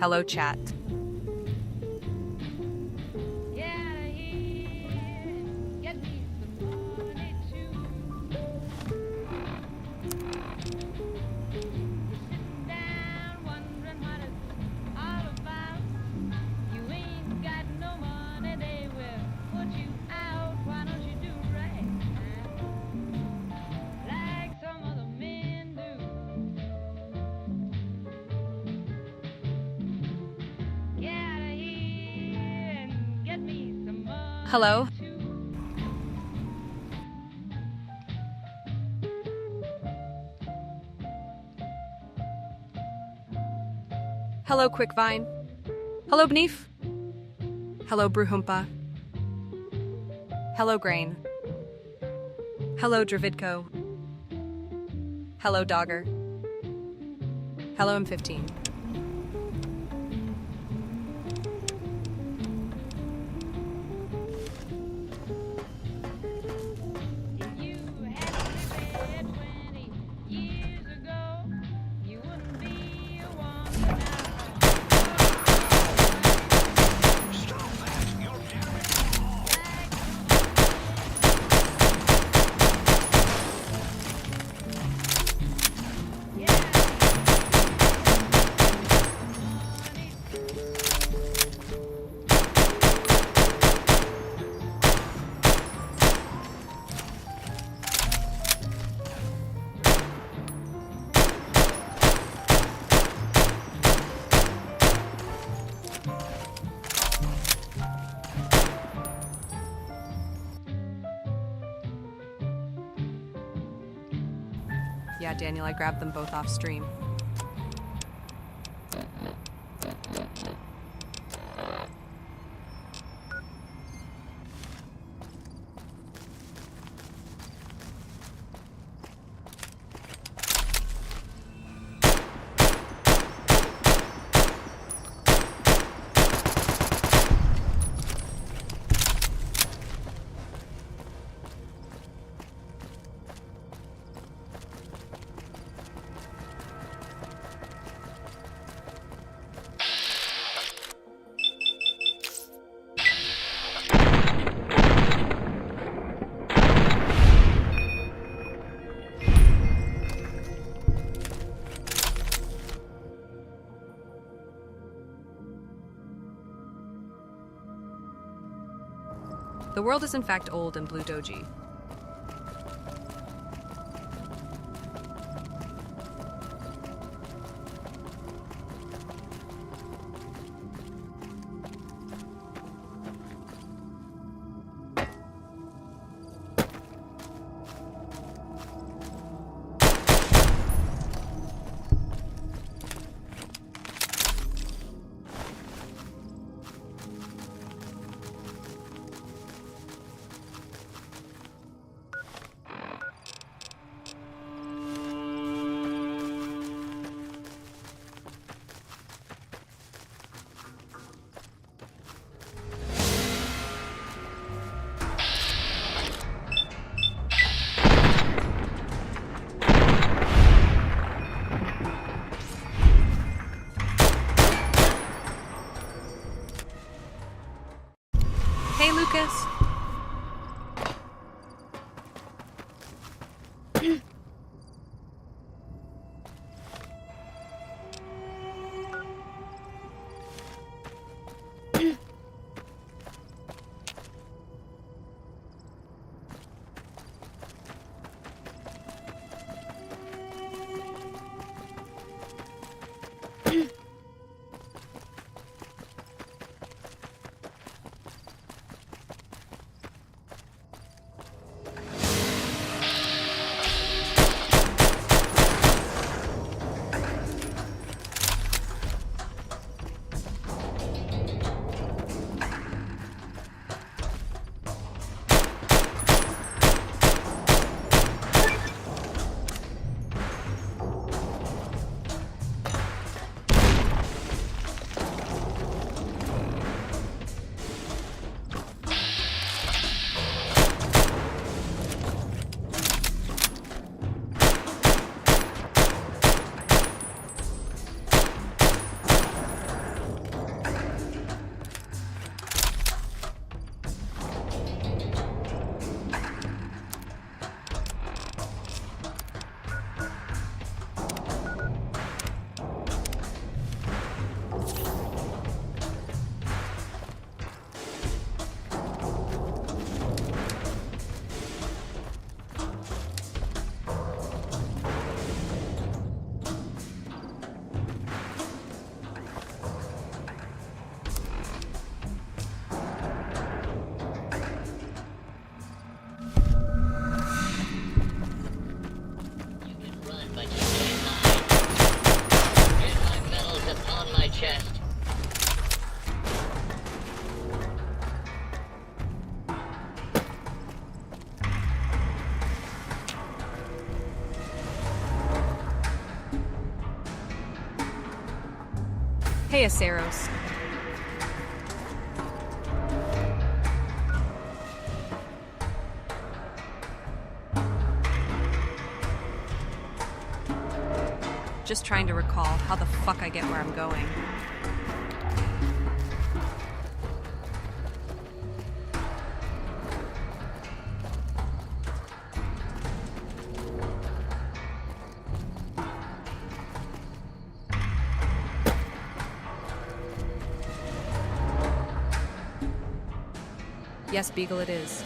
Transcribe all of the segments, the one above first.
Hello, chat. Hello? Hello, Quickvine. Hello, Bneef. Hello, Bruhumpa. Hello, Grain. Hello, Dravidko. Hello, Dogger. Hello, M15. Yeah, Daniel, I grabbed them both off stream. The world is in fact old and blue doji. Hey, Lucas. Hey, Aceros. Just trying to recall how the fuck I get where I'm going. Yes, Beagle, it is.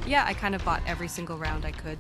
Yeah, I kind of bought every single round I could.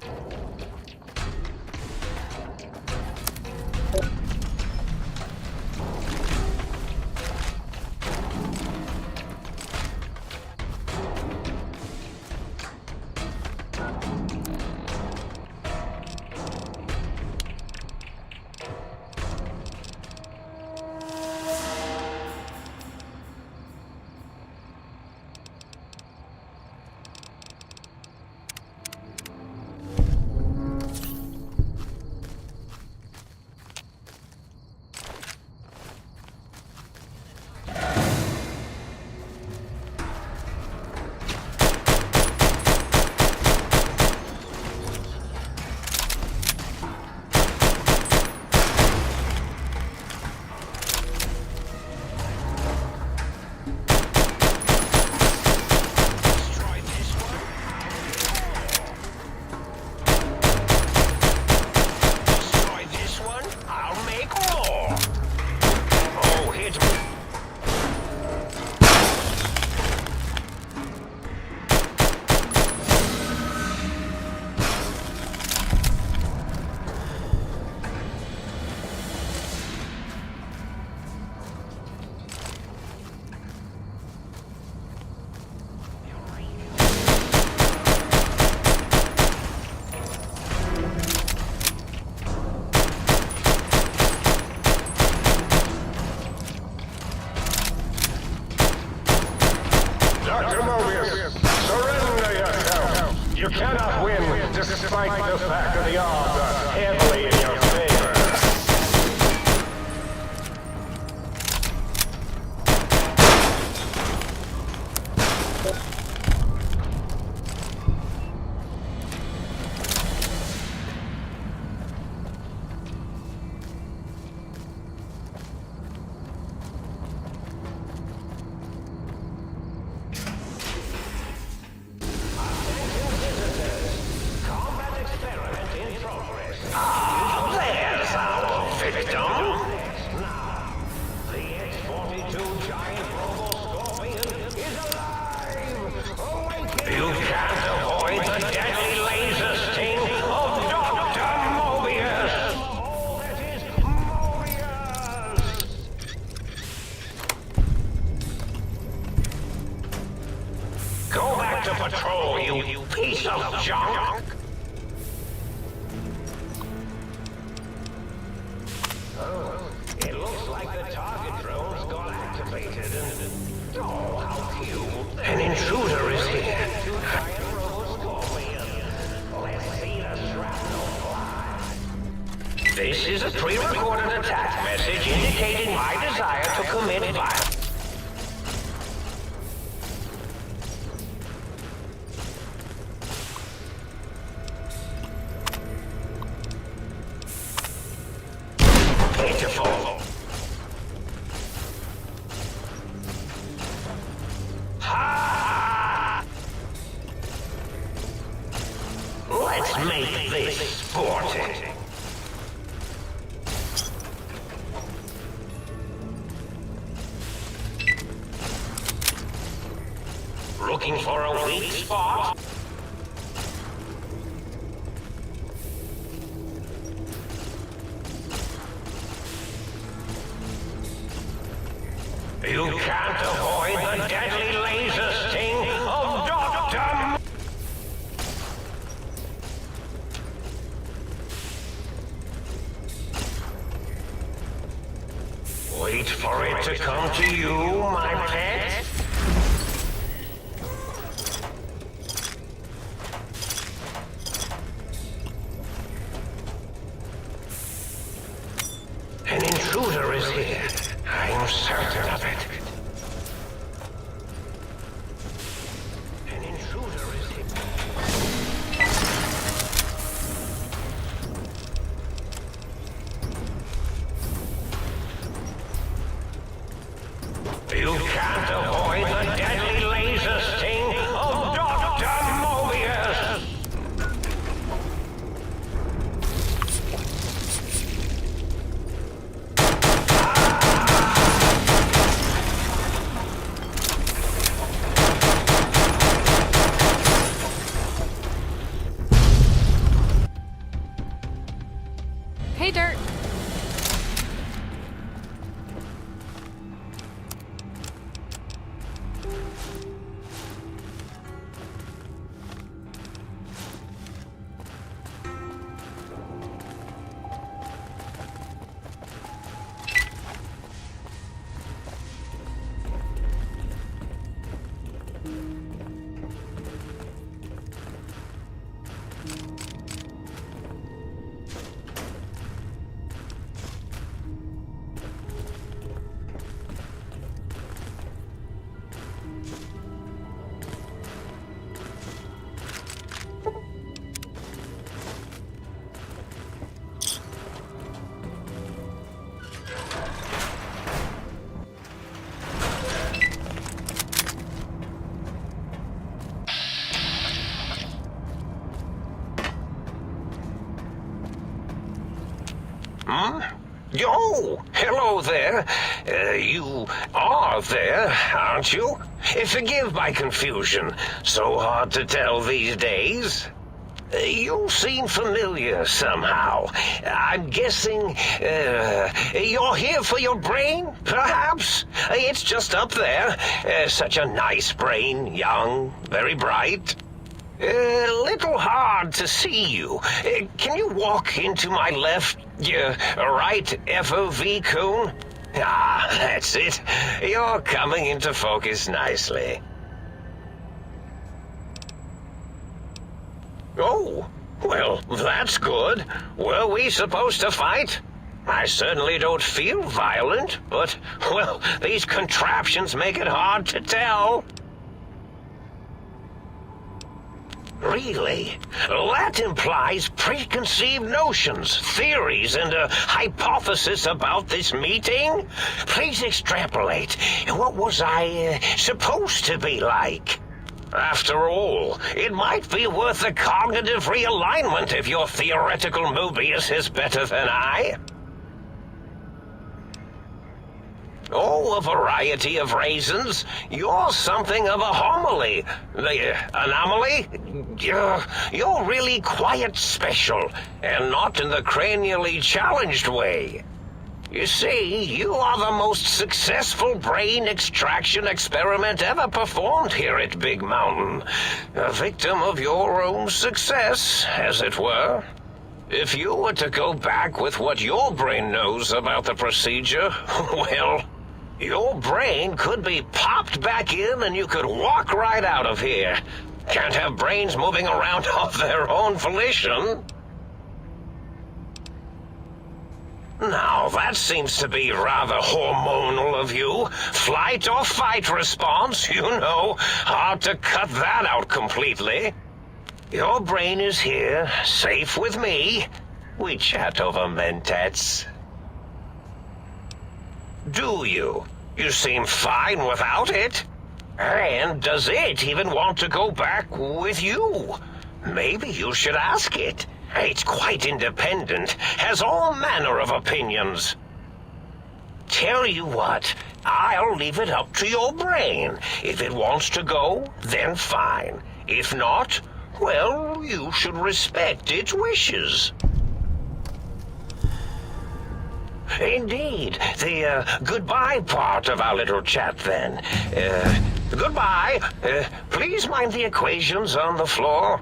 You cannot win, despite the fact that the odds are heavily in your favor. Go back to patrol, you piece of junk! Oh, it looks like the target drones got activated and... Oh, how cute! An intruder is here! Let's see the shrapnel fly. This is a pre-recorded attack message indicating my desire to commit violence. sporting. Looking for a weak spot? You can't avoid the deadly laser sting of Dr. Wait for it to come to you, my pet. An intruder is here. I'm certain of it. An intruder is here. You can't avoid the deadly laser sting of Dr. Mobius! Hey, Dirt. Oh, hello there. You are there, aren't you? Forgive my confusion. So hard to tell these days. You seem familiar somehow. I'm guessing, you're here for your brain, perhaps? It's just up there. Such a nice brain, young, very bright. Little hard to see you. Can you walk into my left, right FOV cone? Ah, that's it. You're coming into focus nicely. Oh, well, that's good. Were we supposed to fight? I certainly don't feel violent, but, well, these contraptions make it hard to tell. Really? That implies preconceived notions, theories, and a hypothesis about this meeting? Please extrapolate. What was I supposed to be like? After all, it might be worth a cognitive realignment if your theoretical Mobius is better than I. Oh, a variety of reasons. You're something of a homily. Anomaly? You're really quite special, and not in the cranially challenged way. You see, you are the most successful brain extraction experiment ever performed here at Big Mountain. A victim of your own success, as it were. If you were to go back with what your brain knows about the procedure, well, your brain could be popped back in and you could walk right out of here. Can't have brains moving around of their own volition. Now, that seems to be rather hormonal of you. Flight or fight response, you know. Hard to cut that out completely. Your brain is here, safe with me. We chat over mentats. Do you? You seem fine without it. And does it even want to go back with you? Maybe you should ask it. It's quite independent, has all manner of opinions. Tell you what, I'll leave it up to your brain. If it wants to go, then fine. If not, well, you should respect its wishes. Indeed. The goodbye part of our little chat, then. Goodbye. Please mind the equations on the floor.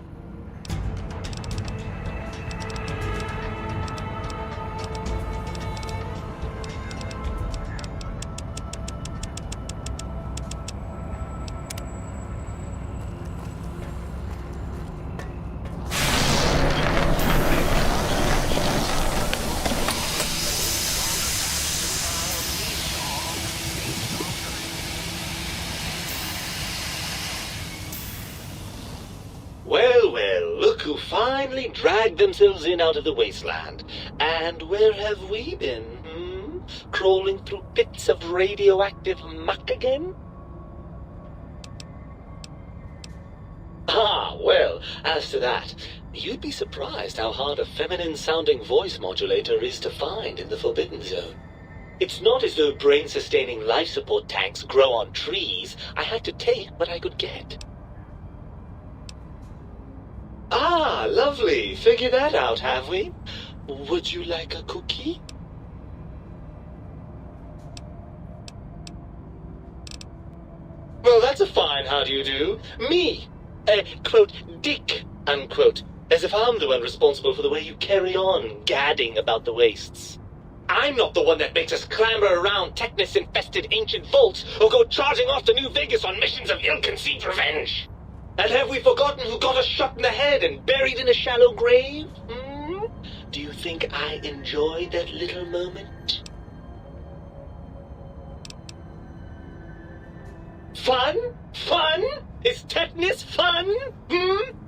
Well, well, look who finally dragged themselves in out of the wasteland. And where have we been, Crawling through pits of radioactive muck again? Ah, well, as to that, you'd be surprised how hard a feminine-sounding voice modulator is to find in the Forbidden Zone. It's not as though brain-sustaining life support tanks grow on trees. I had to take what I could get. Ah, lovely. Figured that out, have we? Would you like a cookie? Well, that's a fine how do you do. Me, quote, dick, unquote. As if I'm the one responsible for the way you carry on gadding about the wastes. I'm not the one that makes us clamber around Technus-infested ancient vaults or go charging off to New Vegas on missions of ill-conceived revenge. And have we forgotten who got us shot in the head and buried in a shallow grave? Do you think I enjoyed that little moment? Fun? Fun? Is tetanus fun?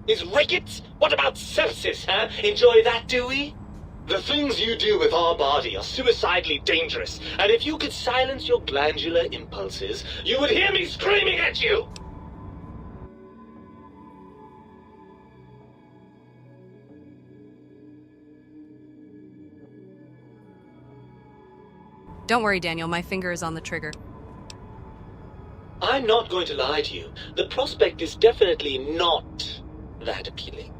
Is rickets? What about sepsis, huh? Enjoy that, do we? The things you do with our body are suicidally dangerous, and if you could silence your glandular impulses, you would hear me screaming at you! Don't worry, Daniel. My finger is on the trigger. I'm not going to lie to you. The prospect is definitely not that appealing.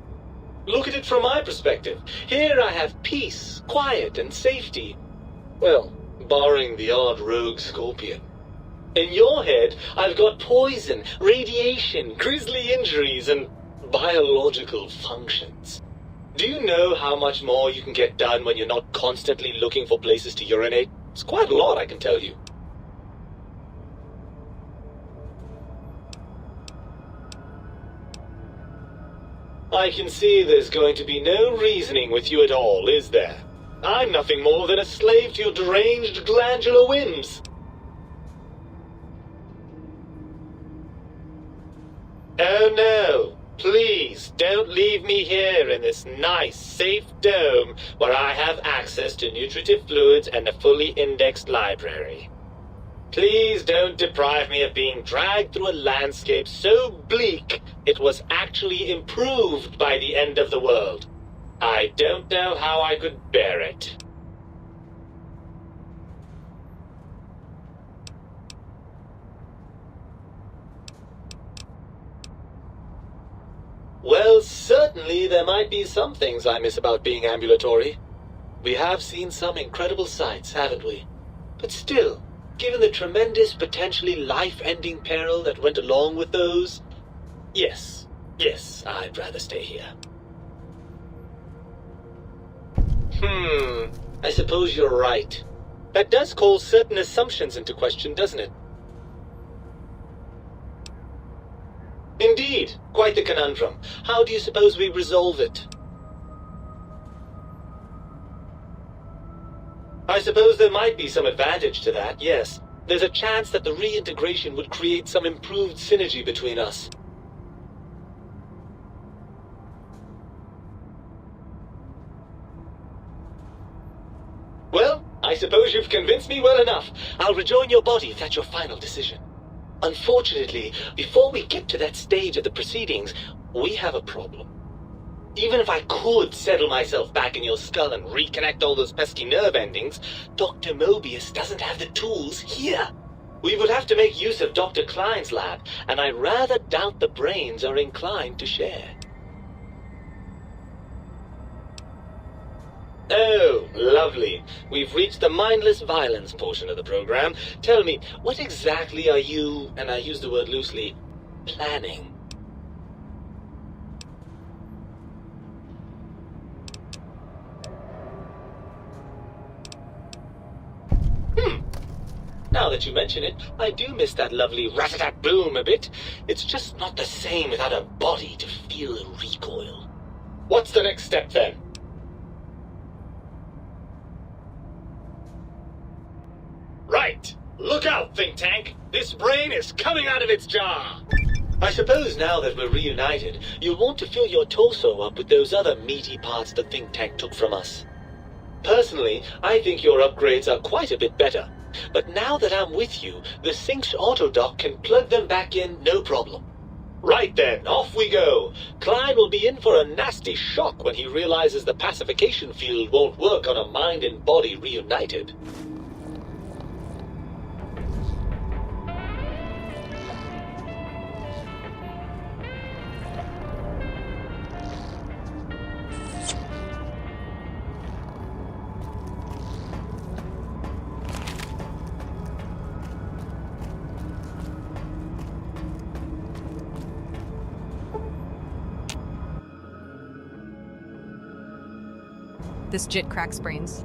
Look at it from my perspective. Here I have peace, quiet, and safety. Well, barring the odd rogue scorpion. In your head, I've got poison, radiation, grisly injuries, and biological functions. Do you know how much more you can get done when you're not constantly looking for places to urinate? It's quite a lot, I can tell you. I can see there's going to be no reasoning with you at all, is there? I'm nothing more than a slave to your deranged glandular whims. Oh no, please don't leave me here in this nice, safe dome where I have access to nutritive fluids and a fully indexed library. Please don't deprive me of being dragged through a landscape so bleak it was actually improved by the end of the world. I don't know how I could bear it. Well, certainly there might be some things I miss about being ambulatory. We have seen some incredible sights, haven't we? But still, given the tremendous, potentially life-ending peril that went along with those, yes, I'd rather stay here. I suppose you're right. That does call certain assumptions into question, doesn't it? Indeed, quite the conundrum. How do you suppose we resolve it? I suppose there might be some advantage to that, yes. There's a chance that the reintegration would create some improved synergy between us. Well, I suppose you've convinced me well enough. I'll rejoin your body if that's your final decision. Unfortunately, before we get to that stage of the proceedings, we have a problem. Even if I could settle myself back in your skull and reconnect all those pesky nerve endings, Dr. Mobius doesn't have the tools here. We would have to make use of Dr. Klein's lab, and I rather doubt the brains are inclined to share. Oh, lovely. We've reached the mindless violence portion of the program. Tell me, what exactly are you, and I use the word loosely, planning? Now that you mention it, I do miss that lovely rat-a-tat-boom a bit. It's just not the same without a body to feel the recoil. What's the next step, then? Right! Look out, think tank! This brain is coming out of its jar! I suppose now that we're reunited, you'll want to fill your torso up with those other meaty parts the think tank took from us. Personally, I think your upgrades are quite a bit better. But now that I'm with you, the Sync's autodock can plug them back in no problem. Right then, off we go. Klein will be in for a nasty shock when he realizes the pacification field won't work on a mind and body reunited. This jit cracks brains.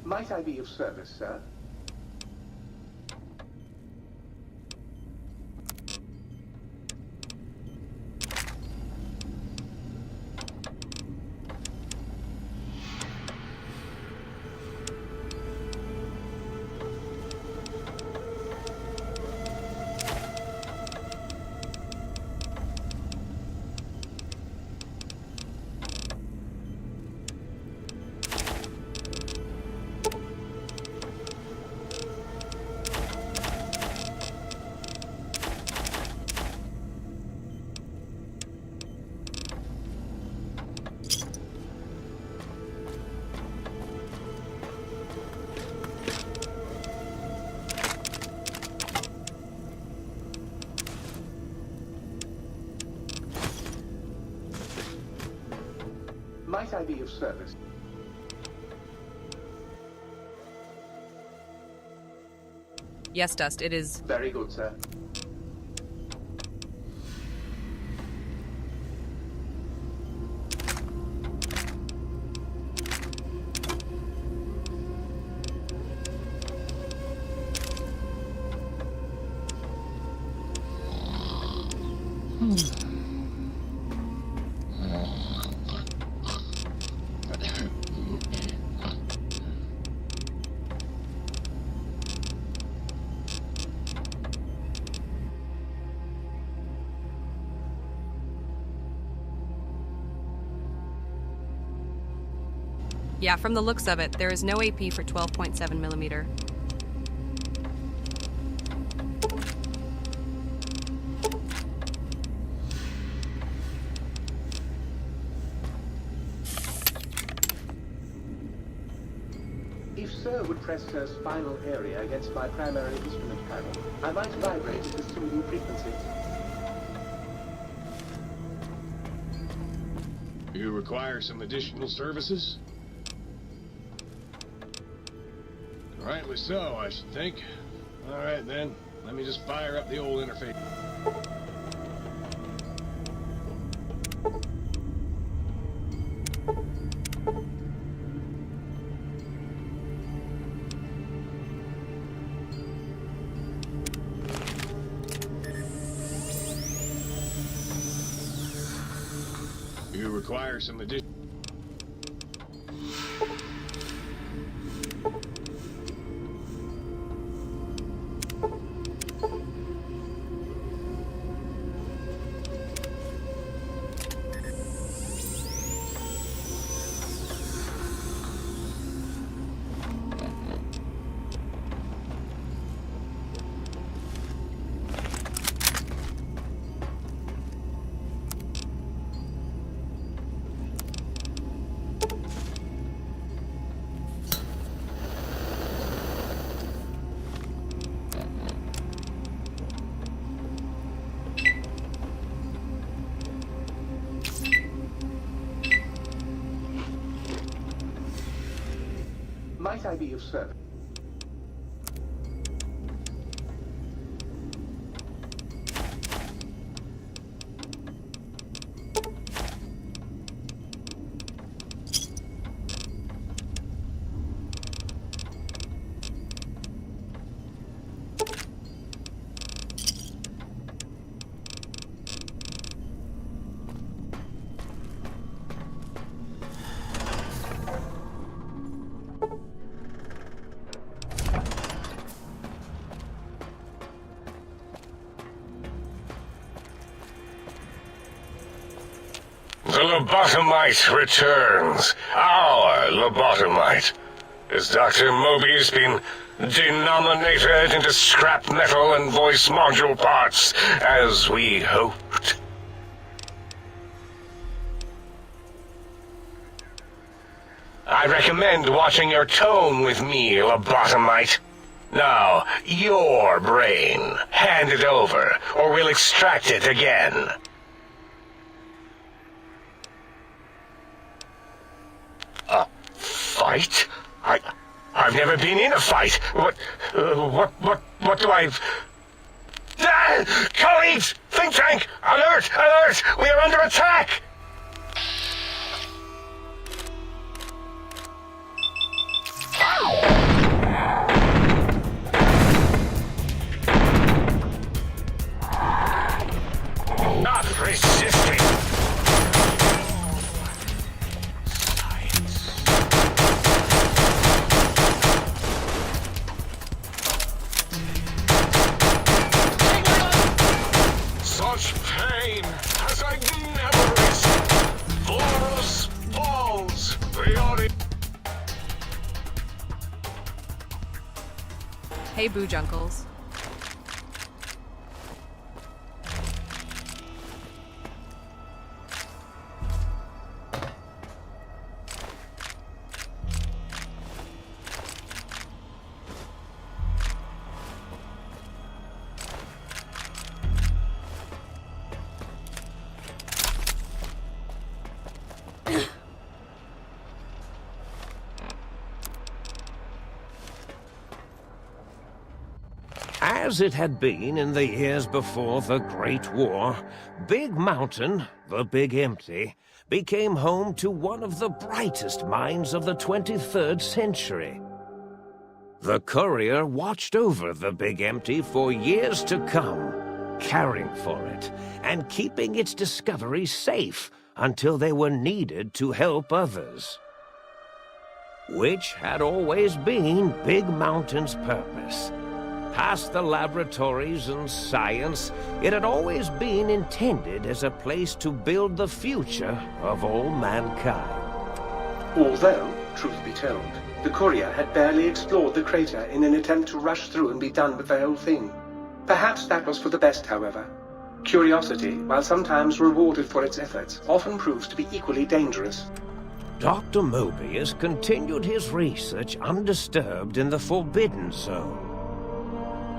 Might I be of service, sir? Might I be of service? Yes, Dust, it is. Very good, sir. Yeah, from the looks of it, there is no AP for 12.7 millimeter. If Sir would press Sir's spinal area against my primary instrument panel, I might vibrate at a soothing frequency. You require some additional services? Rightly so, I should think. Alright then, let me just fire up the old interface. You require some additional... Might I be of service? The lobotomite returns. Our lobotomite. Has Dr. Mobius been denominated into scrap metal and voice module parts, as we hoped? I recommend watching your tone with me, lobotomite. Now, your brain. Hand it over, or we'll extract it again. Fight? I've never been in a fight. What do I... Colleagues! Think tank! Alert! Alert! We are under attack! Not resisting! Such pain as I never received. Florus falls. Hey, Boojunkles. As it had been in the years before the Great War, Big Mountain, the Big Empty, became home to one of the brightest minds of the 23rd century. The Courier watched over the Big Empty for years to come, caring for it and keeping its discoveries safe until they were needed to help others. Which had always been Big Mountain's purpose. Past the laboratories and science, it had always been intended as a place to build the future of all mankind. Although, truth be told, the Courier had barely explored the crater in an attempt to rush through and be done with the whole thing. Perhaps that was for the best, however. Curiosity, while sometimes rewarded for its efforts, often proves to be equally dangerous. Dr. Mobius continued his research undisturbed in the Forbidden Zone.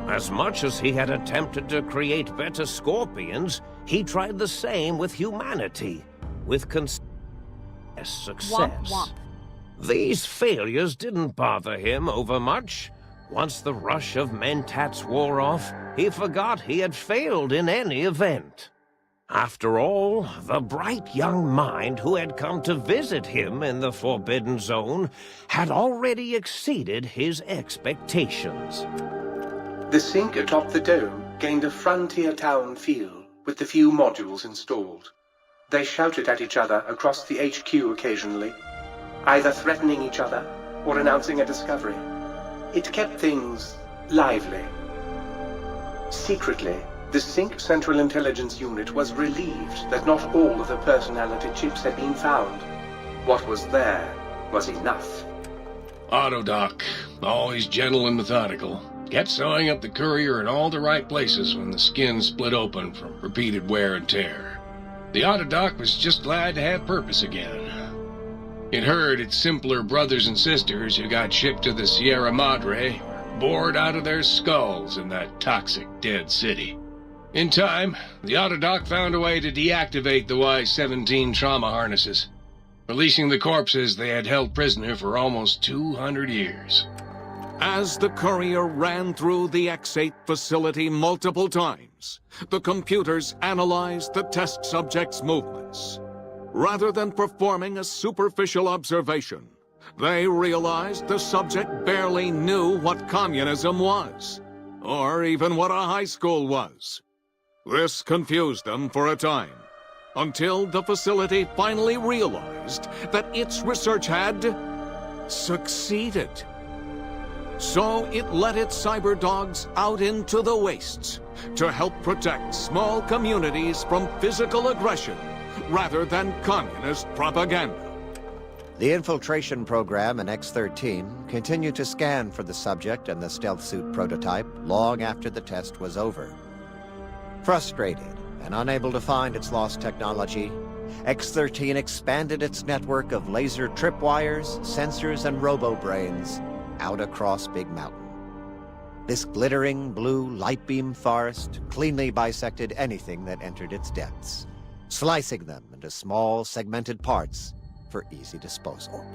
As much as he had attempted to create better Scorpions, he tried the same with humanity, with success. Womp womp. These failures didn't bother him over much. Once the rush of Mentats wore off, he forgot he had failed in any event. After all, the bright young mind who had come to visit him in the Forbidden Zone had already exceeded his expectations. The sink atop the dome gained a frontier town feel with the few modules installed. They shouted at each other across the HQ occasionally, either threatening each other or announcing a discovery. It kept things lively. Secretly, the Sync Central Intelligence Unit was relieved that not all of the personality chips had been found. What was there was enough. Autodoc, always gentle and methodical, kept sewing up the courier in all the right places when the skin split open from repeated wear and tear. The Autodoc was just glad to have purpose again. It heard its simpler brothers and sisters who got shipped to the Sierra Madre were bored out of their skulls in that toxic dead city. In time, the Autodoc found a way to deactivate the Y-17 trauma harnesses, releasing the corpses they had held prisoner for almost 200 years. As the courier ran through the X-8 facility multiple times, the computers analyzed the test subject's movements. Rather than performing a superficial observation, they realized the subject barely knew what communism was, or even what a high school was. This confused them for a time, until the facility finally realized that its research had succeeded. So it let its cyber dogs out into the wastes to help protect small communities from physical aggression rather than communist propaganda. The infiltration program in X-13 continued to scan for the subject and the stealth suit prototype long after the test was over. Frustrated and unable to find its lost technology, X-13 expanded its network of laser tripwires, sensors, and robo-brains out across Big Mountain. This glittering blue light beam forest cleanly bisected anything that entered its depths, slicing them into small segmented parts for easy disposal.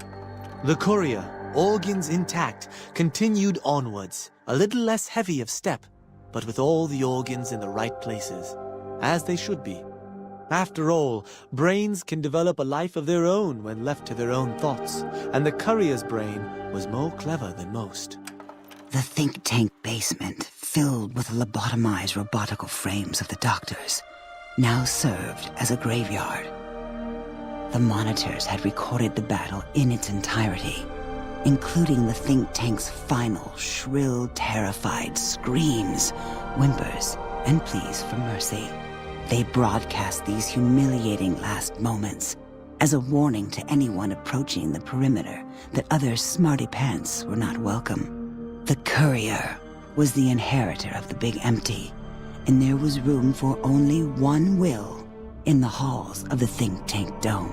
The courier, organs intact, continued onwards, a little less heavy of step, but with all the organs in the right places, as they should be. After all, brains can develop a life of their own when left to their own thoughts, and the courier's brain was more clever than most. The think tank basement, filled with the lobotomized robotical frames of the doctors, now served as a graveyard. The monitors had recorded the battle in its entirety, including the think tank's final, shrill, terrified screams, whimpers, and pleas for mercy. They broadcast these humiliating last moments as a warning to anyone approaching the perimeter that other smarty pants were not welcome. The courier was the inheritor of the Big Empty, and there was room for only one will in the halls of the think tank dome.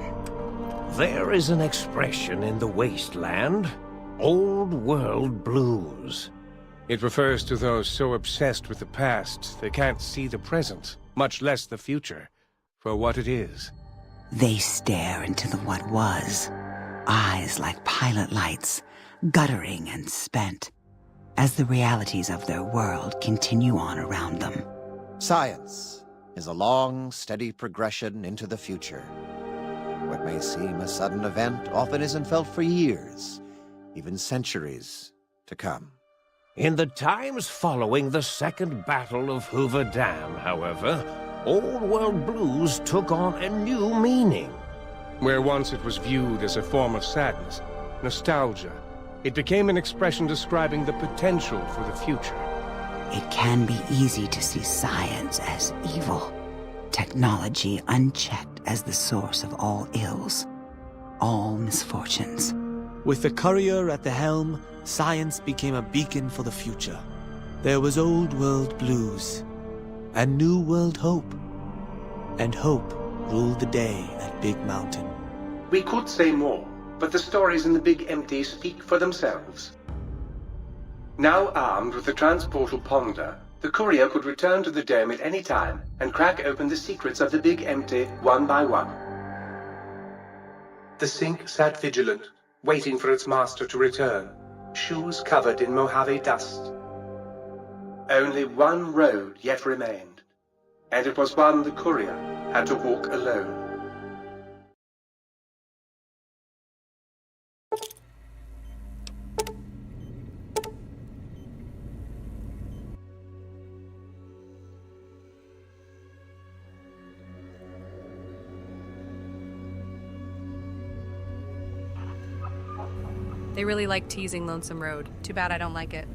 There is an expression in the wasteland, old world blues. It refers to those so obsessed with the past they can't see the present, much less the future, for what it is. They stare into the what was, eyes like pilot lights, guttering and spent, as the realities of their world continue on around them. Science is a long, steady progression into the future. What may seem a sudden event often isn't felt for years, even centuries to come. In the times following the Second Battle of Hoover Dam, however, Old World Blues took on a new meaning. Where once it was viewed as a form of sadness, nostalgia, it became an expression describing the potential for the future. It can be easy to see science as evil, technology unchecked as the source of all ills, all misfortunes. With the courier at the helm, science became a beacon for the future. There was old world blues, and new world hope. And hope ruled the day at Big Mountain. We could say more, but the stories in the Big Empty speak for themselves. Now armed with the transportal Ponder, the courier could return to the dome at any time and crack open the secrets of the Big Empty one by one. The Sync sat vigilant, waiting for its master to return, shoes covered in Mojave dust. Only one road yet remained, and it was one the courier had to walk alone. They really like teasing Lonesome Road. Too bad I don't like it.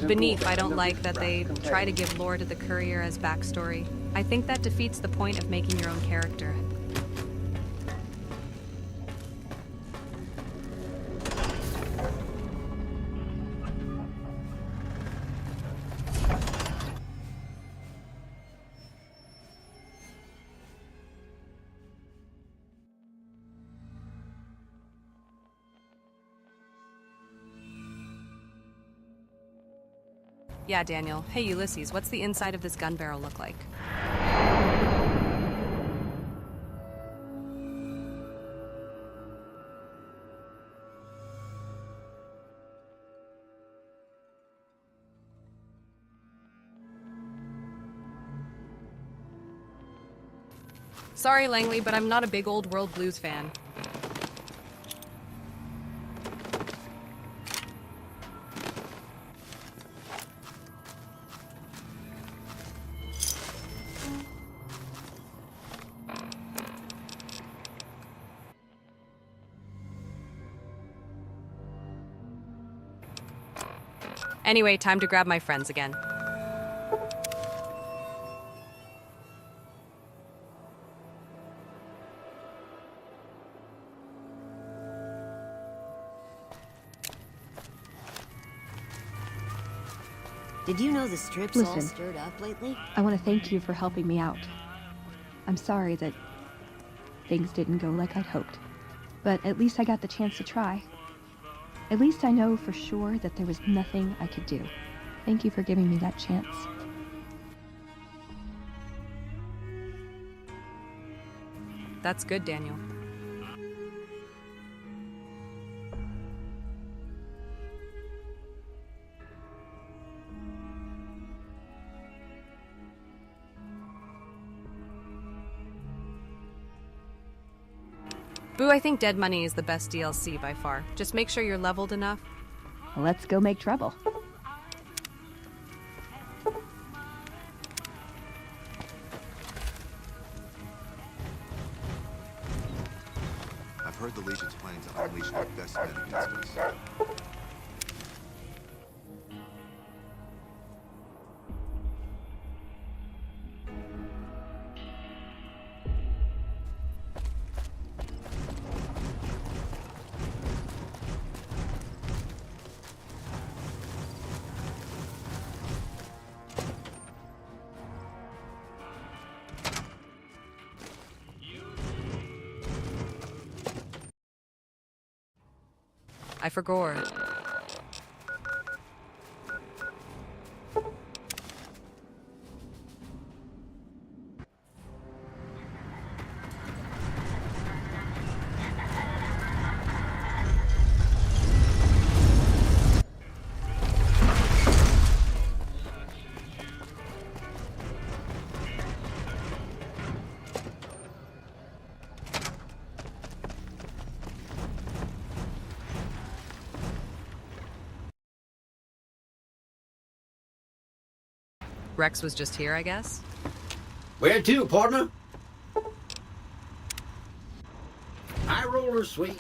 Beneath, I don't like that they try to give lore to the courier as backstory. I think that defeats the point of making your own character. Yeah, Daniel. Hey, Ulysses, what's the inside of this gun barrel look like? Sorry, Langley, but I'm not a big old world blues fan. Anyway, time to grab my friends again. Did you know the strip's all stirred up lately? I want to thank you for helping me out. I'm sorry that things didn't go like I'd hoped, but at least I got the chance to try. At least I know for sure that there was nothing I could do. Thank you for giving me that chance. That's good, Daniel. Boo, I think Dead Money is the best DLC by far. Just make sure you're leveled enough. Let's go make trouble. I've heard the Legion's planning to unleash their best men against us. I forgot. Rex was just here, I guess? Where to, partner? High roller, sweet.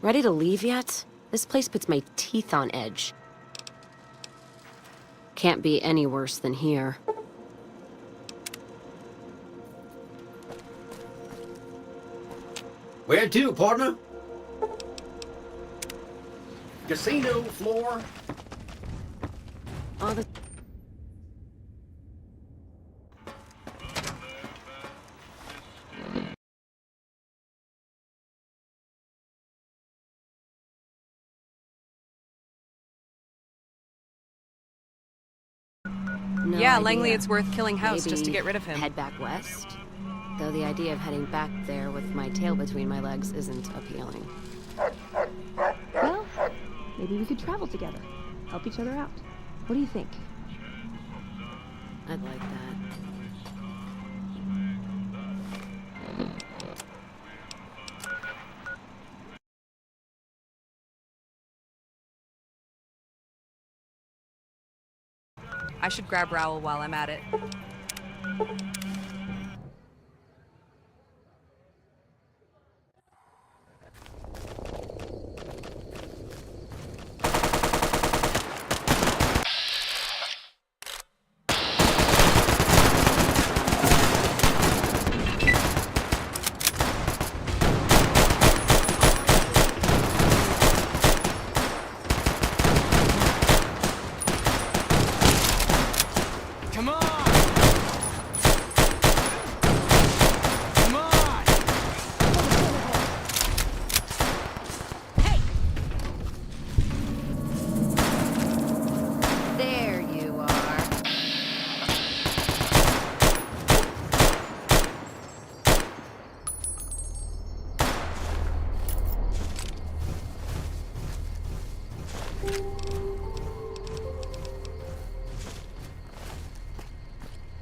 Ready to leave yet? This place puts my teeth on edge. Can't be any worse than here. Where to, partner? Casino floor. All the... No Yeah, idea. Langley, it's worth killing House just to Maybe get rid of him. head back west? Though the idea of heading back there with my tail between my legs isn't appealing. Well, maybe we could travel together. Help each other out. What do you think? I'd like that. I should grab Raoul while I'm at it. Come on! Come on! Hey! There you are.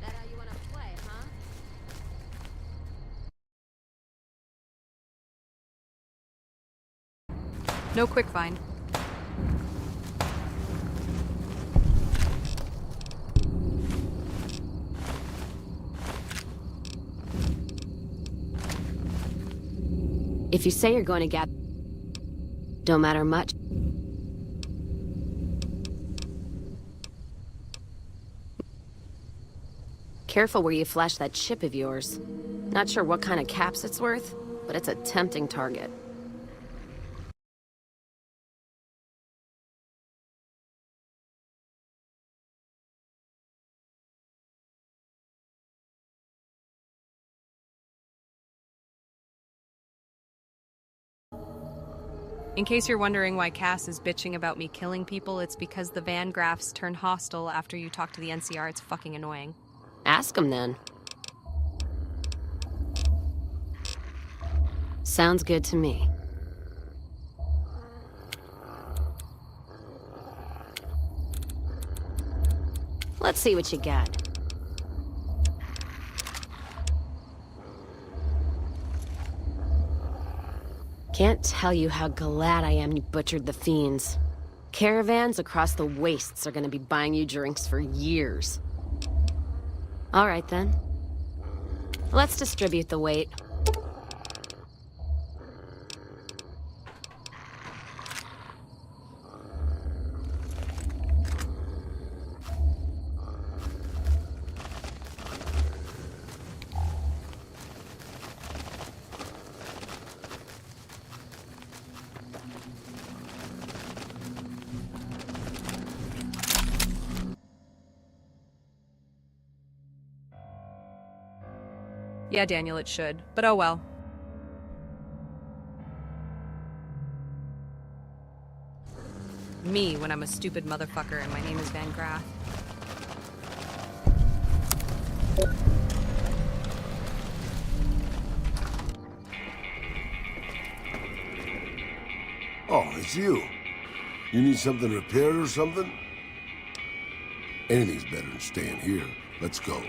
That how you want to play, huh? No quick find. If you say you're going to get... Don't matter much. Careful where you flash that chip of yours. Not sure what kind of caps it's worth, but it's a tempting target. In case you're wondering why Cass is bitching about me killing people, it's because the Van Graffs turn hostile after you talk to the NCR. It's fucking annoying. Ask him then. Sounds good to me. Let's see what you got. Can't tell you how glad I am you butchered the fiends. Caravans across the wastes are gonna be buying you drinks for years. All right then. Let's distribute the weight. Yeah, Daniel, it should. But oh well. Me when I'm a stupid motherfucker and my name is Van Graff. Oh, it's you. You need something repaired or something? Anything's better than staying here. Let's go.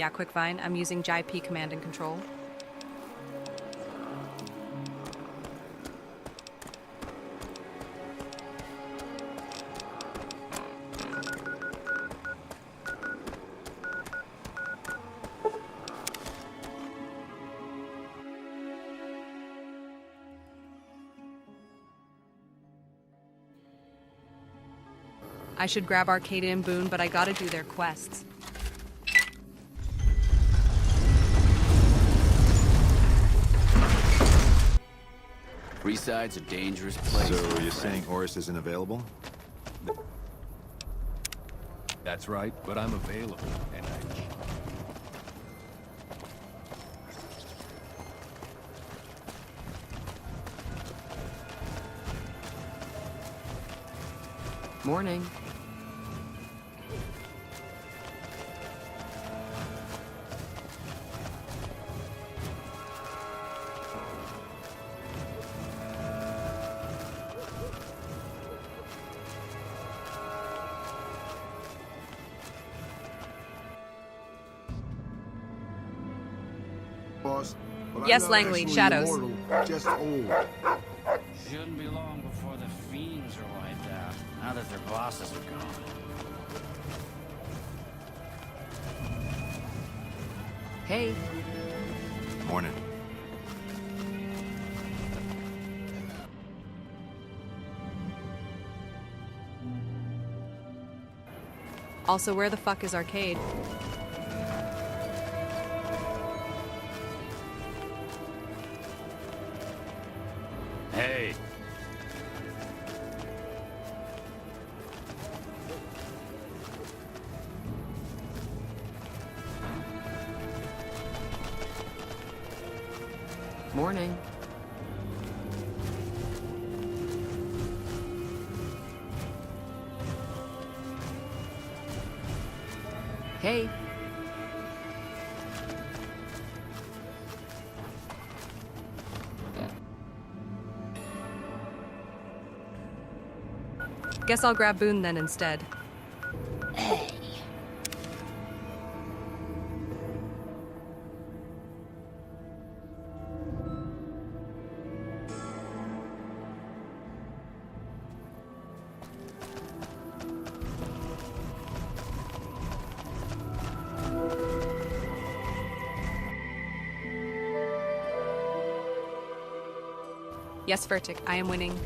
Yeah, Quickvine. I'm using JIP command and control. I should grab Arcadia and Boone, but I gotta do their quests. Freeside's a dangerous place. So you're saying Horus isn't available? That's right, but I'm available, and Morning. Boss, but Yes, I'm not Langley, actually Shadows. immortal, just old. Shouldn't be long before the fiends are wiped out, now that their bosses are gone. Hey. Morning. Also, where the fuck is Arcade? Hey. Morning. Hey. Guess I'll grab Boone then instead. Yes, Vertic, I am winning.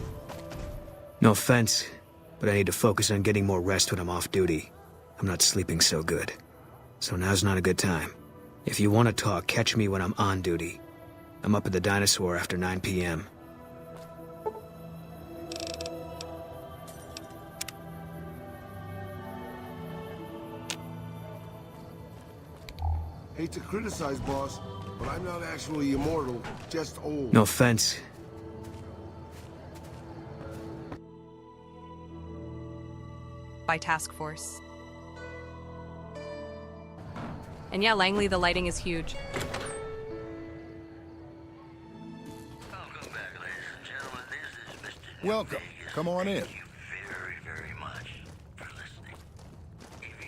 No offense, but I need to focus on getting more rest when I'm off duty. I'm not sleeping so good. So now's not a good time. If you want to talk, catch me when I'm on duty. I'm up at the Dinosaur after 9 p.m. Hate to criticize, boss, but I'm not actually immortal, just old. No offense. By task force. And yeah, Langley, the lighting is huge. Welcome. Come on in.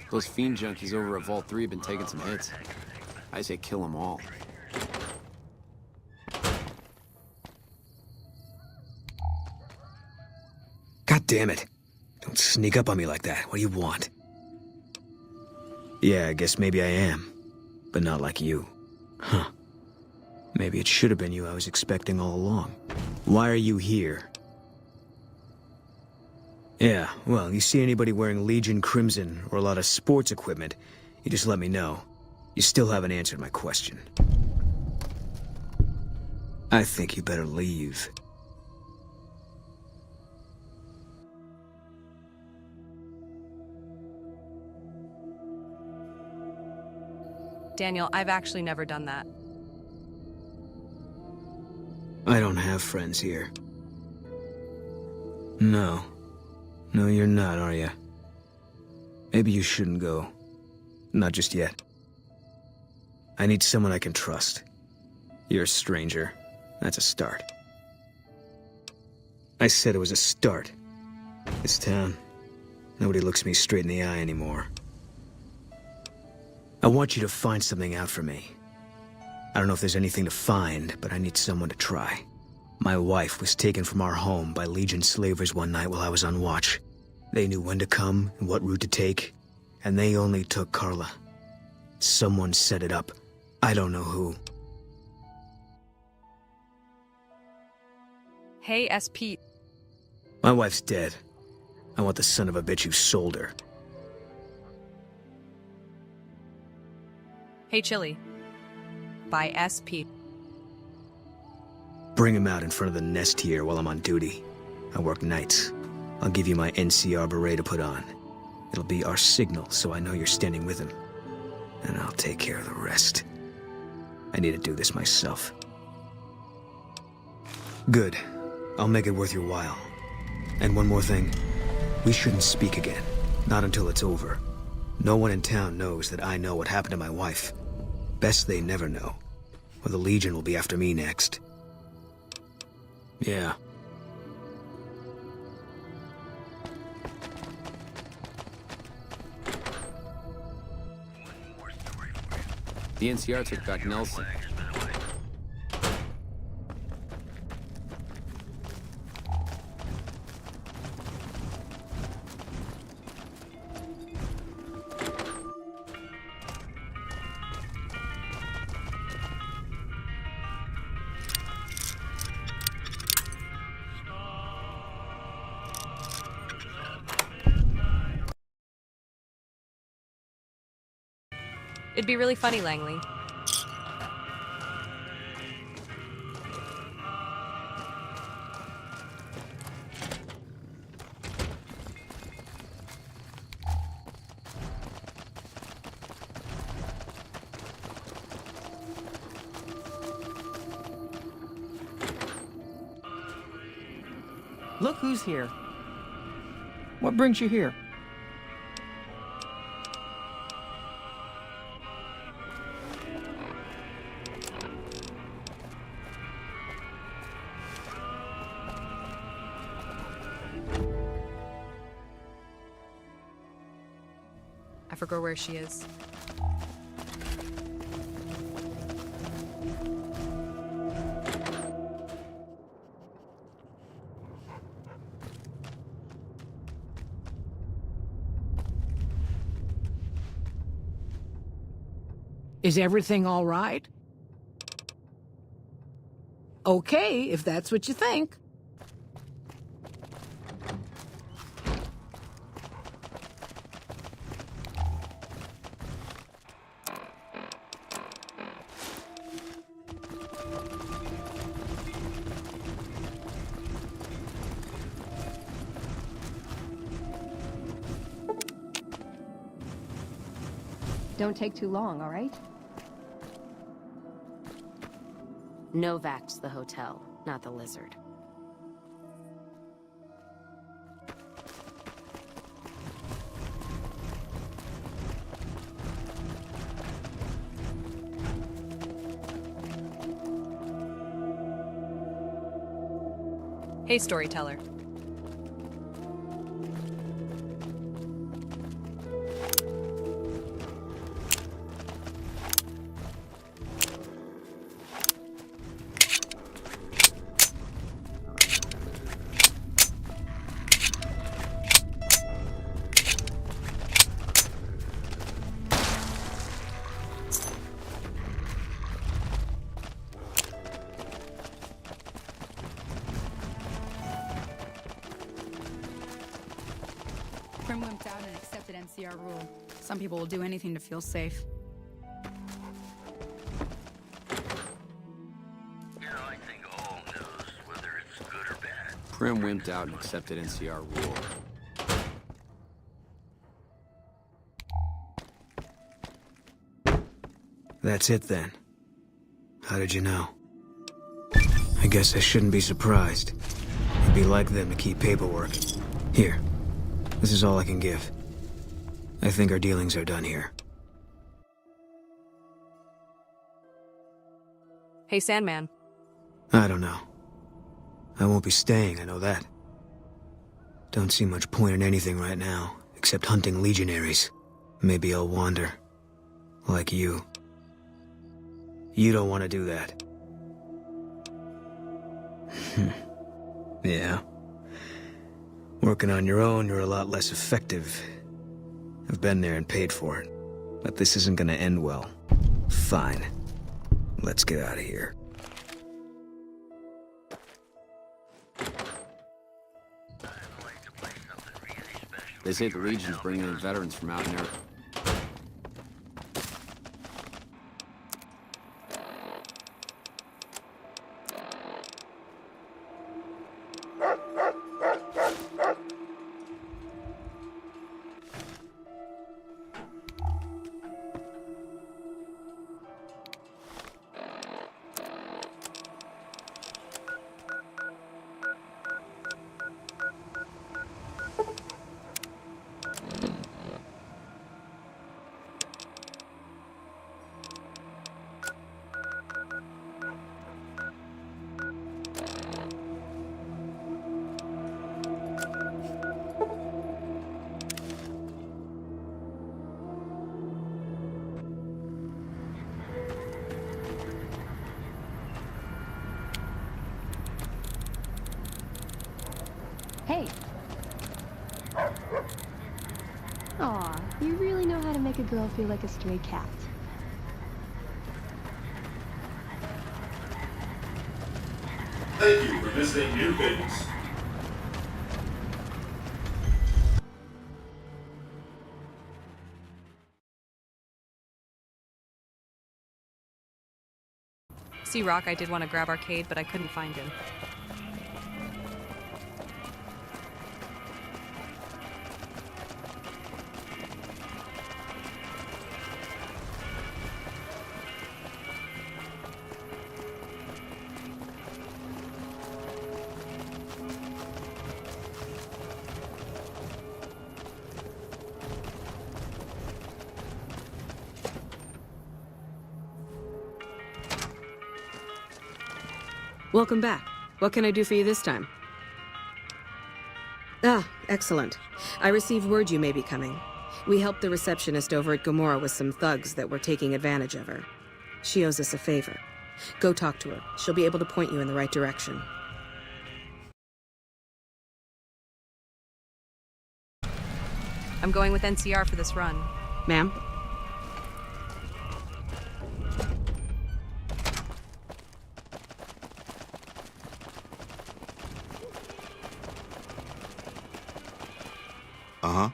Those fiend junkies over at Vault 3 have been taking some hits. I say kill them all. God damn it. Don't sneak up on me like that. What do you want? Yeah, I guess maybe I am. But not like you. Huh. Maybe it should have been you I was expecting all along. Why are you here? Yeah, well, you see anybody wearing Legion Crimson or a lot of sports equipment, you just let me know. You still haven't answered my question. I think you better leave. Daniel, I've actually never done that. I don't have friends here. No. No, you're not, are you? Maybe you shouldn't go. Not just yet. I need someone I can trust. You're a stranger. That's a start. I said it was a start. This town, nobody looks me straight in the eye anymore. I want you to find something out for me. I don't know if there's anything to find, but I need someone to try. My wife was taken from our home by Legion slavers one night while I was on watch. They knew when to come and what route to take, and they only took Carla. Someone set it up. I don't know who. Hey, SP. My wife's dead. I want the son of a bitch who sold her. Hey, Chili. By SP. Bring him out in front of the nest here while I'm on duty. I work nights. I'll give you my NCR beret to put on. It'll be our signal so I know you're standing with him. And I'll take care of the rest. I need to do this myself. Good. I'll make it worth your while. And one more thing. We shouldn't speak again. Not until it's over. No one in town knows that I know what happened to my wife. Best they never know. Or the Legion will be after me next. Yeah. The NCR took back Nelson. It'd be really funny, Langley. Look who's here. What brings you here? I forgot where she is. Is everything all right? Okay, if that's what you think. Don't take too long, all right? Novak's the hotel, not the Lizard. Hey, storyteller. Prim wimped out and accepted NCR rule. Some people will do anything to feel safe. Prim wimped out and accepted NCR rule. That's it then. How did you know? I guess I shouldn't be surprised. It'd be like them to keep paperwork. Here. This is all I can give. I think our dealings are done here. Hey, Sandman. I don't know. I won't be staying, I know that. Don't see much point in anything right now, except hunting legionaries. Maybe I'll wander. Like you. You don't want to do that. Yeah. Working on your own, you're a lot less effective. I've been there and paid for it. But this isn't gonna end well. Fine. Let's get out of here. They say the Legion's bringing in veterans from out in Europe. Hey. Aw, you really know how to make a girl feel like a stray cat. Thank you for visiting New Vegas. See, Rock, I did want to grab Arcade, but I couldn't find him. Welcome back. What can I do for you this time? Ah, excellent. I received word you may be coming. We helped the receptionist over at Gamora with some thugs that were taking advantage of her. She owes us a favor. Go talk to her. She'll be able to point you in the right direction. I'm going with NCR for this run. Ma'am? Uh-huh.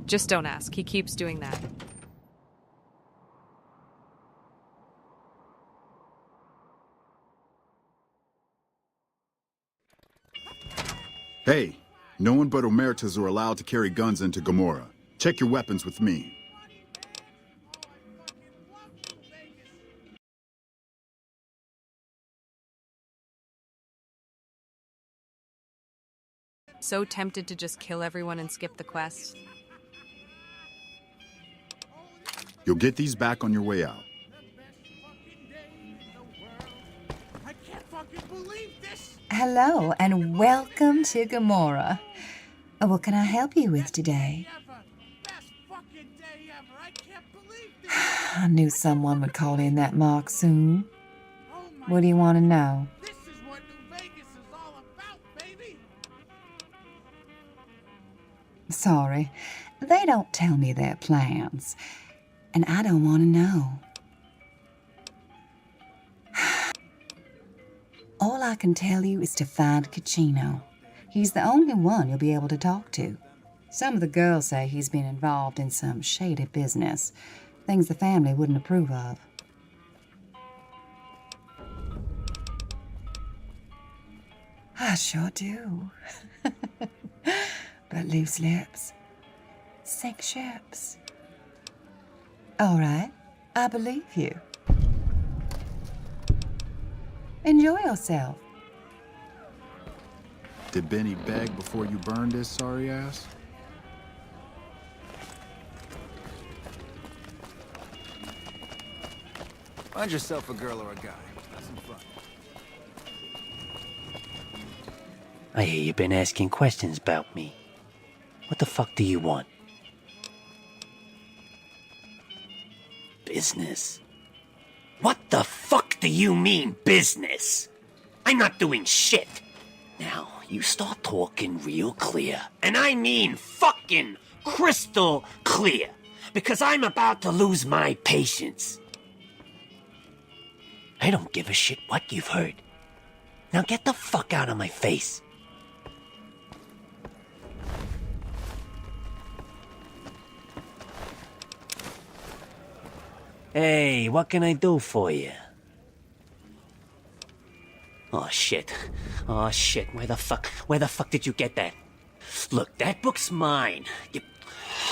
Just don't ask. He keeps doing that. Hey, no one but Omertas are allowed to carry guns into Gamora. Check your weapons with me. So tempted to just kill everyone and skip the quest. You'll get these back on your way out. Hello, and welcome to Gamora. What can I help you with today? I knew someone would call in that mark soon. What do you want to know? Sorry, they don't tell me their plans, and I don't want to know. All I can tell you is to find Kachino. He's the only one you'll be able to talk to. Some of the girls say he's been involved in some shady business, things the family wouldn't approve of. I sure do. But loose lips sink ships. All right, I believe you. Enjoy yourself. Did Benny beg before you burned his sorry ass? Find yourself a girl or a guy. Have some fun. I hear you've been asking questions about me. What the fuck do you want? Business? What the fuck do you mean, business? I'm not doing shit. Now, you start talking real clear. And I mean fucking crystal clear. Because I'm about to lose my patience. I don't give a shit what you've heard. Now get the fuck out of my face. Hey, what can I do for you? Oh shit. Oh shit, where the fuck did you get that? Look, that book's mine.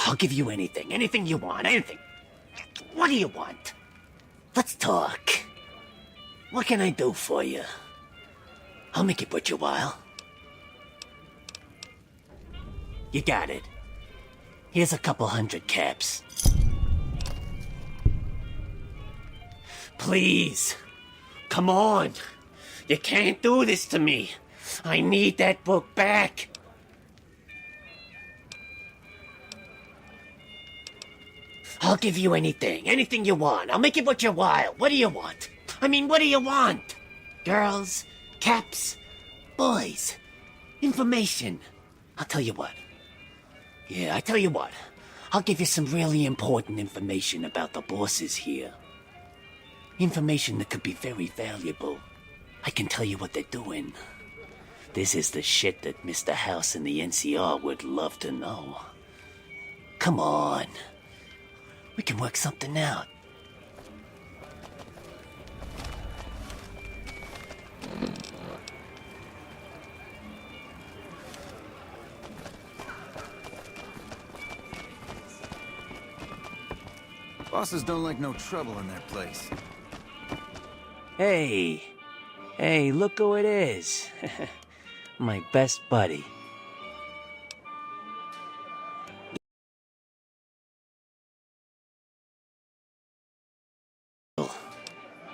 I'll give you anything. Anything you want, anything. What do you want? Let's talk. What can I do for you? I'll make it worth your while. You got it. Here's a couple 100 caps. Please. Come on. You can't do this to me. I need that book back. I'll give you anything. Anything you want. I'll make it worth your while. What do you want? I mean, what do you want? Girls? Caps? Boys? Information? I'll tell you what. Yeah, I tell you what. I'll give you some really important information about the bosses here. Information that could be very valuable. I can tell you what they're doing. This is the shit that Mr. House and the NCR would love to know. Come on. We can work something out. Bosses don't like no trouble in their place. Hey, look who it is. My best buddy.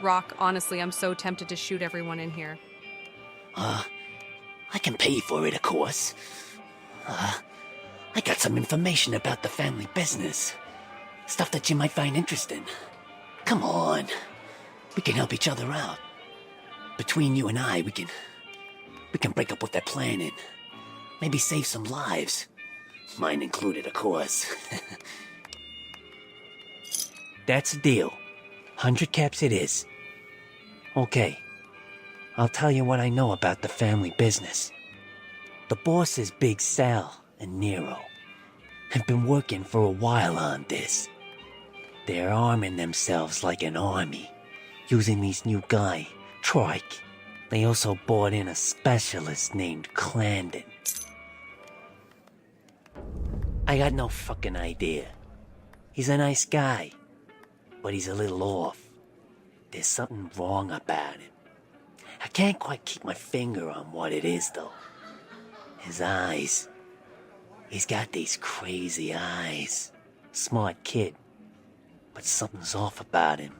Rock, honestly, I'm so tempted to shoot everyone in here. I can pay for it, of course. I got some information about the family business. Stuff that you might find interesting. Come on. We can help each other out. Between you and I, we can break up what they're planning. Maybe save some lives. Mine included, of course. That's the deal. 100 caps it is. Okay. I'll tell you what I know about the family business. The bosses, Big Sal and Nero, have been working for a while on this. They're arming themselves like an army, using this new guy, Trike. They also brought in a specialist named Clandon. I got no fucking idea. He's a nice guy, but he's a little off. There's something wrong about him. I can't quite keep my finger on what it is, though. His eyes. He's got these crazy eyes. Smart kid. But something's off about him.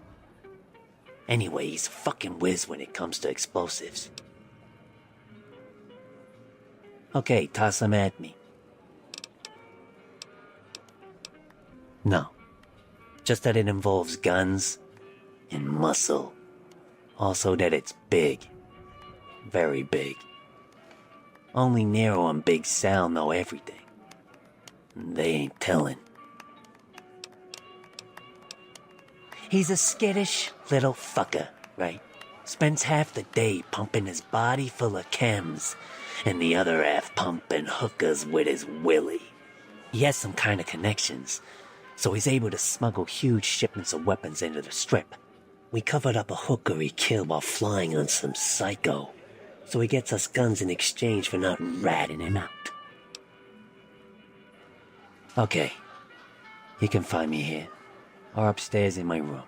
Anyway, he's a fucking whiz when it comes to explosives. Okay, toss them at me. No. Just that it involves guns and muscle. Also that it's big. Very big. Only Nero and Big Sal know everything. They ain't telling. He's a skittish little fucker, right? Spends half the day pumping his body full of chems, and the other half pumping hookers with his willy. He has some kind of connections, so he's able to smuggle huge shipments of weapons into the Strip. We covered up a hooker he killed while flying on some psycho, so he gets us guns in exchange for not ratting him out. Okay, you can find me here, or upstairs in my room.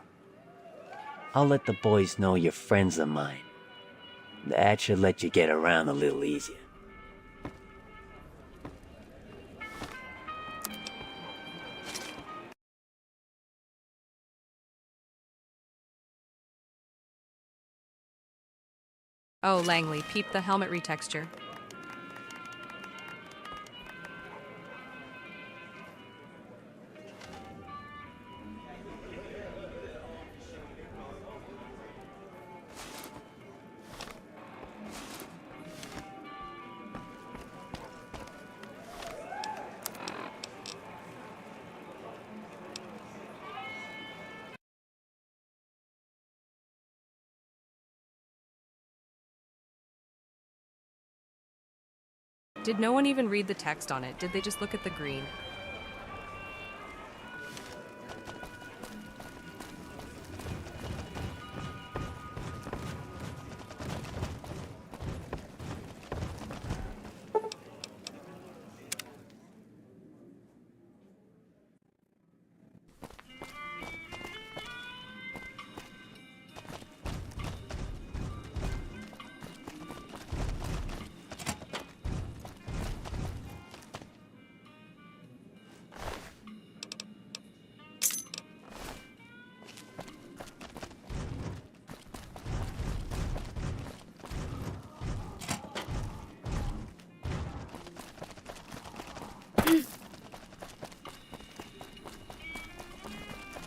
I'll let the boys know you're friends of mine. That should let you get around a little easier. Oh, Langley, peep the helmet retexture. Did no one even read the text on it? Did they just look at the green?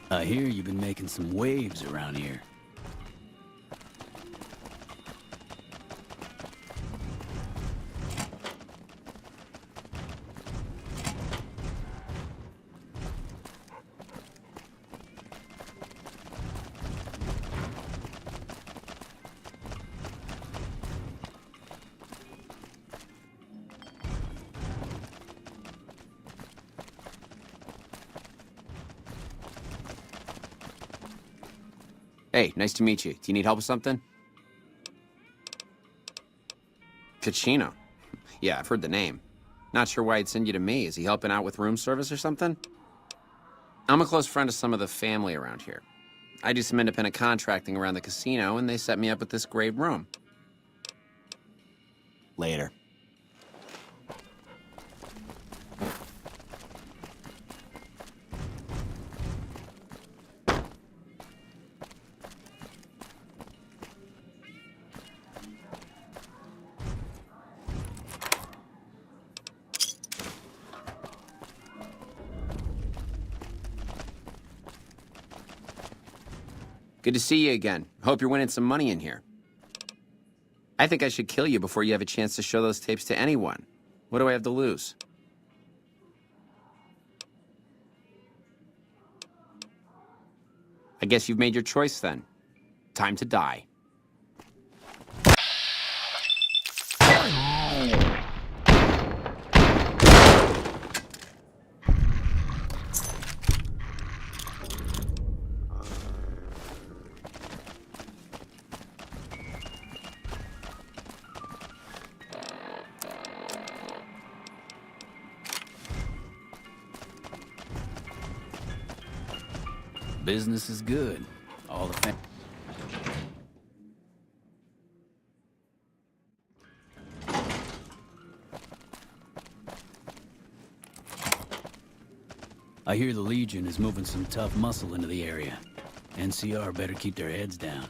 I hear you've been making some waves around here. Hey, nice to meet you. Do you need help with something? Kachino. Yeah, I've heard the name. Not sure why he'd send you to me. Is he helping out with room service or something? I'm a close friend of some of the family around here. I do some independent contracting around the casino, and they set me up with this great room. Later. Good to see you again. Hope you're winning some money in here. I think I should kill you before you have a chance to show those tapes to anyone. What do I have to lose? I guess you've made your choice then. Time to die. Business is good. All the I hear the Legion is moving some tough muscle into the area. NCR better keep their heads down.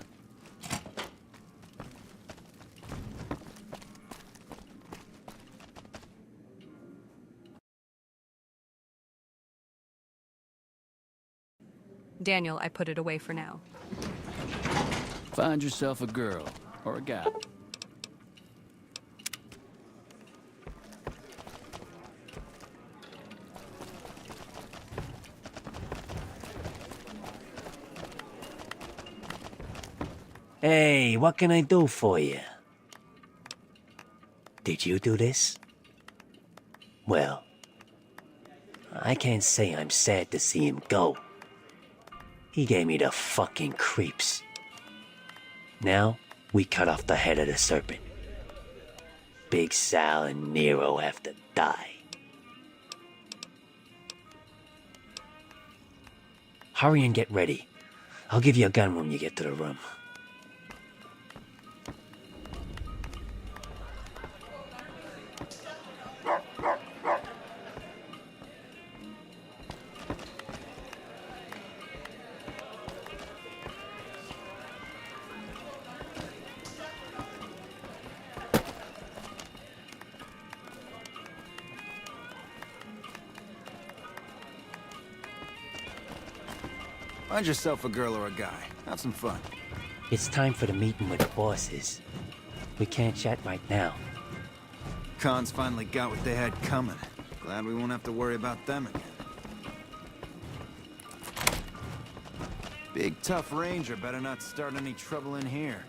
Daniel, I put it away for now. Find yourself a girl or a guy. Hey, what can I do for you? Did you do this? Well, I can't say I'm sad to see him go. He gave me the fucking creeps. Now, we cut off the head of the serpent. Big Sal and Nero have to die. Hurry and get ready. I'll give you a gun when you get to the room. Find yourself a girl or a guy. Have some fun. It's time for the meeting with the bosses. We can't chat right now. Cons finally got what they had coming. Glad we won't have to worry about them again. Big tough ranger better not start any trouble in here.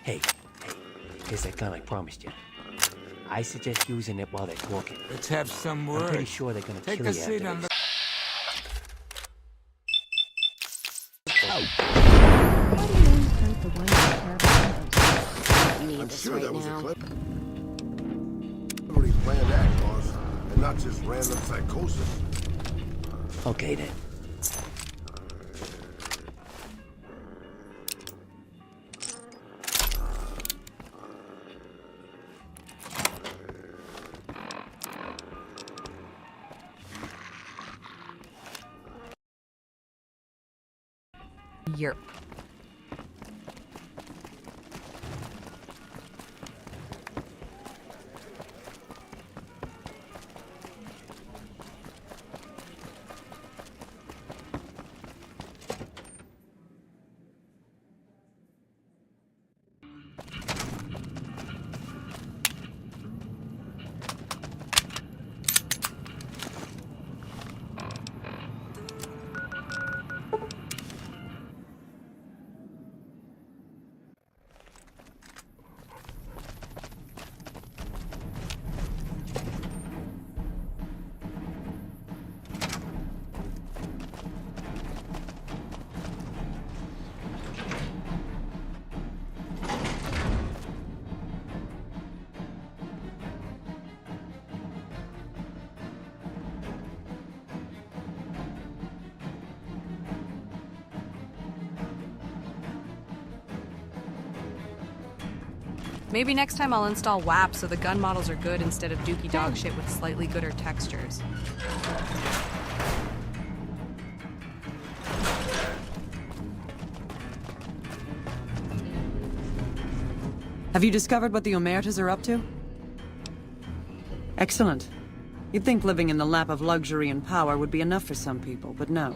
Hey, here's that gun I promised you. I suggest using it while they're talking. Let's have some I'm words. pretty sure they're gonna Take kill a you seat after on this. Need I'm this sure right that was now. a clip. Somebody planned that, boss, and not just random psychosis. Okay then. Yerp. Maybe next time I'll install WAP so the gun models are good instead of dookie dog shit with slightly gooder textures. Have you discovered what the Omertas are up to? Excellent. You'd think living in the lap of luxury and power would be enough for some people, but no.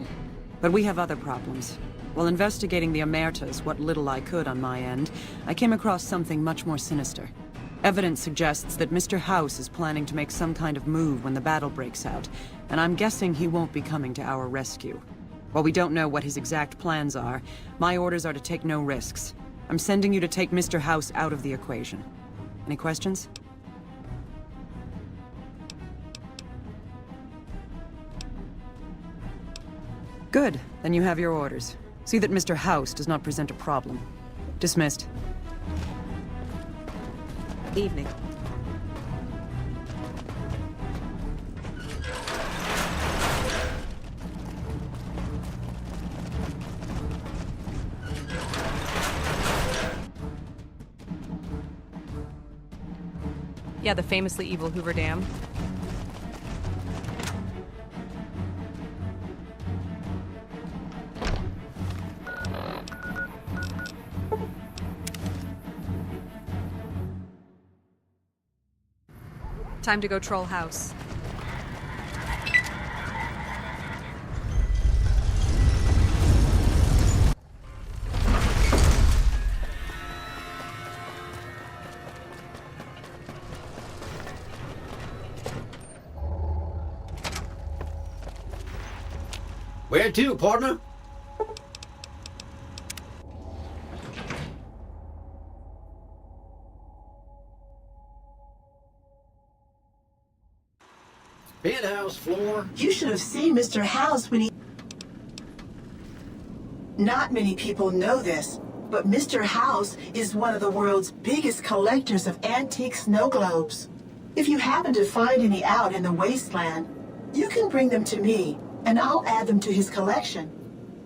But we have other problems. While investigating the Omertas, what little I could on my end, I came across something much more sinister. Evidence suggests that Mr. House is planning to make some kind of move when the battle breaks out, and I'm guessing he won't be coming to our rescue. While we don't know what his exact plans are, my orders are to take no risks. I'm sending you to take Mr. House out of the equation. Any questions? Good. Then you have your orders. See that Mr. House does not present a problem. Dismissed. Evening. Yeah, the famously evil Hoover Dam. Time to go troll House. Where to, partner? Penthouse floor. You should have seen Mr. House when he... Not many people know this, but Mr. House is one of the world's biggest collectors of antique snow globes. If you happen to find any out in the wasteland, you can bring them to me, and I'll add them to his collection.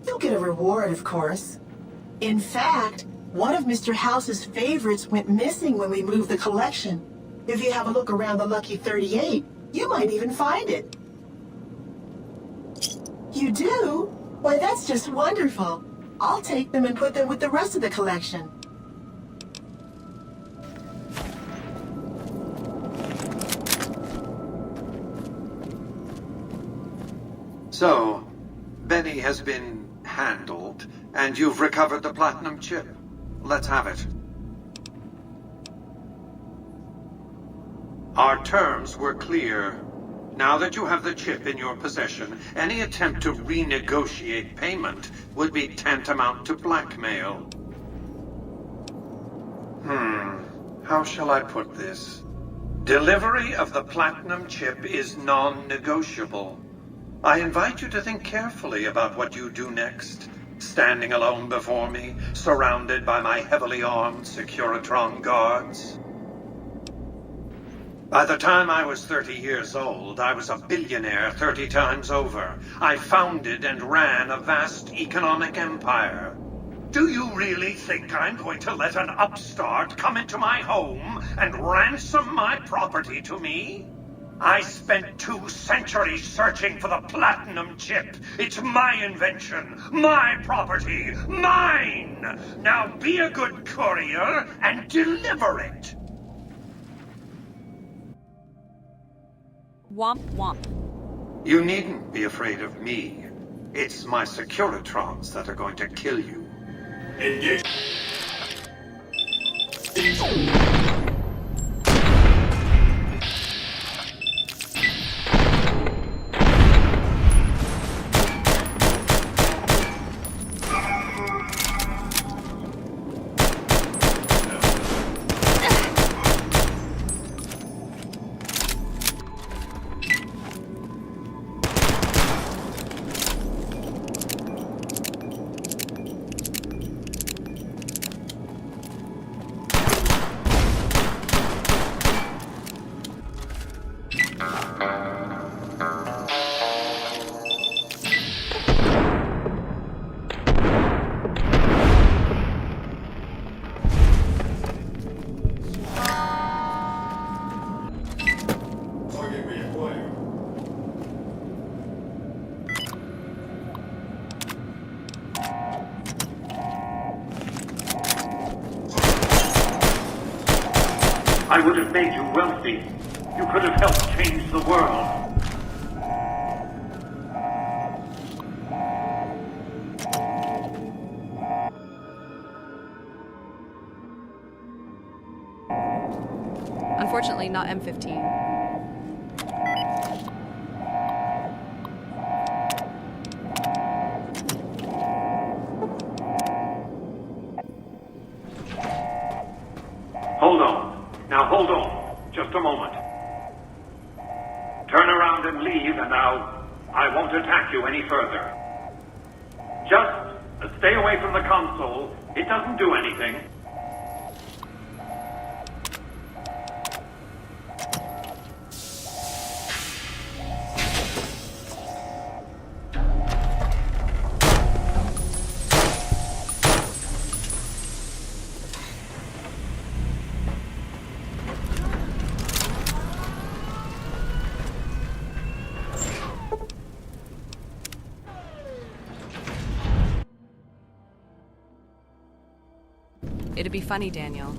You'll get a reward, of course. In fact, one of Mr. House's favorites went missing when we moved the collection. If you have a look around the Lucky 38, you might even find it. You do? Why, that's just wonderful. I'll take them and put them with the rest of the collection. So, Benny has been handled, and you've recovered the platinum chip. Let's have it. Our terms were clear. Now that you have the chip in your possession, any attempt to renegotiate payment would be tantamount to blackmail. How shall I put this? Delivery of the platinum chip is non-negotiable. I invite you to think carefully about what you do next, standing alone before me, surrounded by my heavily armed Securitron guards. By the time I was 30 years old, I was a billionaire 30 times over. I founded and ran a vast economic empire. Do you really think I'm going to let an upstart come into my home and ransom my property to me? I spent 2 centuries searching for the platinum chip. It's my invention, my property, mine! Now be a good courier and deliver it! Womp womp. You needn't be afraid of me. It's my Securitrons that are going to kill you. Engage. I would have made you wealthy. You could have helped change the world. Unfortunately, not M15. Hold on. Now hold on. Just a moment. Turn around and leave, and I won't attack you any further. Just stay away from the console. It doesn't do anything. It'd be funny, Daniel.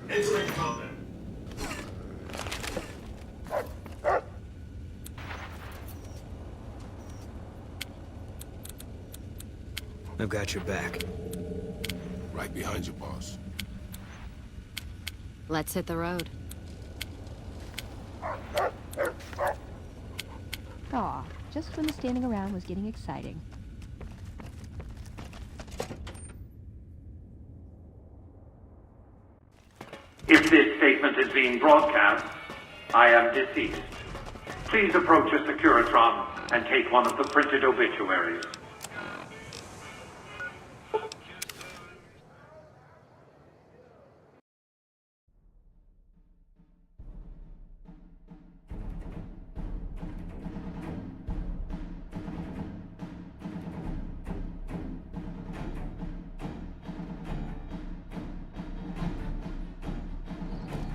Entering combat. I've got your back. Right behind you, boss. Let's hit the road. Aw, just when the standing around was getting exciting. If this statement is being broadcast, I am deceased. Please approach a Securitron and take one of the printed obituaries.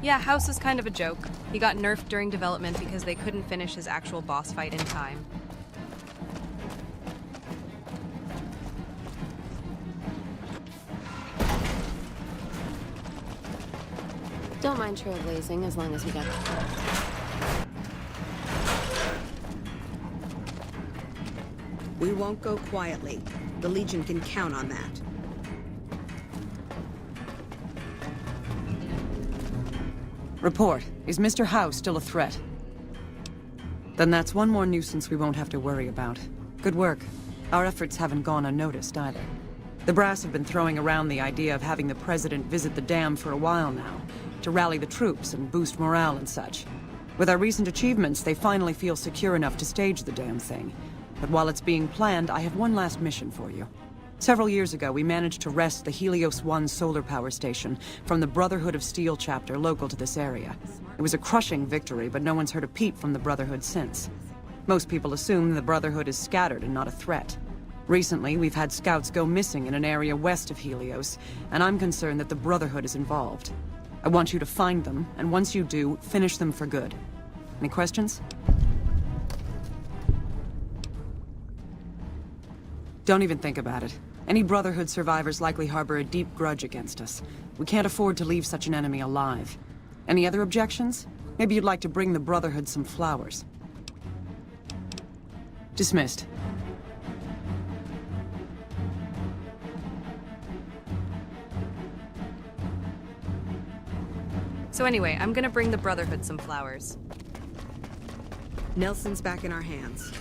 Yeah, House is kind of a joke. He got nerfed during development because they couldn't finish his actual boss fight in time. Don't mind trailblazing as long as we got We won't go quietly. The Legion can count on that. Report. Is Mr. House still a threat? Then that's one more nuisance we won't have to worry about. Good work. Our efforts haven't gone unnoticed either. The brass have been throwing around the idea of having the President visit the dam for a while now, to rally the troops and boost morale and such. With our recent achievements, they finally feel secure enough to stage the damn thing. But while it's being planned, I have one last mission for you. Several years ago, we managed to wrest the Helios 1 solar power station from the Brotherhood of Steel chapter local to this area. It was a crushing victory, but no one's heard a peep from the Brotherhood since. Most people assume the Brotherhood is scattered and not a threat. Recently, we've had scouts go missing in an area west of Helios, and I'm concerned that the Brotherhood is involved. I want you to find them, and once you do, finish them for good. Any questions? Don't even think about it. Any Brotherhood survivors likely harbor a deep grudge against us. We can't afford to leave such an enemy alive. Any other objections? Maybe you'd like to bring the Brotherhood some flowers. Dismissed. So anyway, I'm gonna bring the Brotherhood some flowers. Nelson's back in our hands.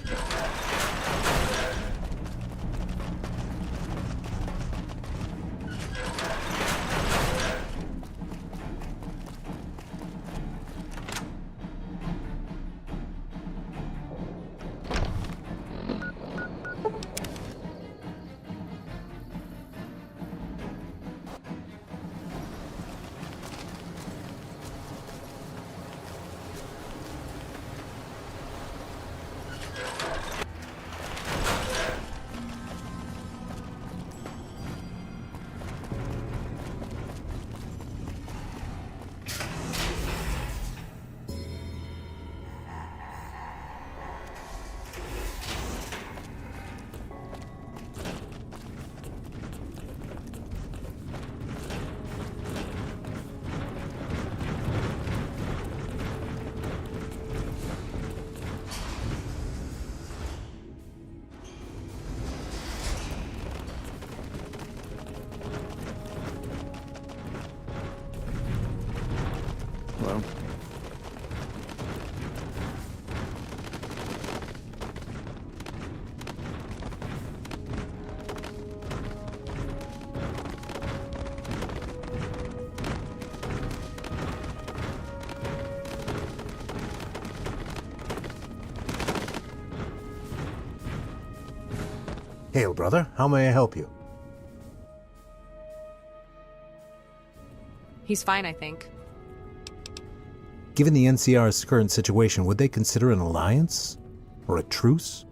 Hello? Hail, brother. How may I help you? He's fine, I think. Given the NCR's current situation, would they consider an alliance? Or a truce?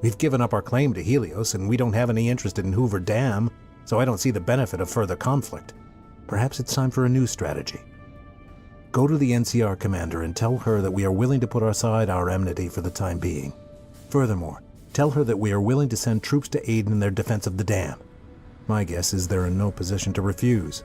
We've given up our claim to Helios, and we don't have any interest in Hoover Dam, so I don't see the benefit of further conflict. Perhaps it's time for a new strategy. Go to the NCR commander and tell her that we are willing to put aside our enmity for the time being. Furthermore, tell her that we are willing to send troops to aid in their defense of the dam. My guess is they're in no position to refuse.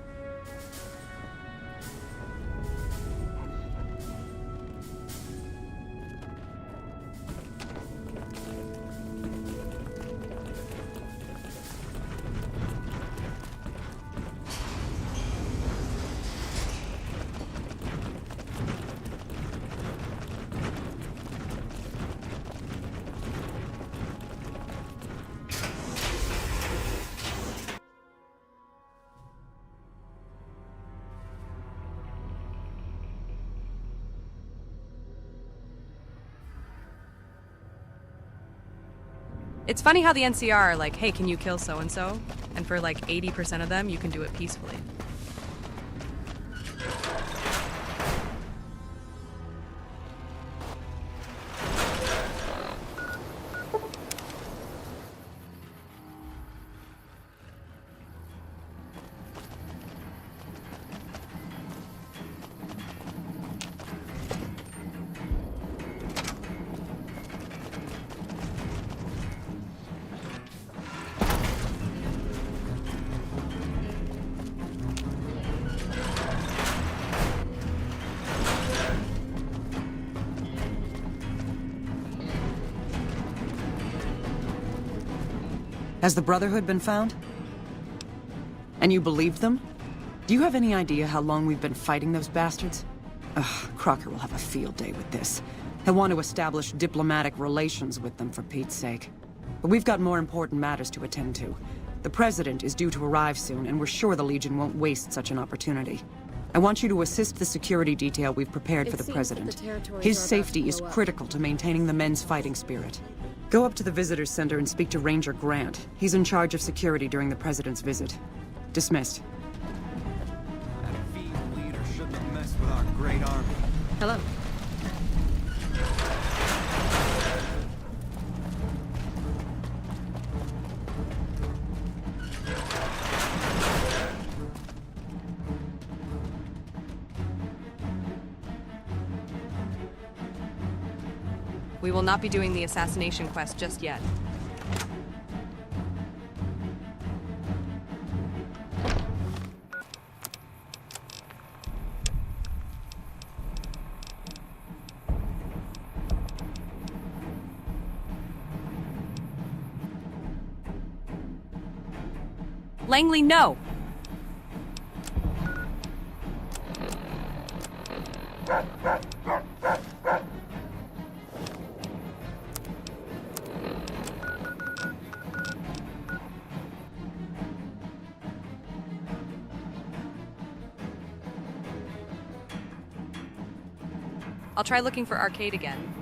It's funny how the NCR are like, hey, can you kill so-and-so? And for like 80% of them, you can do it peacefully. Has the Brotherhood been found? And you believed them? Do you have any idea how long we've been fighting those bastards? Ugh, Crocker will have a field day with this. He'll want to establish diplomatic relations with them, for Pete's sake. But we've got more important matters to attend to. The President is due to arrive soon, and we're sure the Legion won't waste such an opportunity. I want you to assist the security detail we've prepared for the President. His safety is critical to maintaining the men's fighting spirit. Go up to the Visitors Center and speak to Ranger Grant. He's in charge of security during the President's visit. Dismissed. That fiend leader shouldn't have messed with our great army. Hello. We will not be doing the assassination quest just yet. Langley, no! I'll try looking for Arcade again.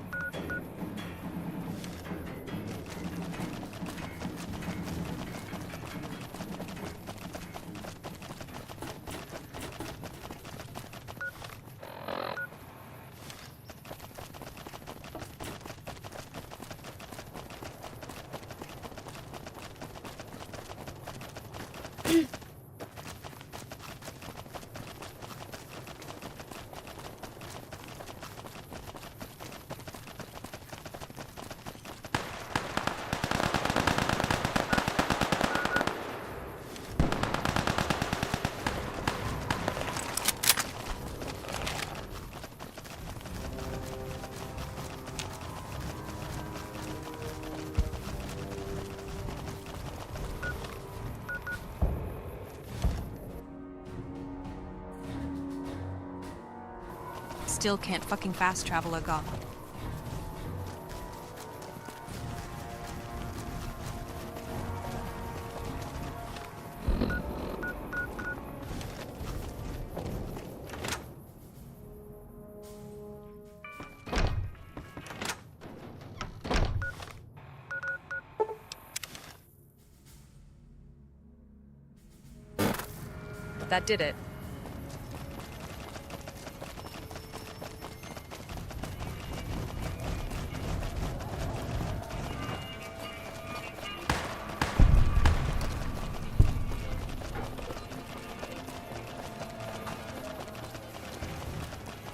Still can't fucking fast travel a Goth. That did it.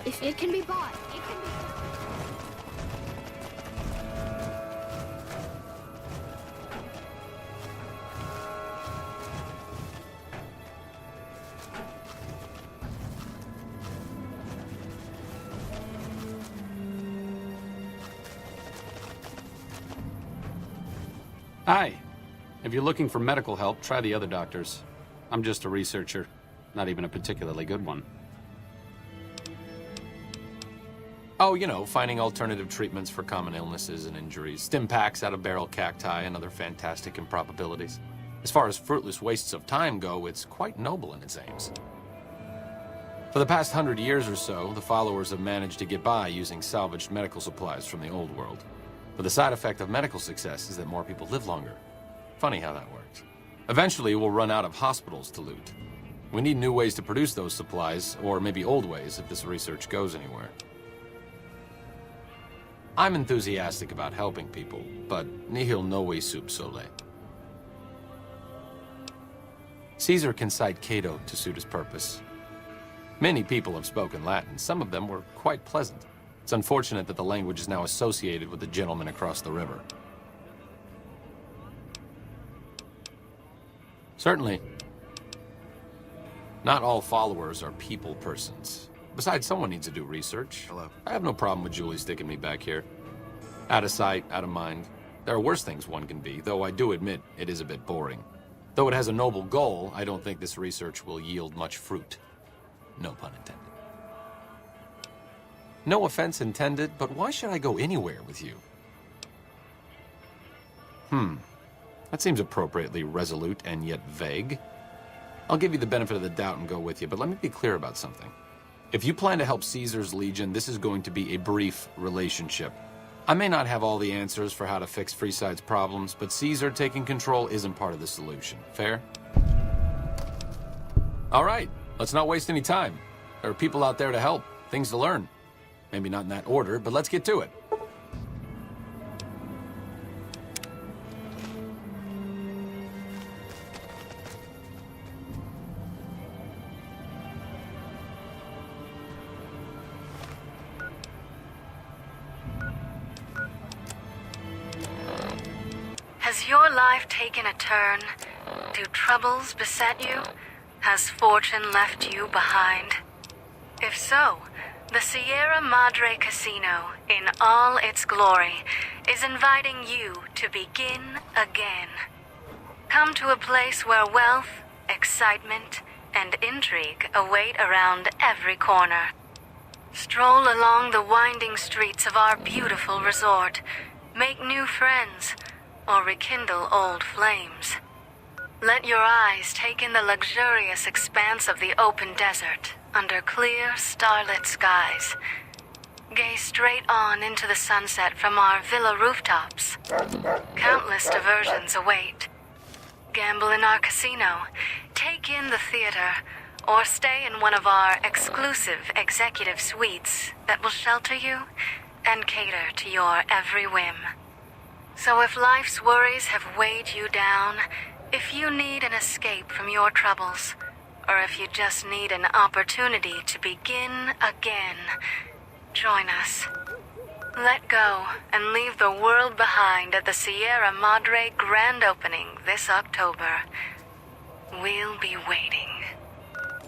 If it can be bought, it can be... Hi. If you're looking for medical help, try the other doctors. I'm just a researcher, not even a particularly good one. Oh, you know, finding alternative treatments for common illnesses and injuries, stim packs out of barrel cacti, and other fantastic improbabilities. As far as fruitless wastes of time go, it's quite noble in its aims. For the past 100 years or so, the followers have managed to get by using salvaged medical supplies from the old world. But the side effect of medical success is that more people live longer. Funny how that works. Eventually, we'll run out of hospitals to loot. We need new ways to produce those supplies, or maybe old ways if this research goes anywhere. I'm enthusiastic about helping people, but nihil novi sub sole. Caesar can cite Cato to suit his purpose. Many people have spoken Latin. Some of them were quite pleasant. It's unfortunate that the language is now associated with the gentleman across the river. Certainly. Not all followers are people persons. Besides, someone needs to do research. Hello. I have no problem with Julie sticking me back here. Out of sight, out of mind. There are worse things one can be, though I do admit it is a bit boring. Though it has a noble goal, I don't think this research will yield much fruit. No pun intended. No offense intended, but why should I go anywhere with you? That seems appropriately resolute and yet vague. I'll give you the benefit of the doubt and go with you, but let me be clear about something. If you plan to help Caesar's Legion, this is going to be a brief relationship. I may not have all the answers for how to fix Freeside's problems, but Caesar taking control isn't part of the solution. Fair? All right, let's not waste any time. There are people out there to help, things to learn. Maybe not in that order, but let's get to it. Has your life taken a turn? Do troubles beset you? Has fortune left you behind? If so, the Sierra Madre Casino, in all its glory, is inviting you to begin again. Come to a place where wealth, excitement, and intrigue await around every corner. Stroll along the winding streets of our beautiful resort, make new friends, or rekindle old flames. Let your eyes take in the luxurious expanse of the open desert under clear, starlit skies. Gaze straight on into the sunset from our villa rooftops. Countless diversions await. Gamble in our casino, take in the theater, or stay in one of our exclusive executive suites that will shelter you and cater to your every whim. So if life's worries have weighed you down, if you need an escape from your troubles, or if you just need an opportunity to begin again, join us. Let go and leave the world behind at the Sierra Madre grand opening this October. We'll be waiting.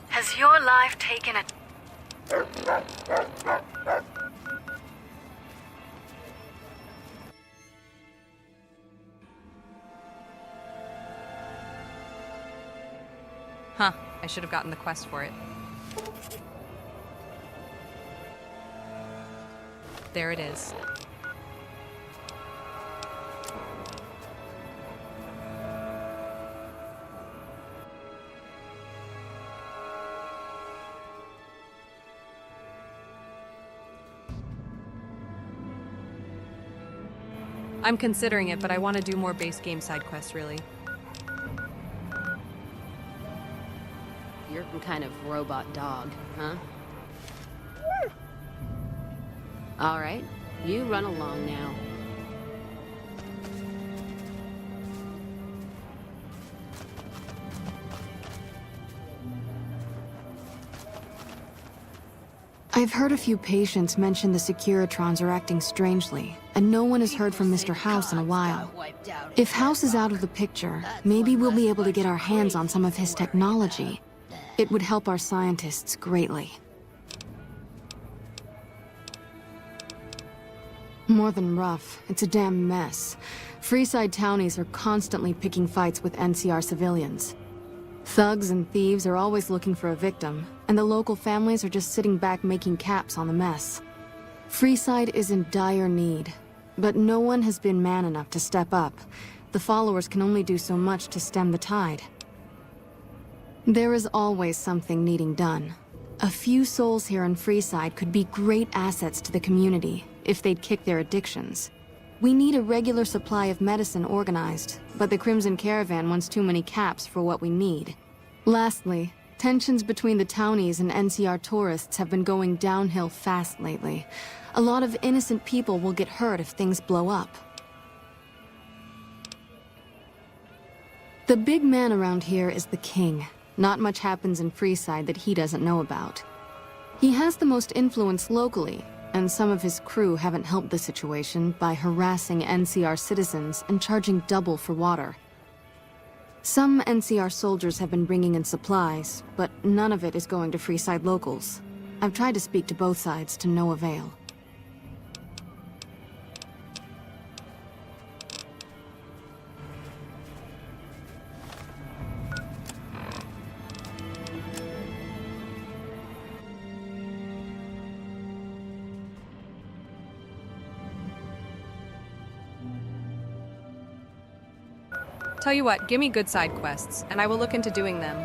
Has your life taken a... Huh, I should have gotten the quest for it. There it is. I'm considering it, but I want to do more base game side quests, really. You're some kind of robot dog, huh? All right, you run along now. I've heard a few patients mention the Securitrons are acting strangely, and no one has heard from Mr. House in a while. If House is out of the picture, maybe we'll be able to get our hands on some of his technology. It would help our scientists greatly. More than rough, it's a damn mess. Freeside townies are constantly picking fights with NCR civilians. Thugs and thieves are always looking for a victim, and the local families are just sitting back making caps on the mess. Freeside is in dire need, but no one has been man enough to step up. The followers can only do so much to stem the tide. There is always something needing done. A few souls here in Freeside could be great assets to the community if they'd kick their addictions. We need a regular supply of medicine organized, but the Crimson Caravan wants too many caps for what we need. Lastly, tensions between the townies and NCR tourists have been going downhill fast lately. A lot of innocent people will get hurt if things blow up. The big man around here is the king. Not much happens in Freeside that he doesn't know about. He has the most influence locally, and some of his crew haven't helped the situation by harassing NCR citizens and charging double for water. Some NCR soldiers have been bringing in supplies, but none of it is going to Freeside locals. I've tried to speak to both sides to no avail. Tell you what, give me good side quests, and I will look into doing them.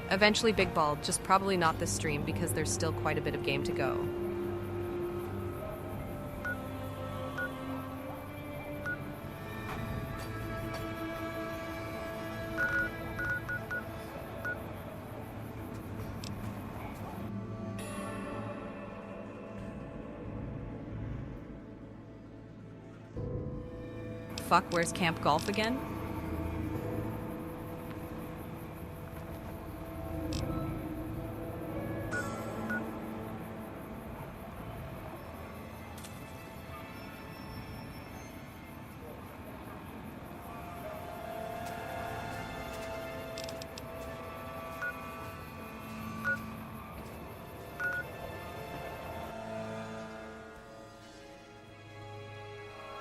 Eventually Big Bald, just probably not this stream because there's still quite a bit of game to go. Fuck, where's Camp Golf again?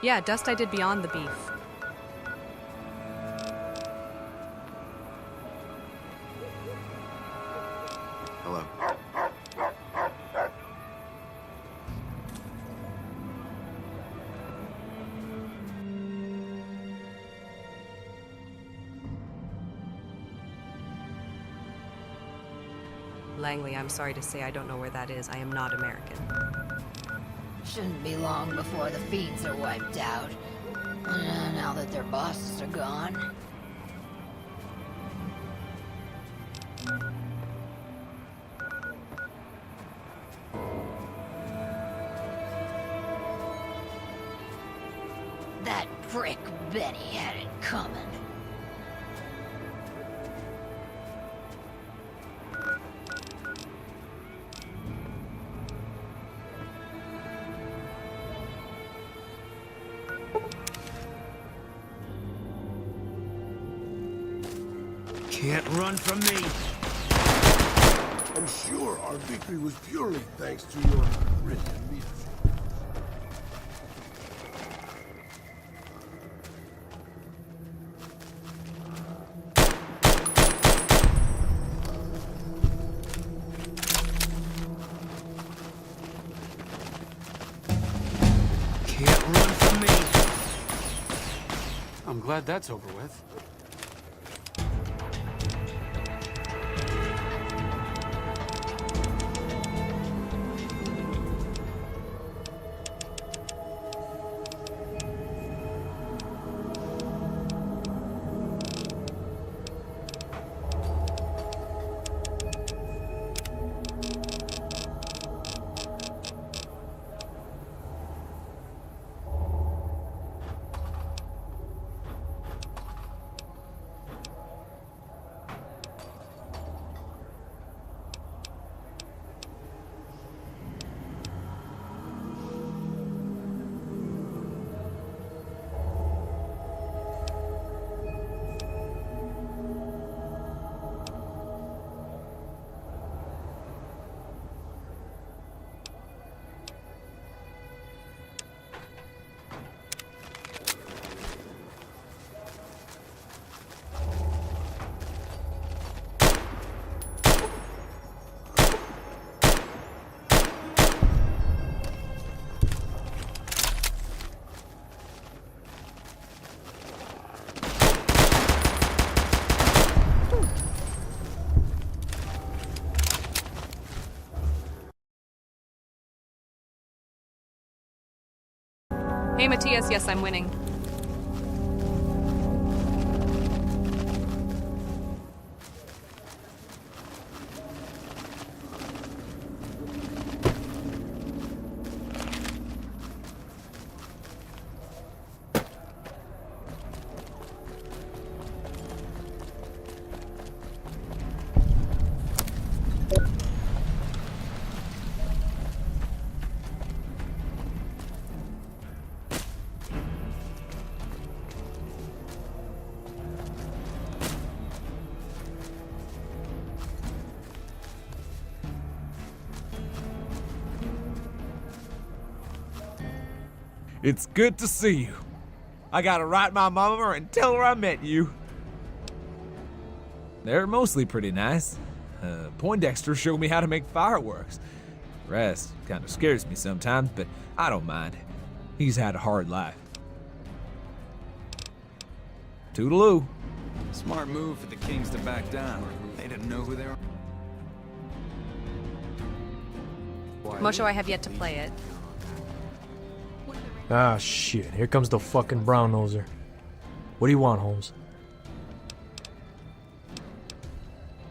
Yeah, Dust I did Beyond the Beef. Hello. Langley, I'm sorry to say I don't know where that is. I am not American. Shouldn't be long before the Fiends are wiped out. Now that their bosses are gone. That prick Benny had it coming. Can't run from me. I'm sure our victory was purely thanks to your brilliant leadership. Can't run from me. I'm glad that's over with. Hey, Matthias, yes, I'm winning. It's good to see you. I gotta write my mama and tell her I met you. They're mostly pretty nice. Poindexter showed me how to make fireworks. The rest kind of scares me sometimes, but I don't mind. He's had a hard life. Toodaloo. Smart move for the Kings to back down. They didn't know who they were. Mosho, I have yet to play it. Ah, shit. Here comes the fucking brown noser. What do you want, Holmes?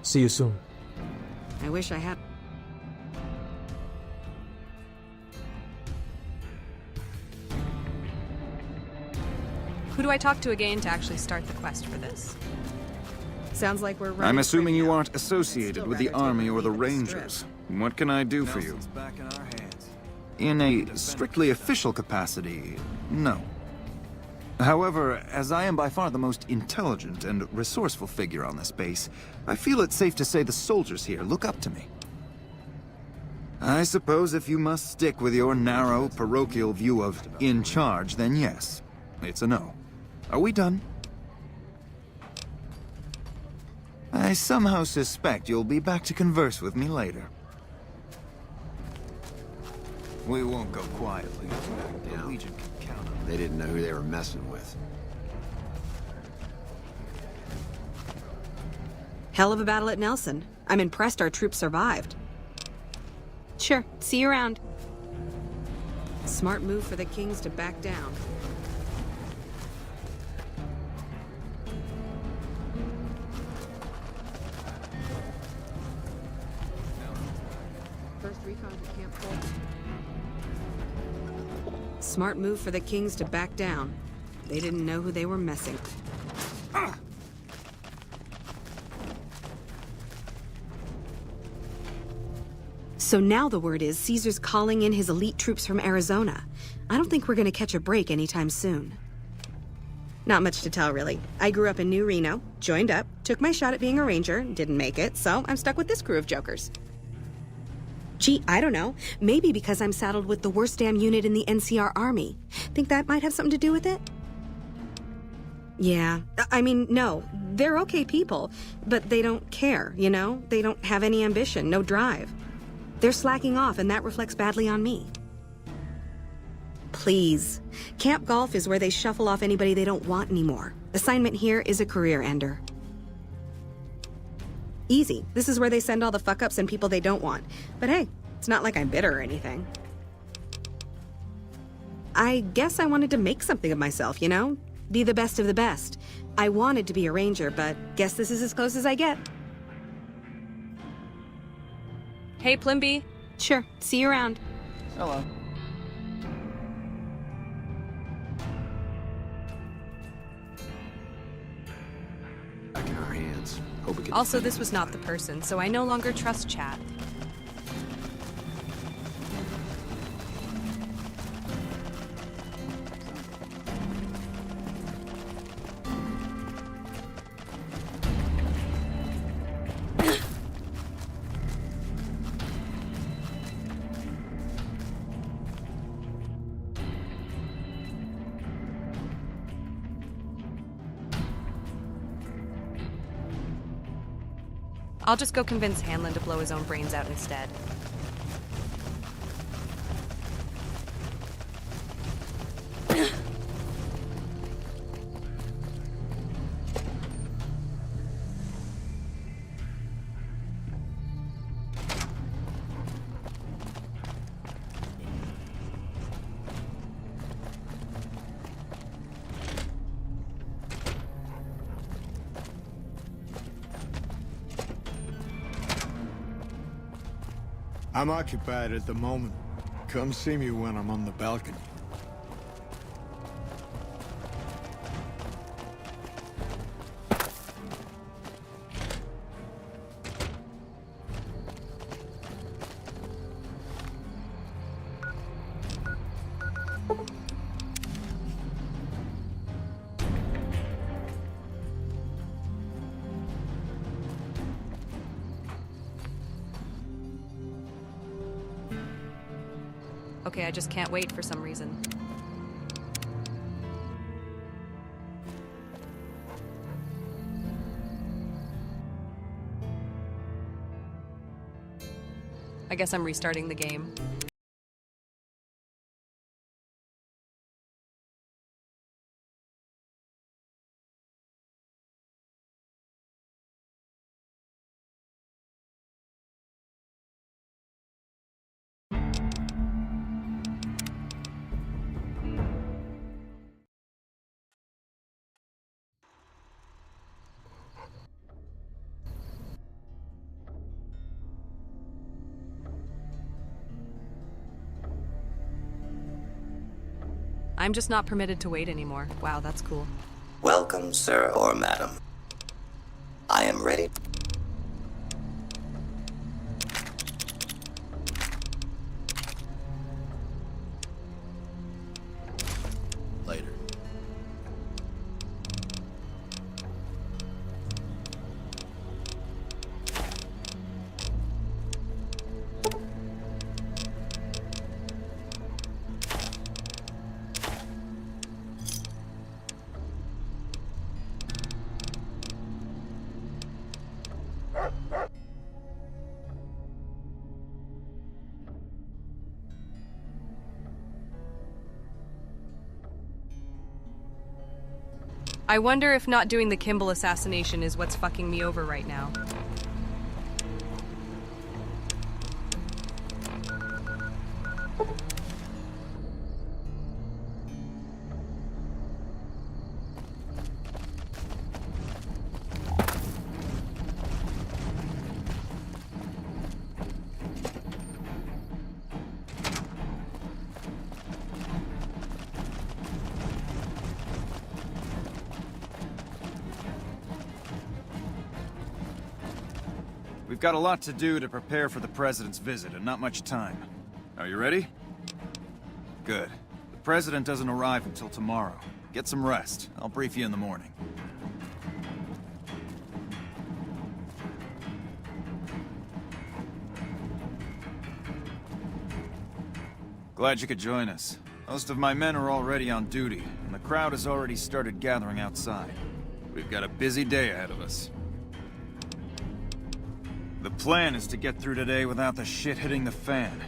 See you soon. I wish I had... Who do I talk to again to actually start the quest for this? Sounds like we're running... I'm assuming you aren't associated with the Army or the Rangers. What can I do for you? In a strictly official capacity, no. However, as I am by far the most intelligent and resourceful figure on this base, I feel it's safe to say the soldiers here look up to me. I suppose if you must stick with your narrow, parochial view of in charge, then yes, it's a no. Are we done? I somehow suspect you'll be back to converse with me later. We won't go quietly. The Legion can count on it. They didn't know who they were messing with. Hell of a battle at Nelson. I'm impressed our troops survived. Sure, see you around. Smart move for the Kings to back down. First recon to Camp Fort. Smart move for the Kings to back down. They didn't know who they were messing with. So now the word is Caesar's calling in his elite troops from Arizona. I don't think we're gonna catch a break anytime soon. Not much to tell, really. I grew up in New Reno, joined up, took my shot at being a ranger, didn't make it, so I'm stuck with this crew of jokers. Gee, I don't know. Maybe because I'm saddled with the worst damn unit in the NCR Army. Think that might have something to do with it? Yeah. I mean, no. They're okay people, but they don't care, you know? They don't have any ambition, no drive. They're slacking off, and that reflects badly on me. Please. Camp Golf is where they shuffle off anybody they don't want anymore. Assignment here is a career ender. Easy. This is where they send all the fuck-ups and people they don't want. But hey, it's not like I'm bitter or anything. I guess I wanted to make something of myself, you know? Be the best of the best. I wanted to be a ranger, but guess this is as close as I get. Hey, Plimby. Sure. See you around. Hello. Back in our hands. Hope we can Also, this was not the person, so I no longer trust chat. I'll just go convince Hanlon to blow his own brains out instead. I'm occupied at the moment. Come see me when I'm on the balcony. Okay, I just can't wait for some reason. I guess I'm restarting the game. I'm just not permitted to wait anymore. Wow, that's cool. Welcome, sir or madam. I am ready. Later. I wonder if not doing the Kimball assassination is what's fucking me over right now. We've got a lot to do to prepare for the President's visit, and not much time. Are you ready? Good. The President doesn't arrive until tomorrow. Get some rest. I'll brief you in the morning. Glad you could join us. Most of my men are already on duty, and the crowd has already started gathering outside. We've got a busy day ahead of us. The plan is to get through today without the shit hitting the fan.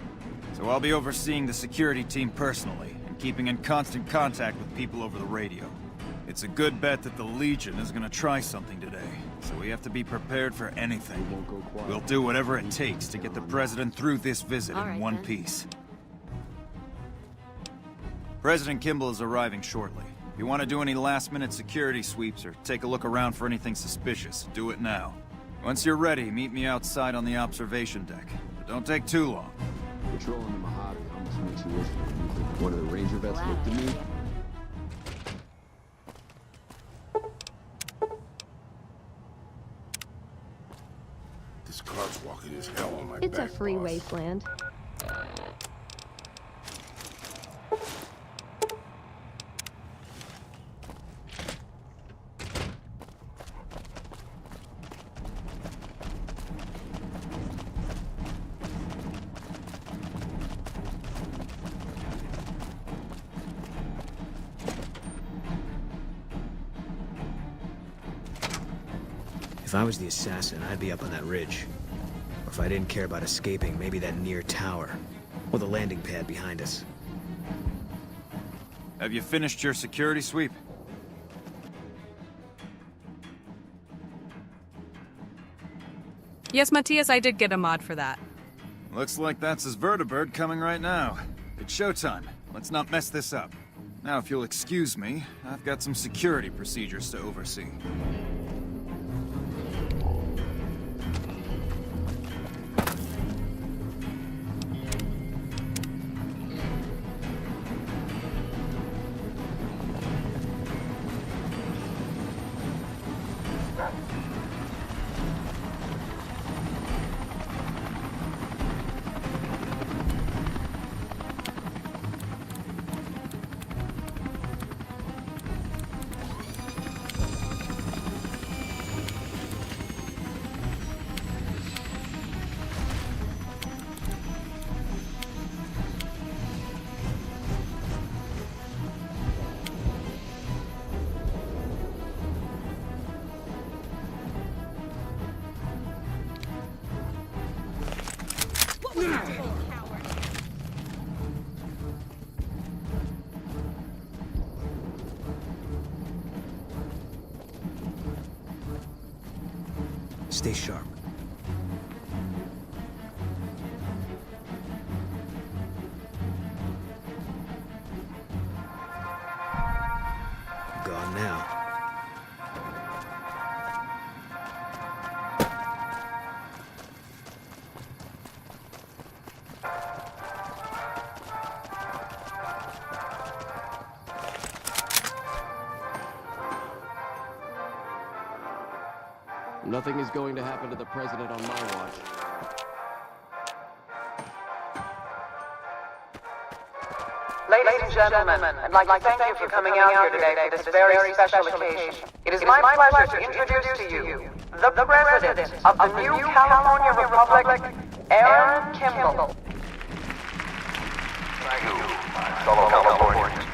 So I'll be overseeing the security team personally, and keeping in constant contact with people over the radio. It's a good bet that the Legion is gonna try something today, so we have to be prepared for anything. We'll do whatever it takes to get the President through this visit in one piece. President Kimball is arriving shortly. If you want to do any last-minute security sweeps or take a look around for anything suspicious, do it now. Once you're ready, meet me outside on the observation deck. But don't take too long. Patrolling the Mojave almost makes you wish one of the Ranger vets looked at me. This car's walking as hell on my It's back, a free boss. wasteland. If I was the assassin, I'd be up on that ridge. Or if I didn't care about escaping, maybe that near tower. Or the landing pad behind us. Have you finished your security sweep? Yes, Matthias, I did get a mod for that. Looks like that's his vertibird coming right now. It's showtime. Let's not mess this up. Now, if you'll excuse me, I've got some security procedures to oversee. Stay sharp. Gone now. Nothing is going to happen to the president on my watch. Ladies and gentlemen, I'd like to thank you for coming out here today for this very special occasion. It is my pleasure to introduce to you the President of the new California Republic, Aaron Kimball. Thank you, my fellow Californians,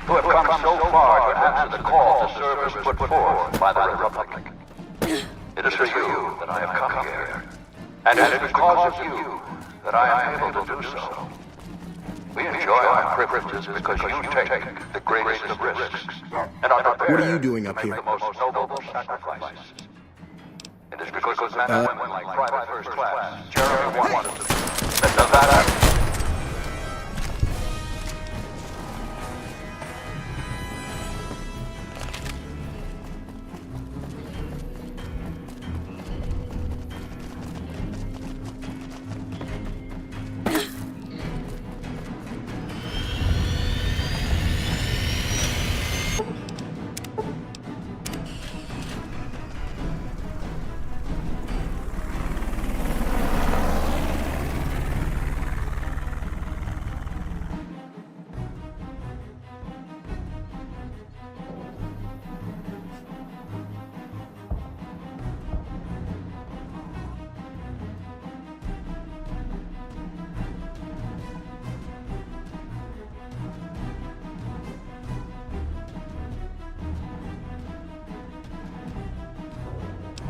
who have come so far to answer the call to service put forth by the Republic. It is for you that I have come here, and it is because of you that I am able to do so. We enjoy our privileges because you take the greatest of risks, and are prepared What are you doing up to make here? the most noble sacrifices. It is because of men and women like Private First Class, Jeremy Watson, that Nevada...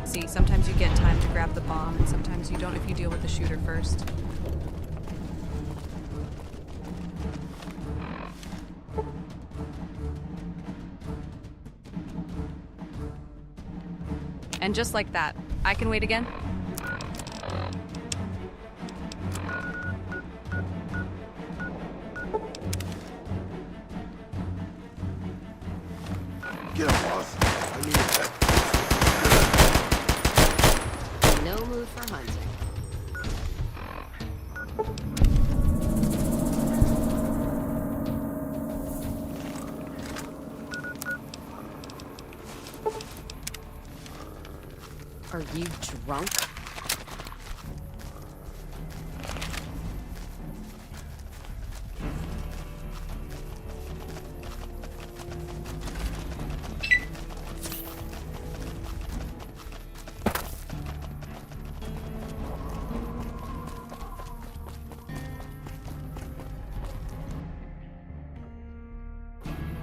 See, sometimes you get time to grab the bomb, and sometimes you don't if you deal with the shooter first. And just like that, I can wait again? Get up, boss. I need it. No mood for hunting. Are you drunk?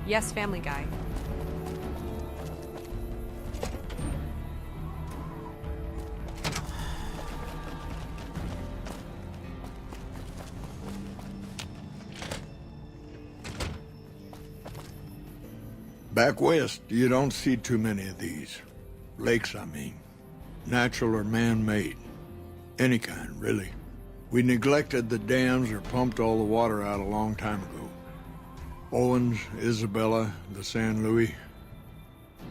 Yes, Family Guy. Back west, you don't see too many of these. Lakes, I mean. Natural or man-made. Any kind, really. We neglected the dams or pumped all the water out a long time ago. Owens, Isabella, the San Luis.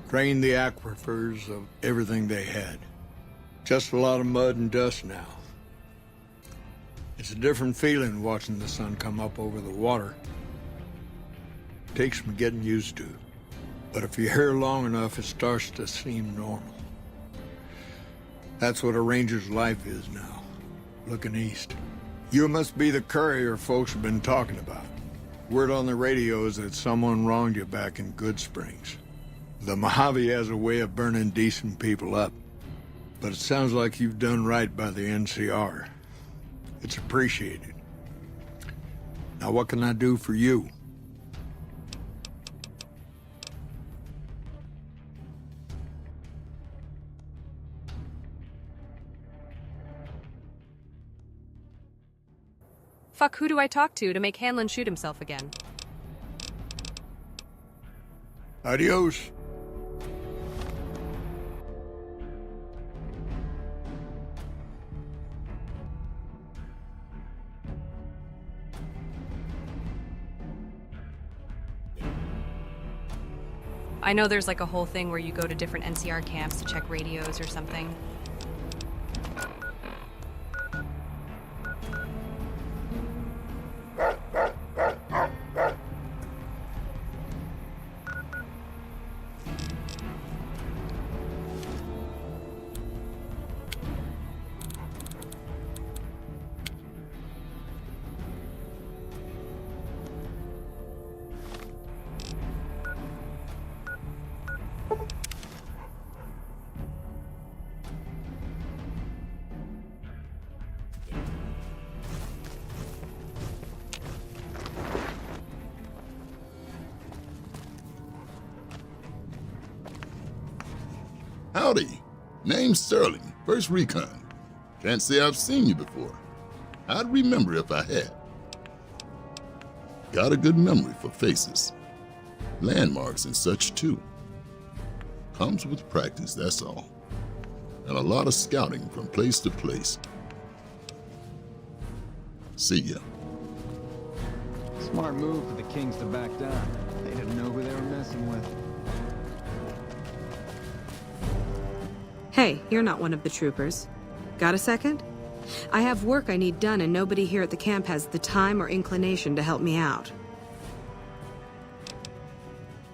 Drained the aquifers of everything they had. Just a lot of mud and dust now. It's a different feeling watching the sun come up over the water. Takes some getting used to. But if you're here long enough, it starts to seem normal. That's what a ranger's life is now, looking east. You must be the courier folks have been talking about. Word on the radio is that someone wronged you back in Goodsprings. The Mojave has a way of burning decent people up, but it sounds like you've done right by the NCR. It's appreciated. Now what can I do for you? Fuck, who do I talk to make Hanlon shoot himself again? Adios. I know there's like a whole thing where you go to different NCR camps to check radios or something. Howdy. Name's Sterling, First Recon. Can't say I've seen you before. I'd remember if I had. Got a good memory for faces. Landmarks and such, too. Comes with practice, that's all. And a lot of scouting from place to place. See ya. Smart move for the Kings to back down. They didn't know who they were messing with. Hey, you're not one of the troopers. Got a second? I have work I need done and nobody here at the camp has the time or inclination to help me out.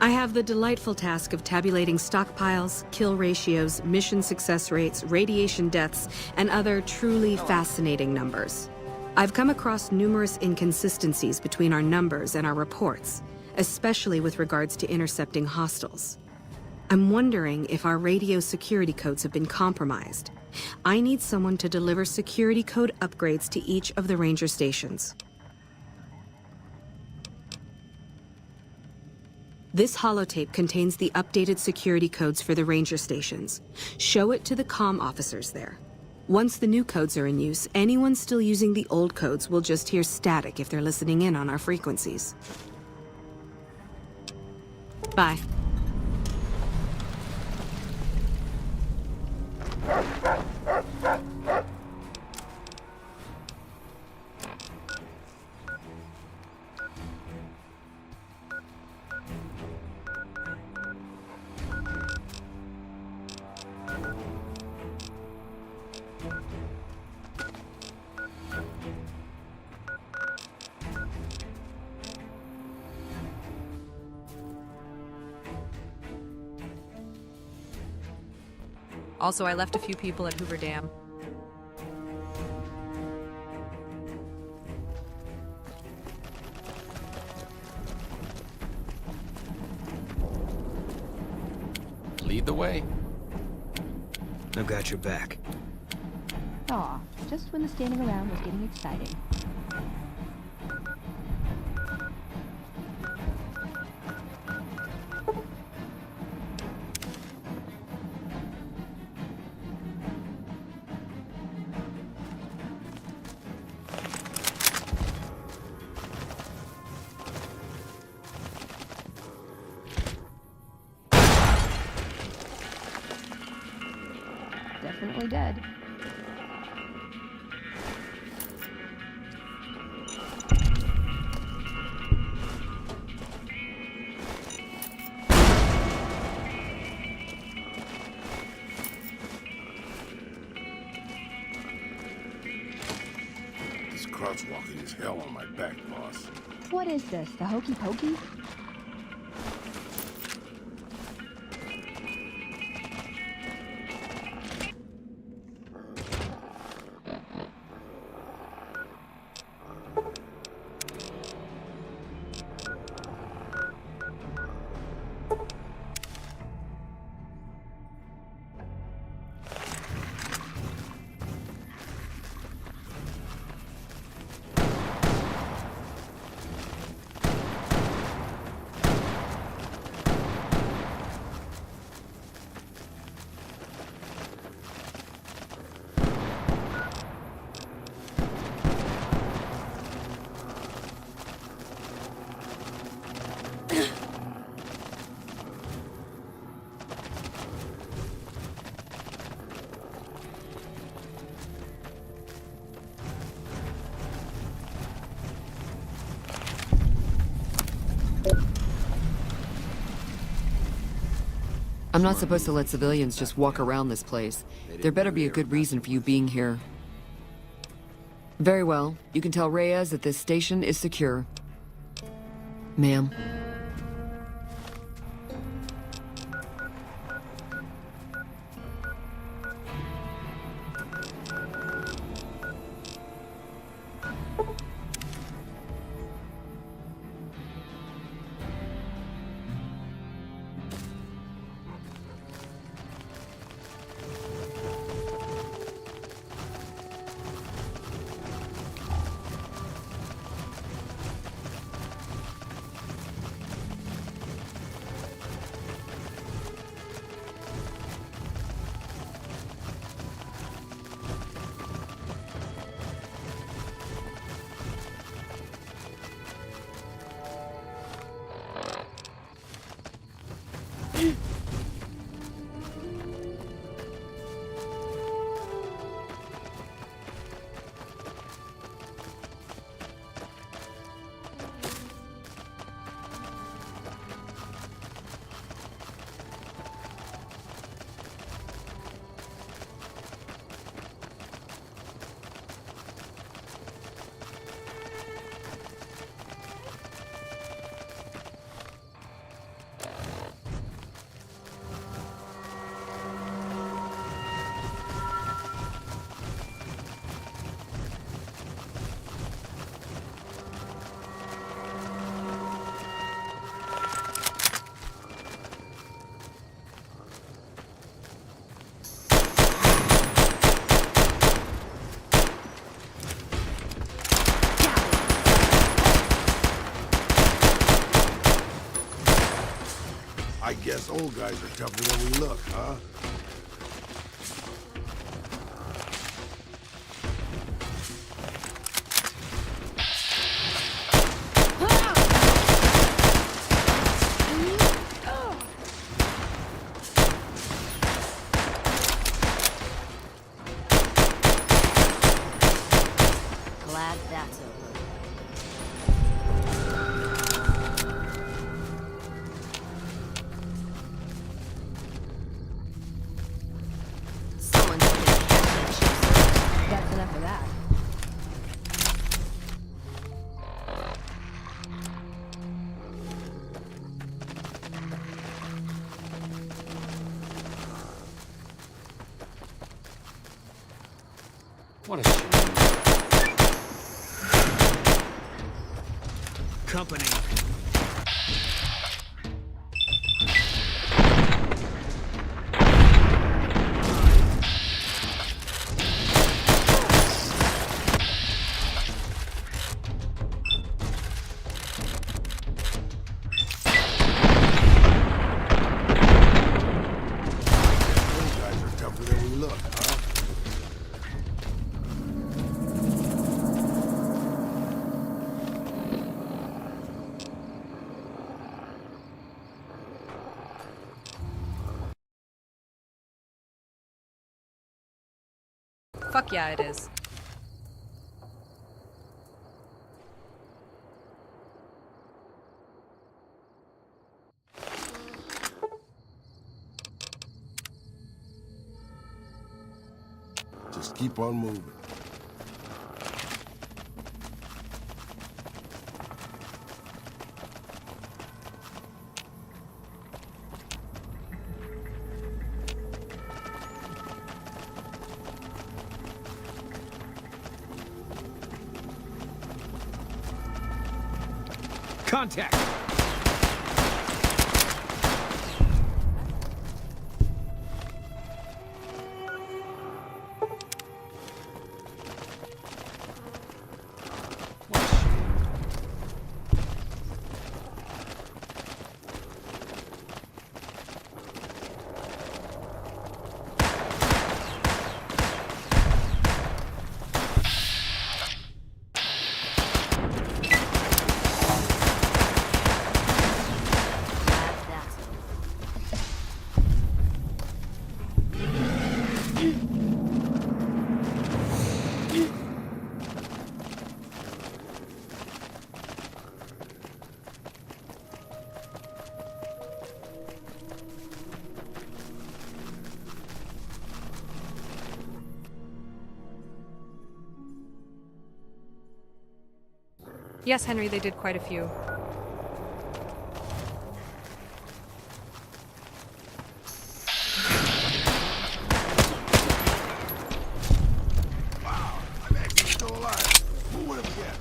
I have the delightful task of tabulating stockpiles, kill ratios, mission success rates, radiation deaths, and other truly fascinating numbers. I've come across numerous inconsistencies between our numbers and our reports, especially with regards to intercepting hostiles. I'm wondering if our radio security codes have been compromised. I need someone to deliver security code upgrades to each of the ranger stations. This holotape contains the updated security codes for the ranger stations. Show it to the comm officers there. Once the new codes are in use, anyone still using the old codes will just hear static if they're listening in on our frequencies. Bye. Also, I left a few people at Hoover Dam. Lead the way. I got your back. Aw, just when the standing around was getting exciting. Definitely dead. This crouch walking is hell on my back, boss. What is this, the hokey pokey? I'm not supposed to let civilians just walk around this place. There better be a good reason for you being here. Very well. You can tell Reyes that this station is secure. Ma'am. I guess old guys are tougher than we look, huh? Glad that's over. That's enough of that. What a shame. Company. Fuck yeah, it is. Just keep on moving. Contact! Yes, Henry, they did quite a few. Wow, I'm actually still alive. Who would have guessed?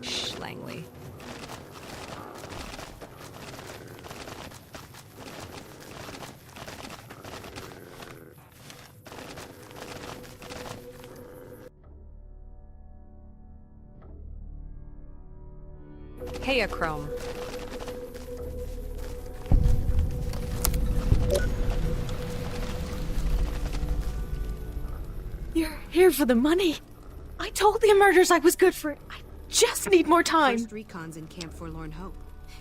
Shh, Langley. Heachrome. You're here for the money. I told the murders I was good for it. I just need more time. First recon's in Camp Forlorn Hope.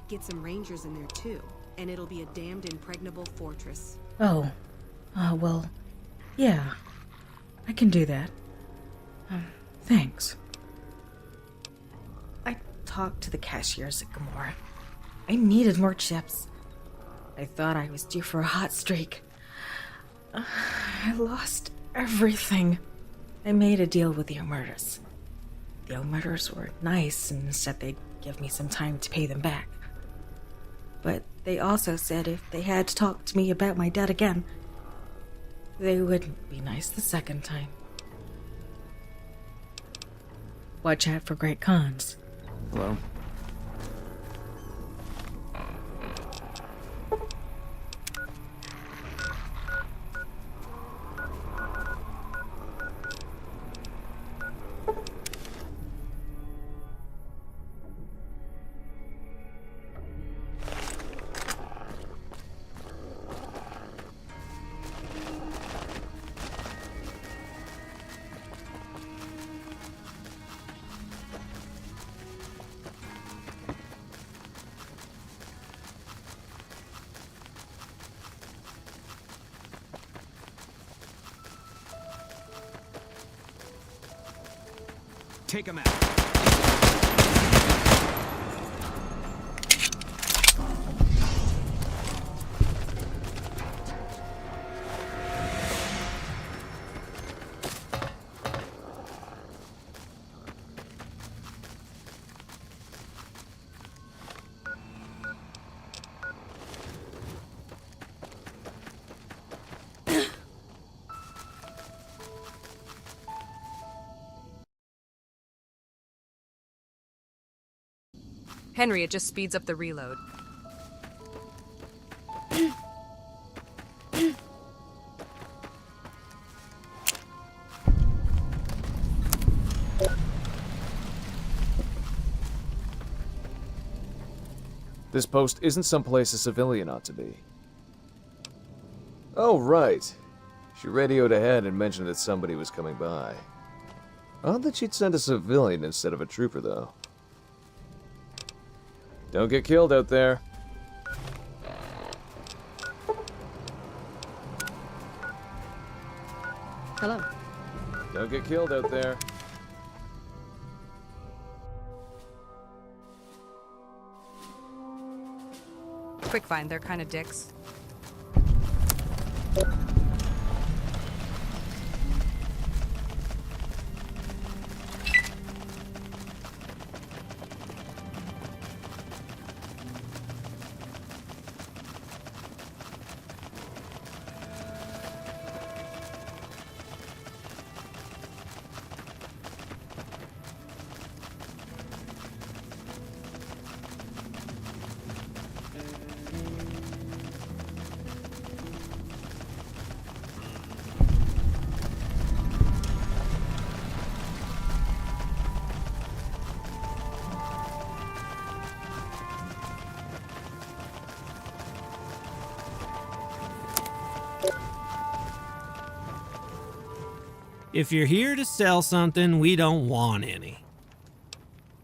Get some rangers in there too, and it'll be a damned impregnable fortress. Oh. Well, yeah. I can do that. Thanks. I talked to the cashiers at Gomorrah. I needed more chips. I thought I was due for a hot streak. I lost everything. I made a deal with the Omertas. The Omertas were nice and said they'd give me some time to pay them back. But they also said if they had to talk to me about my debt again, they wouldn't be nice the second time. Watch out for Great Khans. Hello? Take him out. Henry, it just speeds up the reload. This post isn't someplace a civilian ought to be. Oh, right. She radioed ahead and mentioned that somebody was coming by. Odd that she'd send a civilian instead of a trooper, though. Don't get killed out there. Hello. Don't get killed out there. Quick find, they're kind of dicks. If you're here to sell something, we don't want any.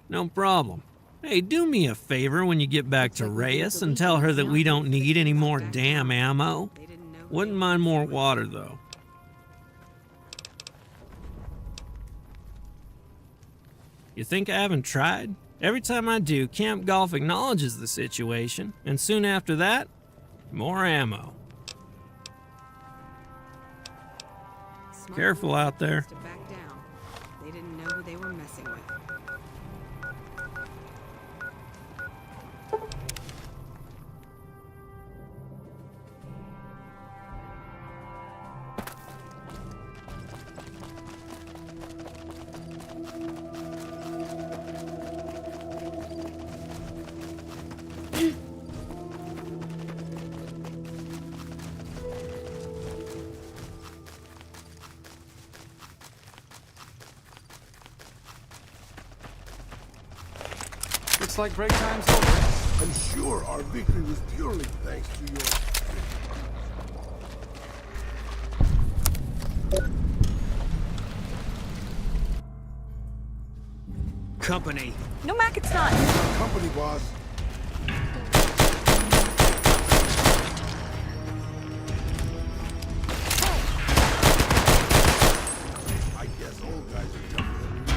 No problem. Hey, do me a favor when you get back to Reyes and tell her that we don't need any more damn ammo. Wouldn't mind more water, though. You think I haven't tried? Every time I do, Camp Golf acknowledges the situation, and soon after that, more ammo. Careful out there. To back down. They didn't know who they were messing with. Looks like break time's over. I'm sure our victory was purely thanks to your... Company. No, Mac, it's not. Company, boss. I guess old guys are tougher than me.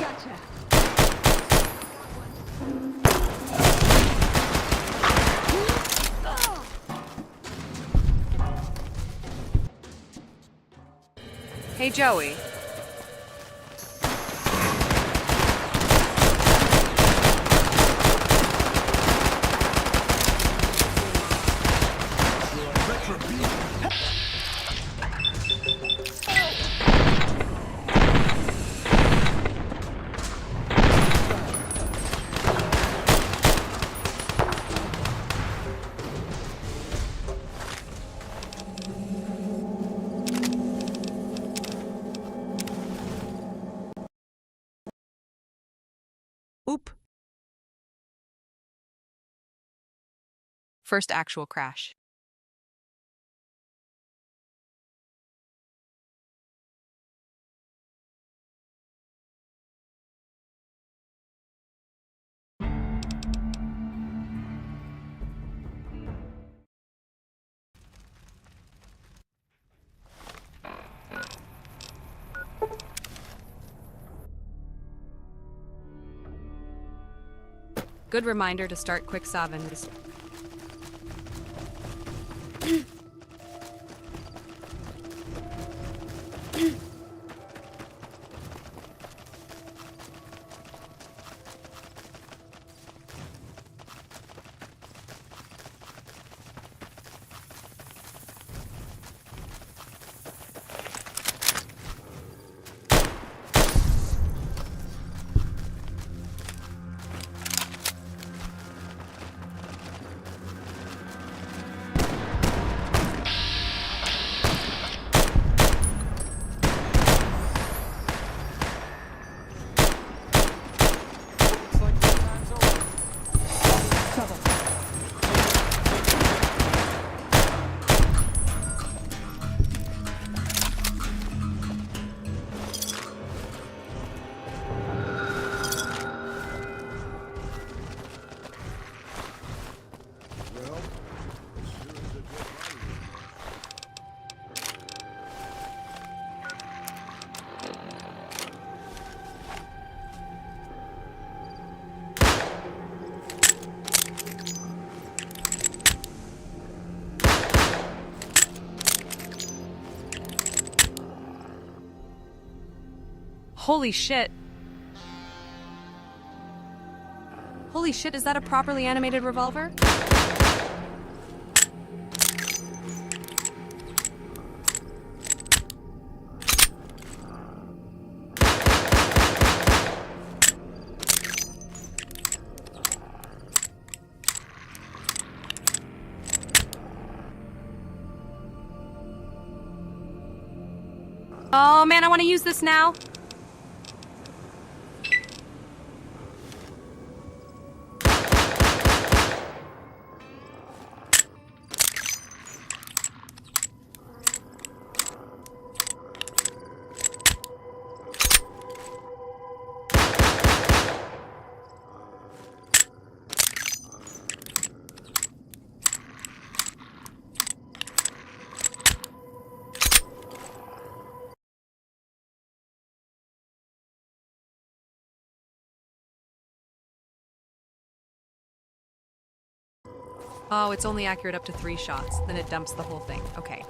Gotcha. Hey, Joey. Oop. First actual crash. Good reminder to start quick Savin. Holy shit. Holy shit, is that a properly animated revolver? Oh man, I want to use this now. Oh, it's only accurate up to 3 shots. Then it dumps the whole thing. Okay.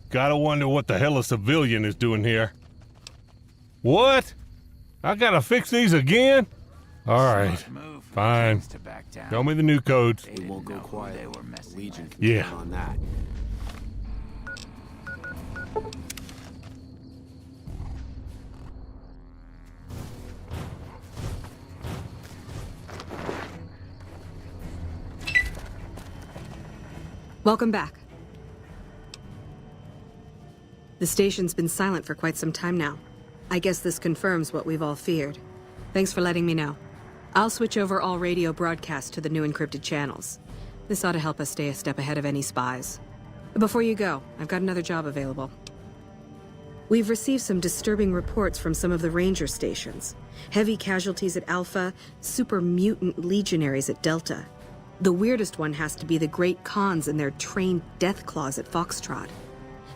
Gotta wonder what the hell a civilian is doing here. What? I gotta fix these again? Alright, fine. Show me the new codes. They won't go quiet. The Legion can Yeah. count on that. Welcome back. The station's been silent for quite some time now. I guess this confirms what we've all feared. Thanks for letting me know. I'll switch over all radio broadcasts to the new encrypted channels. This ought to help us stay a step ahead of any spies. Before you go, I've got another job available. We've received some disturbing reports from some of the ranger stations. Heavy casualties at Alpha, super mutant legionaries at Delta. The weirdest one has to be the Great Khans and their trained death claws at Foxtrot.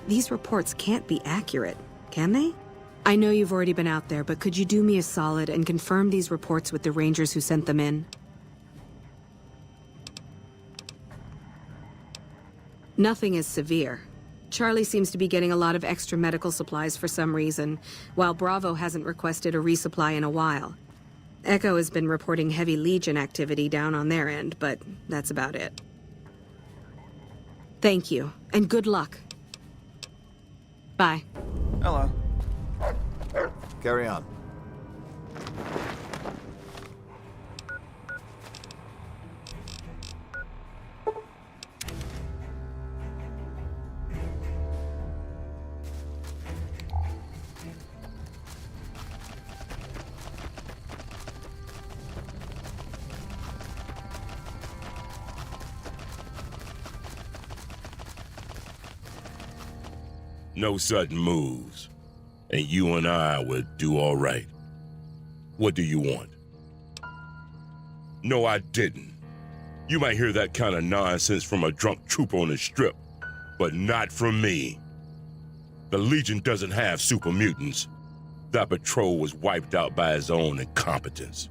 These reports can't be accurate, can they? I know you've already been out there, but could you do me a solid and confirm these reports with the Rangers who sent them in? Nothing is severe. Charlie seems to be getting a lot of extra medical supplies for some reason, while Bravo hasn't requested a resupply in a while. Echo has been reporting heavy Legion activity down on their end, but that's about it. Thank you, and good luck. Bye. Hello. Carry on. No sudden moves, and you and I would do all right. What do you want? No, I didn't. You might hear that kind of nonsense from a drunk trooper on the strip, but not from me. The Legion doesn't have super mutants. That patrol was wiped out by its own incompetence.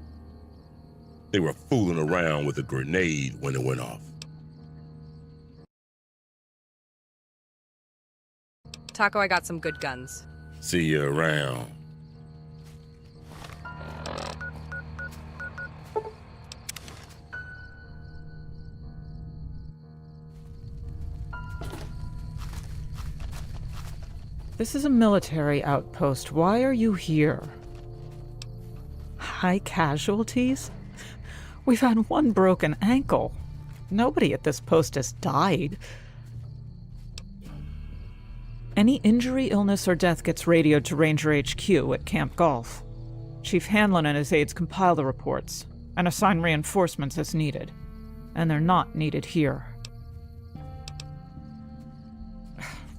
They were fooling around with a grenade when it went off. Taco, I got some good guns. See you around. This is a military outpost. Why are you here? High casualties? We've had one broken ankle. Nobody at this post has died. Any injury, illness, or death gets radioed to Ranger HQ at Camp Golf. Chief Hanlon and his aides compile the reports and assign reinforcements as needed. And they're not needed here.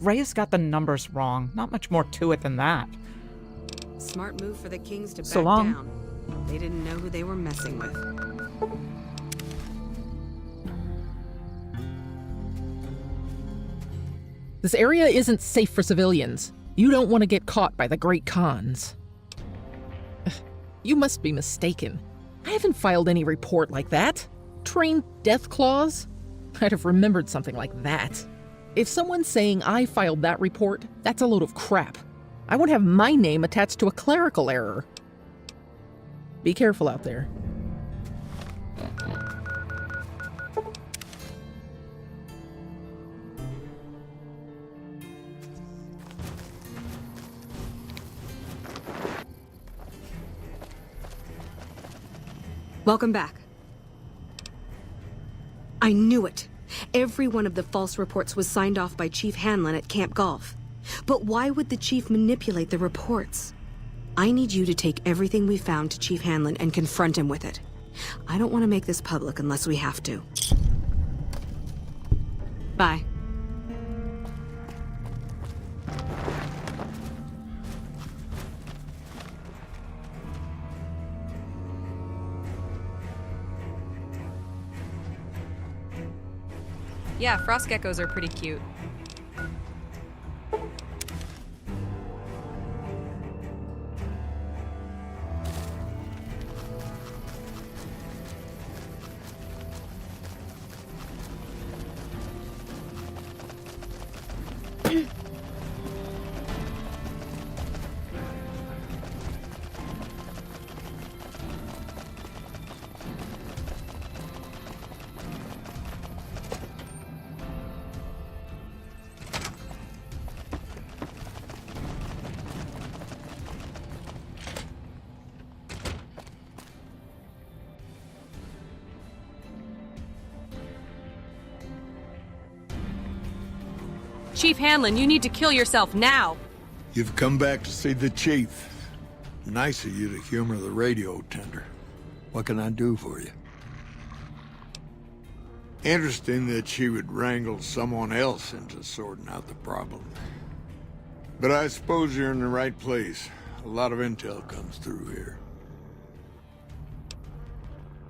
Reyes got the numbers wrong. Not much more to it than that. Smart move for the Kings to back So long. down. They didn't know who they were messing with. This area isn't safe for civilians. You don't want to get caught by the Great Khans. You must be mistaken. I haven't filed any report like that. Trained death clause? I'd have remembered something like that. If someone's saying I filed that report, that's a load of crap. I won't have my name attached to a clerical error. Be careful out there. Welcome back. I knew it. Every one of the false reports was signed off by Chief Hanlon at Camp Golf. But why would the Chief manipulate the reports? I need you to take everything we found to Chief Hanlon and confront him with it. I don't want to make this public unless we have to. Bye. Yeah, frost geckos are pretty cute. Chief Hanlon, you need to kill yourself now! You've come back to see the chief. Nice of you to humor the radio tender. What can I do for you? Interesting that she would wrangle someone else into sorting out the problem. But I suppose you're in the right place. A lot of intel comes through here.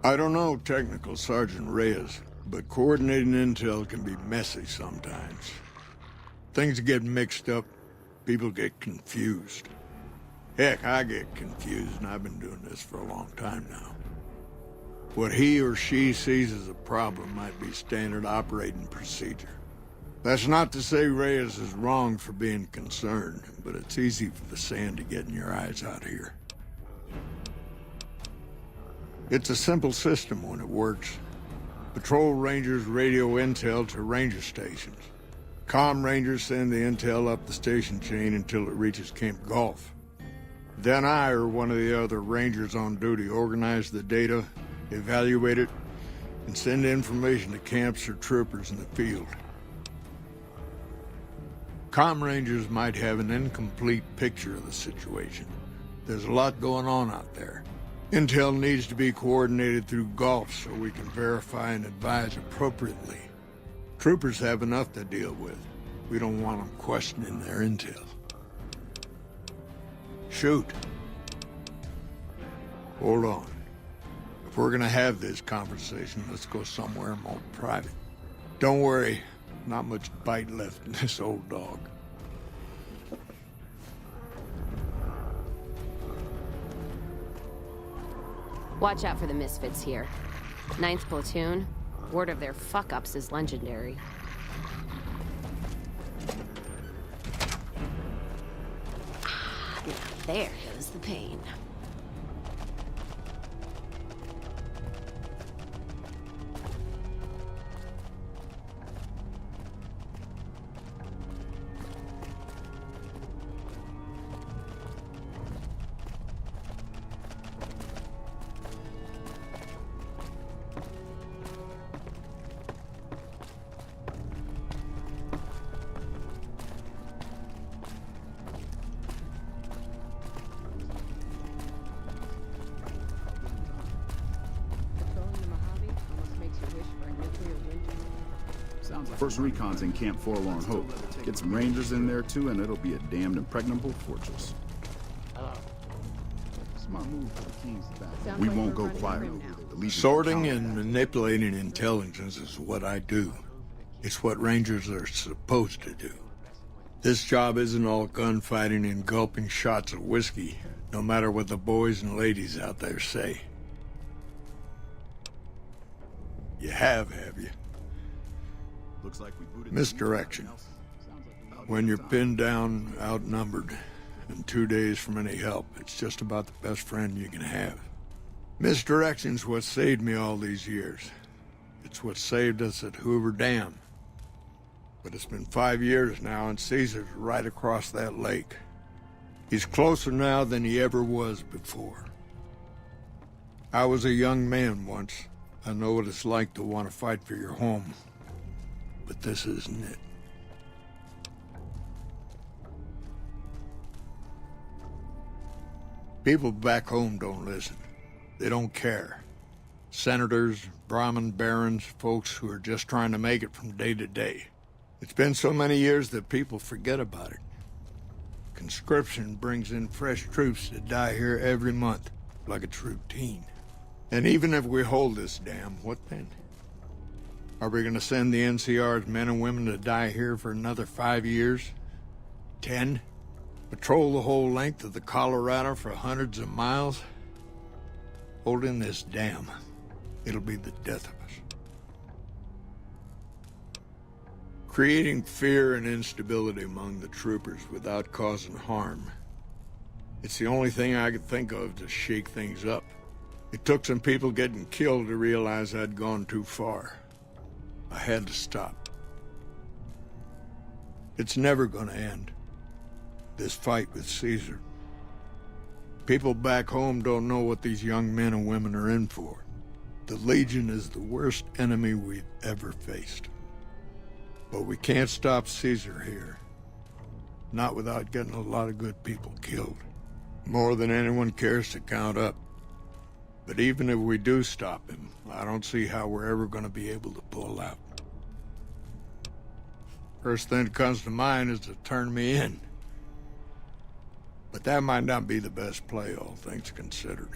I don't know Technical Sergeant Reyes, but coordinating intel can be messy sometimes. Things get mixed up, people get confused. Heck, I get confused, and I've been doing this for a long time now. What he or she sees as a problem might be standard operating procedure. That's not to say Reyes is wrong for being concerned, but it's easy for the sand to get in your eyes out here. It's a simple system when it works. Patrol rangers radio intel to ranger stations. Comm rangers send the intel up the station chain until it reaches Camp Golf. Then I or one of the other rangers on duty organize the data, evaluate it, and send information to camps or troopers in the field. Comm rangers might have an incomplete picture of the situation. There's a lot going on out there. Intel needs to be coordinated through Golf so we can verify and advise appropriately. Troopers have enough to deal with. We don't want them questioning their intel. Shoot. Hold on. If we're gonna have this conversation, let's go somewhere more private. Don't worry, not much bite left in this old dog. Watch out for the misfits here. 9th Platoon. Word of their fuck-ups is legendary. Now there goes the pain. First recon's in Camp Forlorn Hope. Get some rangers in there too, and it'll be a damned impregnable fortress. Smart move for the King's back. We won't go quietly. Sorting and manipulating intelligence is what I do. It's what Rangers are supposed to do. This job isn't all gunfighting and gulping shots of whiskey, no matter what the boys and ladies out there say. You have you? Looks like we booted Misdirection. When you're pinned down, outnumbered, and 2 days from any help, it's just about the best friend you can have. Misdirection's what saved me all these years. It's what saved us at Hoover Dam. But it's been 5 years now, and Caesar's right across that lake. He's closer now than he ever was before. I was a young man once. I know what it's like to want to fight for your home. But this isn't it. People back home don't listen. They don't care. Senators, Brahmin barons, folks who are just trying to make it from day to day. It's been so many years that people forget about it. Conscription brings in fresh troops that die here every month, like it's routine. And even if we hold this dam, what then? Are we going to send the NCR's men and women to die here for another 5 years? 10? Patrol the whole length of the Colorado for hundreds of miles? Holding this dam, it'll be the death of us. Creating fear and instability among the troopers without causing harm. It's the only thing I could think of to shake things up. It took some people getting killed to realize I'd gone too far. I had to stop. It's never gonna end. This fight with Caesar. People back home don't know what these young men and women are in for. The Legion is the worst enemy we've ever faced. But we can't stop Caesar here. Not without getting a lot of good people killed. More than anyone cares to count up. But even if we do stop him, I don't see how we're ever going to be able to pull out. First thing that comes to mind is to turn me in. But that might not be the best play, all things considered.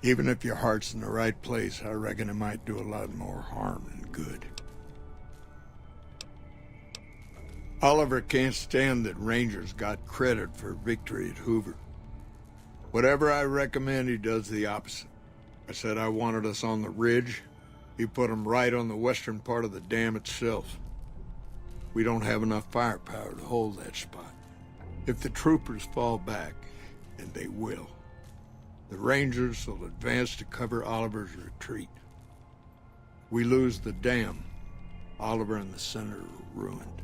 Even if your heart's in the right place, I reckon it might do a lot more harm than good. Oliver can't stand that Rangers got credit for victory at Hoover. Whatever I recommend, he does the opposite. I said I wanted us on the ridge. He put them right on the western part of the dam itself. We don't have enough firepower to hold that spot. If the troopers fall back, and they will, the Rangers will advance to cover Oliver's retreat. We lose the dam, Oliver and the center are ruined.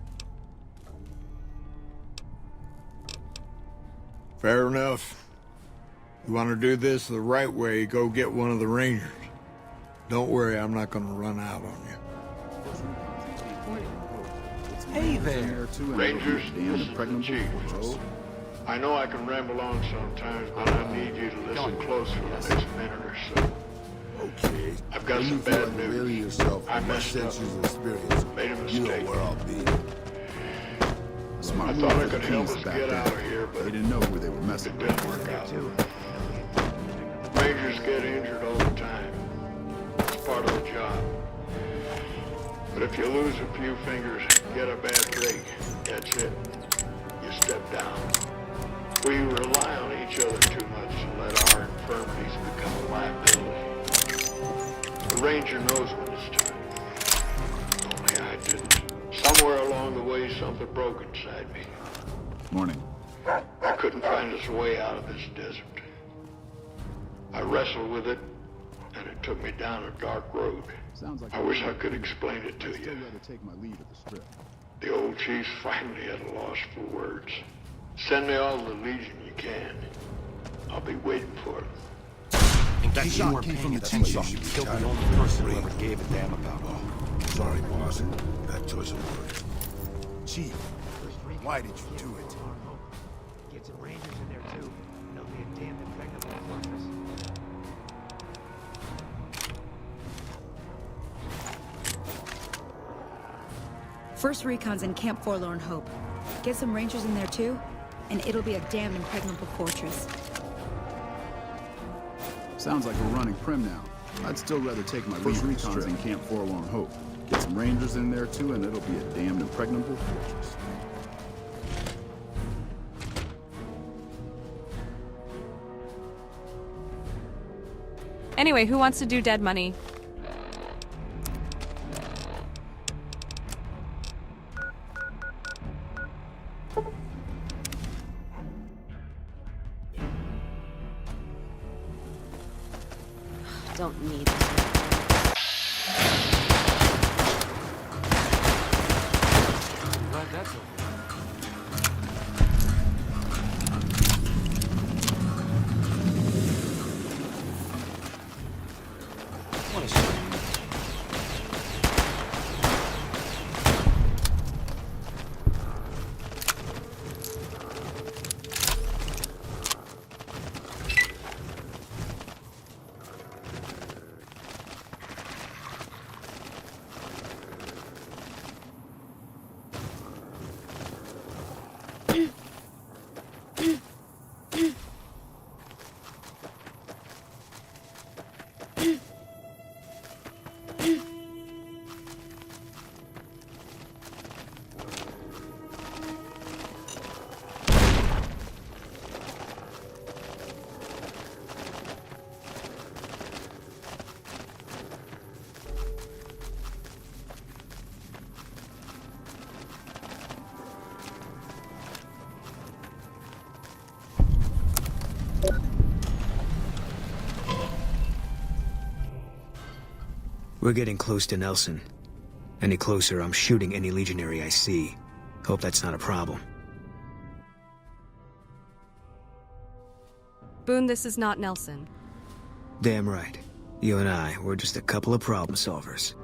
Fair enough. You want to do this the right way, go get one of the Rangers. Don't worry, I'm not going to run out on you. Hey there. Rangers, this is the Chief. I know I can ramble on sometimes, but I need you to listen close for the next minute or so. Okay. I've got some bad news. I messed up. Made a mistake. You know where I'll be. I thought I could help us get out of here, but they didn't know who they were messing it didn't work out. Rangers get injured all the time. It's part of the job. But if you lose a few fingers, get a bad break, that's it. You step down. We rely on each other too much to let our infirmities become a liability. The Ranger knows when it's time. Only I didn't. Somewhere along the way, something broke inside me. Morning. I couldn't find us a way out of this desert. I wrestled with it, and it took me down a dark road. I wish I could explain it to you. Take my leave at the strip. The old chief's finally at a loss for words. Send me all the Legion you can. I'll be waiting for it. In case you weren't paying attention, you killed the only person who ever gave a damn about it. Sorry, boss. Bad choice of words. Chief, why did you do it? Get some Rangers in there too. They'll be a damn impregnable fortress. First recon's in Camp Forlorn Hope. Get some rangers in there too, and it'll be a damn impregnable fortress. Sounds like we're running Prim now. I'd still rather take my first recons in Camp Forlorn Hope. Get some rangers in there too, and it'll be a damned impregnable fortress. Anyway, who wants to do dead money? Don't need Glad that's over. What a shame. We're getting close to Nelson. Any closer, I'm shooting any legionary I see. Hope that's not a problem. Boone, this is not Nelson. Damn right. You and I, we're just a couple of problem solvers.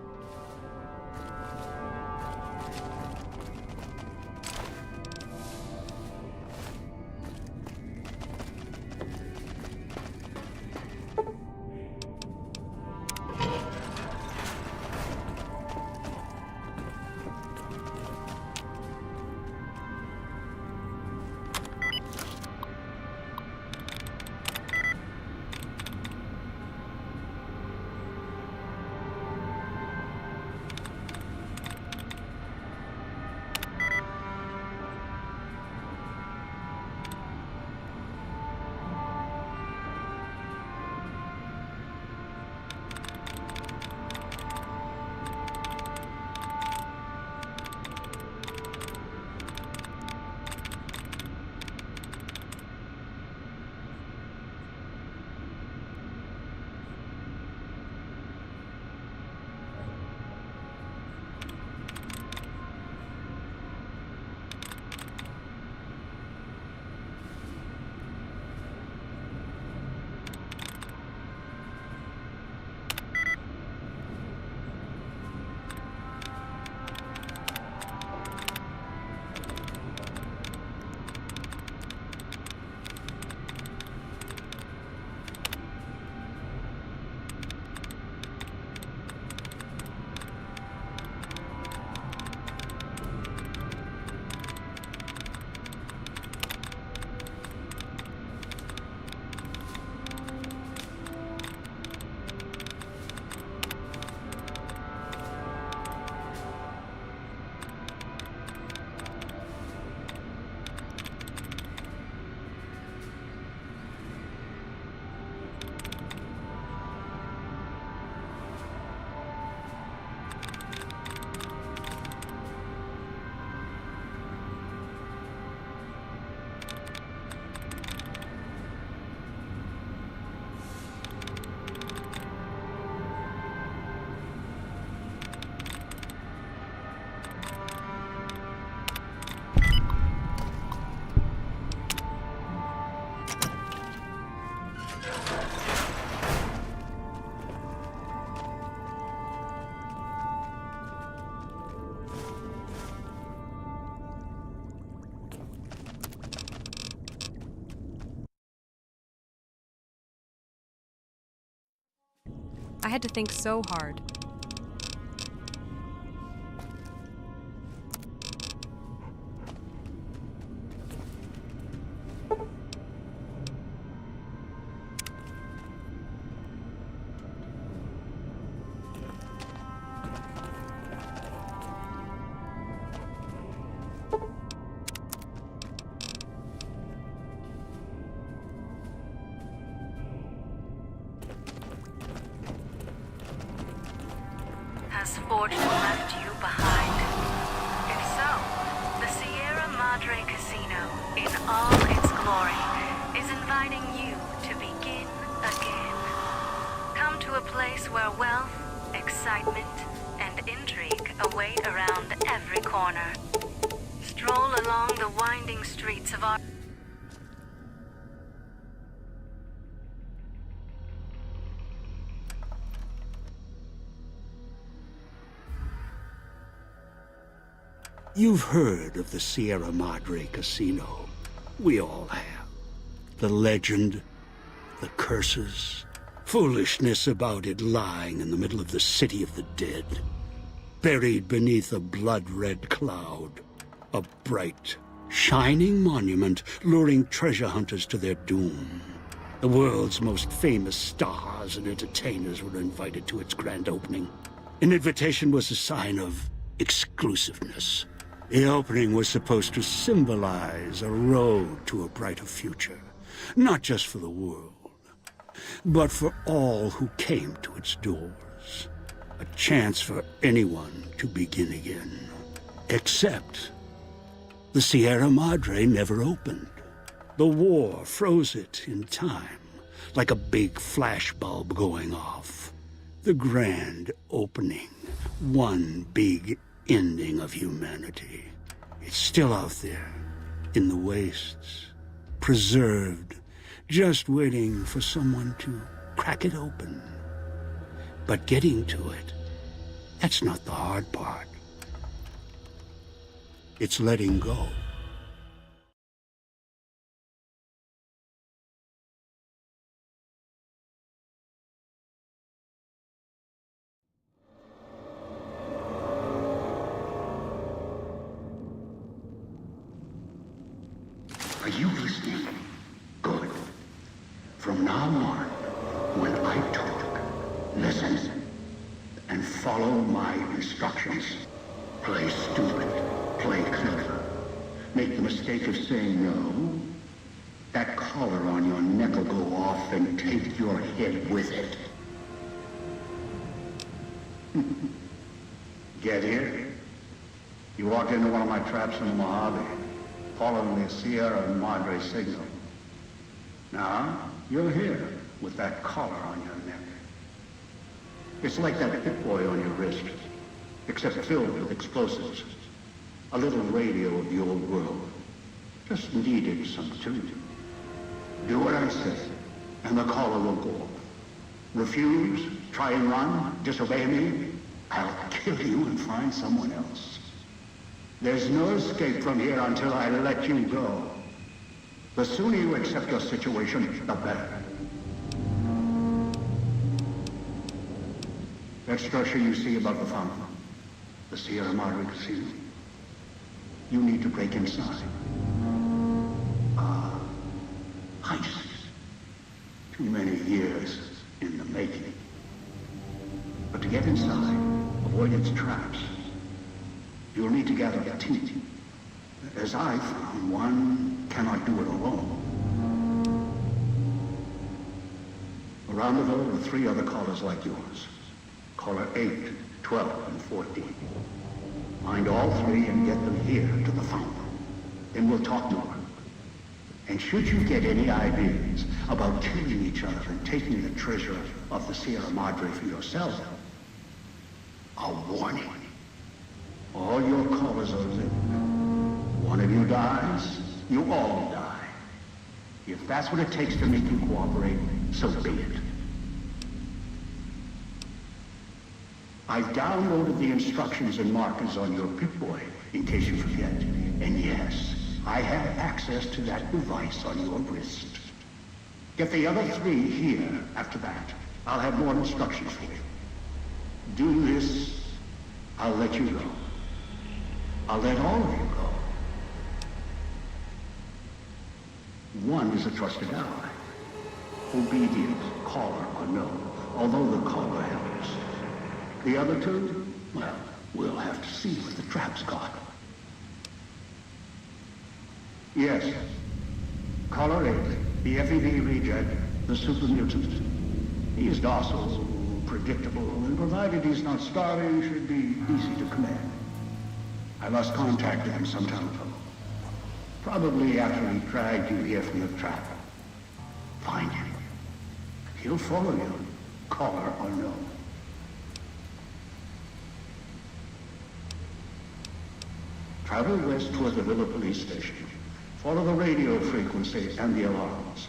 I had to think so hard. has fortune left you behind? If so, the Sierra Madre Casino, in all its glory, is inviting you to begin again. Come to a place where wealth, excitement, and intrigue await around every corner. Stroll along the winding streets of our... You've heard of the Sierra Madre Casino. We all have. The legend, the curses, foolishness about it lying in the middle of the city of the dead, buried beneath a blood-red cloud. A bright, shining monument luring treasure hunters to their doom. The world's most famous stars and entertainers were invited to its grand opening. An invitation was a sign of exclusiveness. The opening was supposed to symbolize a road to a brighter future, not just for the world, but for all who came to its doors. A chance for anyone to begin again. Except the Sierra Madre never opened. The war froze it in time, like a big flashbulb going off. The grand opening, one big ending of humanity. It's still out there, in the wastes, preserved, just waiting for someone to crack it open. But getting to it, that's not the hard part. It's letting go. Are you listening? Good. From now on, when I talk, listen and follow my instructions. Play stupid, play clever. Make the mistake of saying no. That collar on your neck will go off and take your head with it. Get here? You walked into one of my traps in the Mojave, following the Sierra Madre signal. Now, you're here with that collar on your neck. It's like that Pip-Boy on your wrist, except filled with explosives. A little radio of the old world. Just needed some tuning. Do what I say, and the collar will go off. Refuse, try and run, disobey me, I'll kill you and find someone else. There's no escape from here until I let you go. The sooner you accept your situation, the better. That structure you see above the fountain, the Sierra Madre Casino, you need to break inside. Heist. Too many years in the making. But to get inside, avoid its traps, you'll need to gather a team. As I found, one cannot do it alone. Around the villa are 3 other callers like yours. Caller 8, 12, and 14. Find all 3 and get them here to the fountain. Then we'll talk more. And should you get any ideas about killing each other and taking the treasure of the Sierra Madre for yourself, a warning. All your callers are living. One of you dies, you all die. If that's what it takes to make you cooperate, so be it. I've downloaded the instructions and markers on your Pip-Boy, in case you forget. And yes, I have access to that device on your wrist. Get the other 3 here after that. I'll have more instructions for you. Do this, I'll let you go. I'll let all of you go. One is a trusted ally. Obedient, caller or no, although the caller helps. The other 2, well, we'll have to see what the trap's got. Yes. Caller 8, the FEV reject, the super mutant. He is docile, predictable, and provided he's not starving, should be easy to command. I lost contact with him some time ago. Probably after he dragged you here from the trap. Find him. He'll follow you, caller or no. Travel west toward the Villa police station. Follow the radio frequency and the alarms.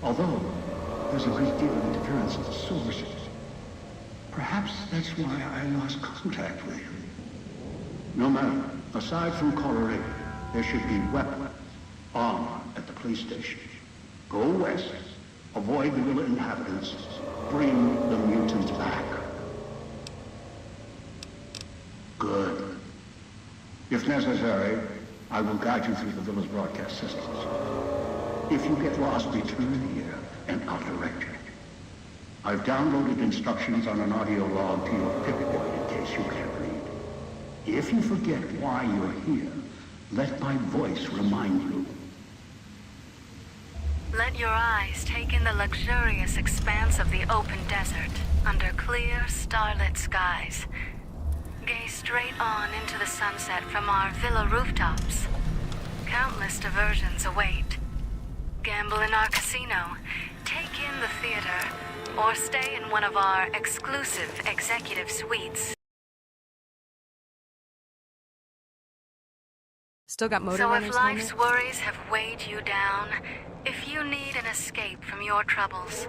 Although, there's a great deal of interference at the sources. Perhaps that's why I lost contact with him. No matter. Aside from caller 8, there should be weapon, armor at the police station. Go west. Avoid the Villa inhabitants. Bring the mutants back. Good. If necessary, I will guide you through the Villa's broadcast systems. If you get lost, return here, and I'll direct you. I've downloaded instructions on an audio log to your Pip-Boy in case you can't read. If you forget why you're here, let my voice remind you. Let your eyes take in the luxurious expanse of the open desert under clear, starlit skies. Gaze straight on into the sunset from our villa rooftops. Countless diversions await. Gamble in our casino, take in the theater, or stay in one of our exclusive executive suites. Still got motor So runners if life's helmet? worries have weighed you down, if you need an escape from your troubles,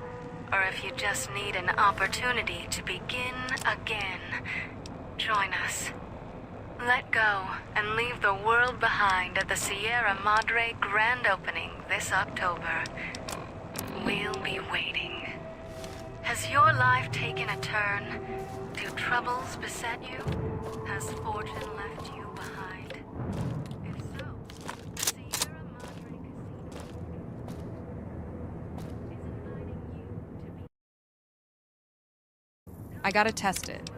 or if you just need an opportunity to begin again, join us. Let go and leave the world behind at the Sierra Madre grand opening this October. We'll be waiting. Has your life taken a turn? Do troubles beset you? Has fortune left you behind? If so, Sierra Madre Casino is inviting you to be... I gotta test it.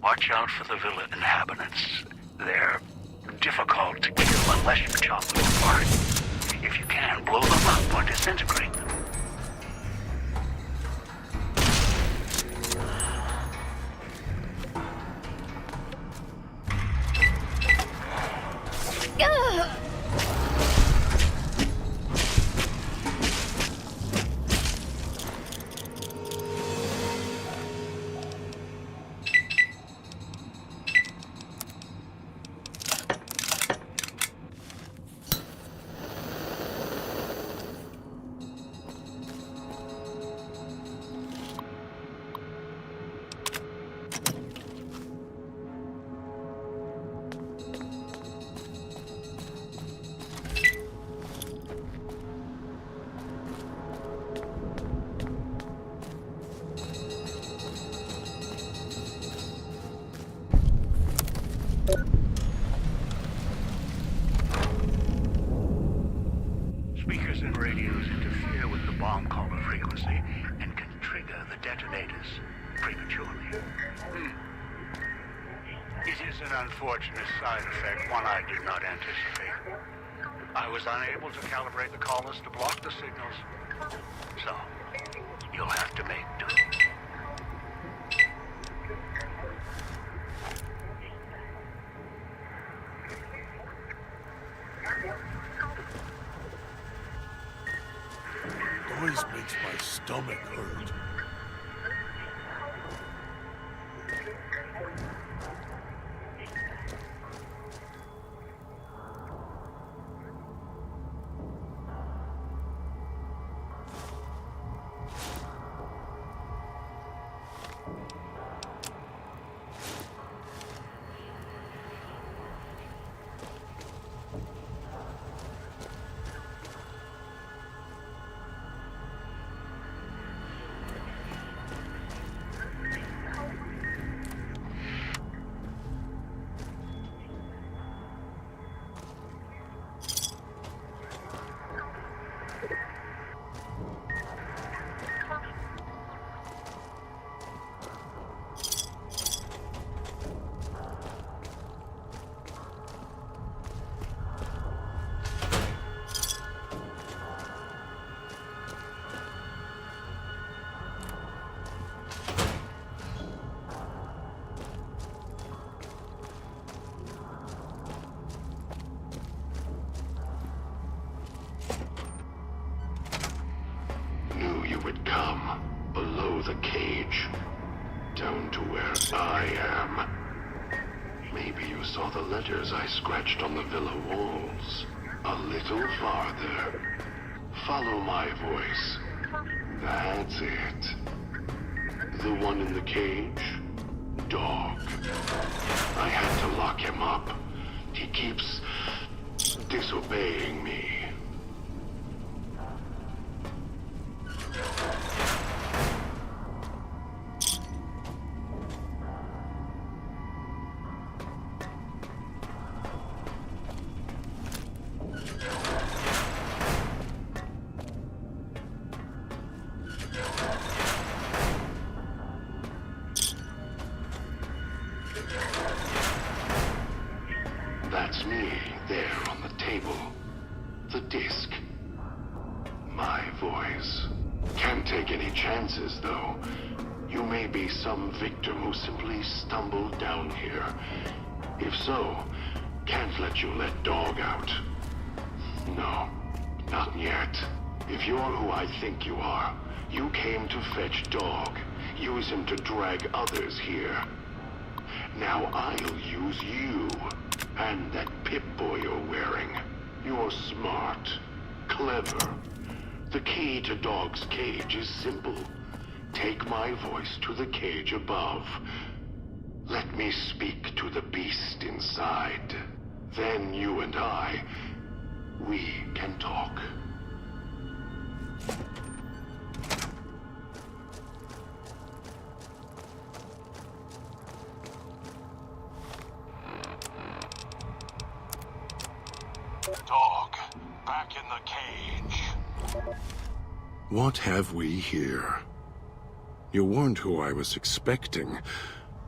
Watch out for the Villa inhabitants. They're difficult to kill unless you chop them apart. If you can, blow them up or disintegrate them. Speakers and radios interfere with the bomb caller frequency and can trigger the detonators prematurely. It is an unfortunate side effect, one I did not anticipate. I was unable to calibrate the callers to block the signals, so you'll have to make do. place makes my stomach hurt. Would come below the cage, down to where I am. Maybe you saw the letters I scratched on the villa walls. A little farther. Follow my voice. That's it. The one in the cage? Dog. I had to lock him up. He keeps disobeying me. That's me, there on the table. The disc. My voice. Can't take any chances, though. You may be some victim who simply stumbled down here. If so, can't let you let Dog out. No, not yet. If you're who I think you are, you came to fetch Dog. Use him to drag others here. Now I'll use you. And that Pip-Boy you're wearing. You're smart. Clever. The key to Dog's cage is simple. Take my voice to the cage above. Let me speak to the beast inside. Then you and I, we can talk. Dog, back in the cage. What have we here? You weren't who I was expecting.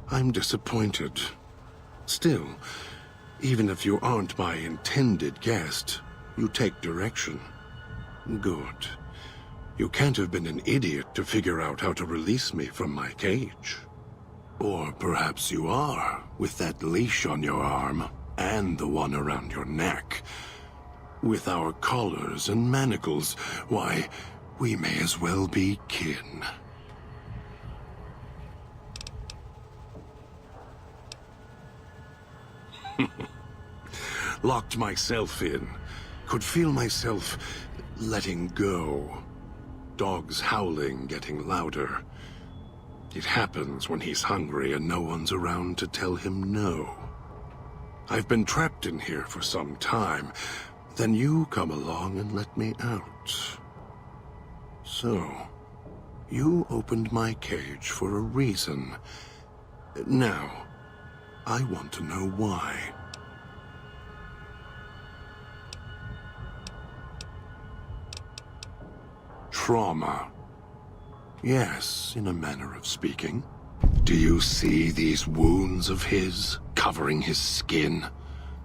I'm disappointed. Still, even if you aren't my intended guest, you take direction. Good. You can't have been an idiot to figure out how to release me from my cage. Or perhaps you are, with that leash on your arm, and the one around your neck. With our collars and manacles, why, we may as well be kin. Locked myself in. Could feel myself letting go. Dog's howling getting louder. It happens when he's hungry and no one's around to tell him no. I've been trapped in here for some time. Then you come along and let me out. So, you opened my cage for a reason. Now, I want to know why. Trauma. Yes, in a manner of speaking. Do you see these wounds of his, covering his skin?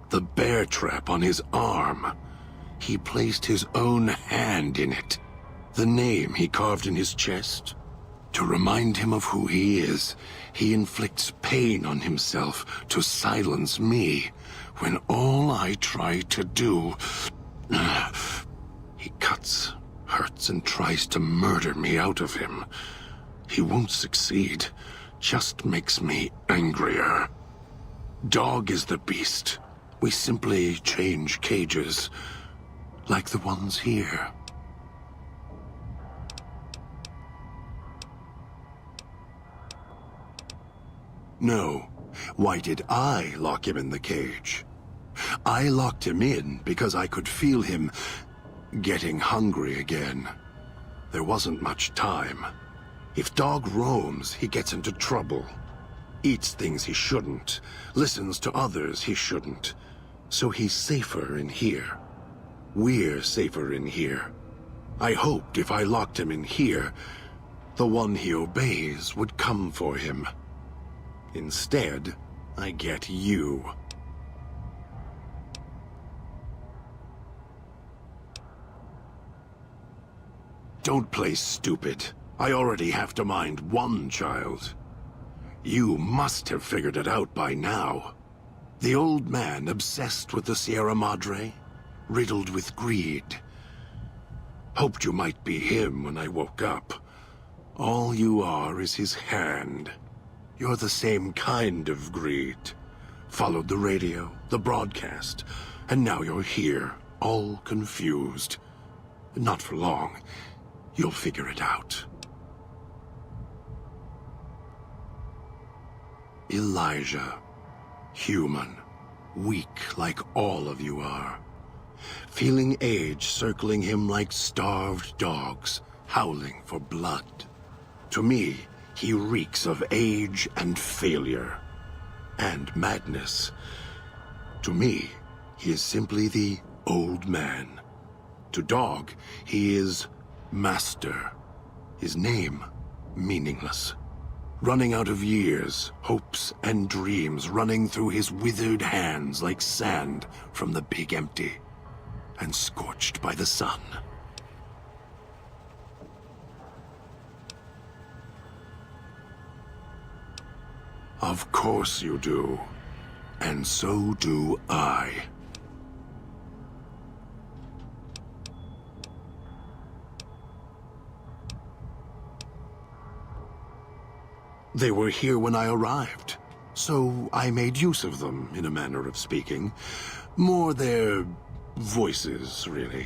The bear trap on his arm. He placed his own hand in it. The name he carved in his chest. To remind him of who he is, he inflicts pain on himself to silence me, when all I try to do... He cuts, hurts fights and tries to murder me out of him. He won't succeed. Just makes me angrier. Dog is the beast. We simply change cages, like the ones here. No. Why did I lock him in the cage? I locked him in because I could feel him getting hungry again. There wasn't much time. If Dog roams, he gets into trouble. Eats things he shouldn't. Listens to others he shouldn't. So he's safer in here. We're safer in here. I hoped if I locked him in here, the one he obeys would come for him. Instead, I get you. Don't play stupid. I already have to mind one child. You must have figured it out by now. The old man obsessed with the Sierra Madre, riddled with greed. Hoped you might be him when I woke up. All you are is his hand. You're the same kind of greed. Followed the radio, the broadcast, and now you're here, all confused. Not for long. You'll figure it out. Elijah. Human. Weak like all of you are. Feeling age circling him like starved dogs, howling for blood. To me, he reeks of age and failure. And madness. To me, he is simply the old man. To Dog, he is Master. His name, meaningless. Running out of years, hopes and dreams running through his withered hands like sand from the big empty, and scorched by the sun. Of course you do. And so do I. They were here when I arrived, so I made use of them, in a manner of speaking. More their voices, really.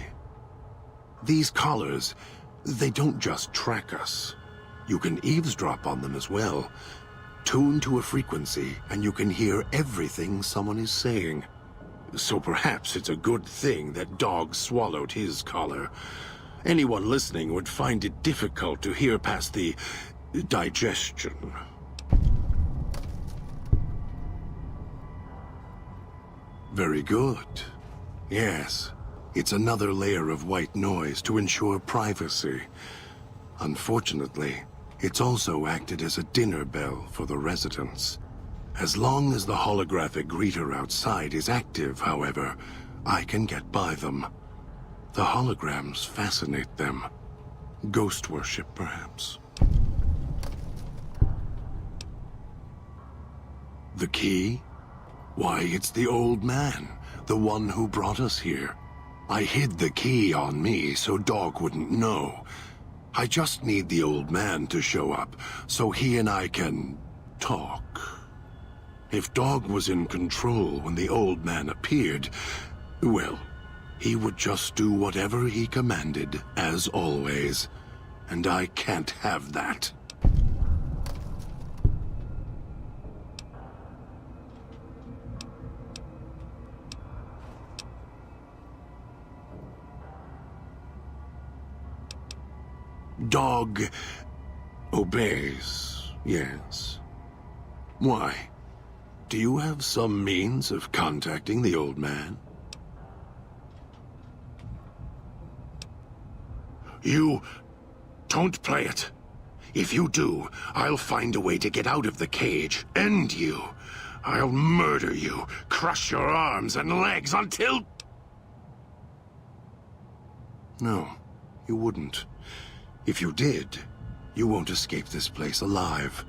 These collars, they don't just track us. You can eavesdrop on them as well. Tune to a frequency, and you can hear everything someone is saying. So perhaps it's a good thing that Dog swallowed his collar. Anyone listening would find it difficult to hear past the digestion. Very good. Yes, it's another layer of white noise to ensure privacy. Unfortunately, it's also acted as a dinner bell for the residents. As long as the holographic greeter outside is active, however, I can get by them. The holograms fascinate them. Ghost worship, perhaps. The key? Why, it's the old man, the one who brought us here. I hid the key on me so Dog wouldn't know. I just need the old man to show up, so he and I can talk. If Dog was in control when the old man appeared, well, he would just do whatever he commanded, as always. And I can't have that. Dog obeys, yes. Why? Do you have some means of contacting the old man? You don't play it. If you do, I'll find a way to get out of the cage, end you. I'll murder you, crush your arms and legs until... No, you wouldn't. If you did, you won't escape this place alive.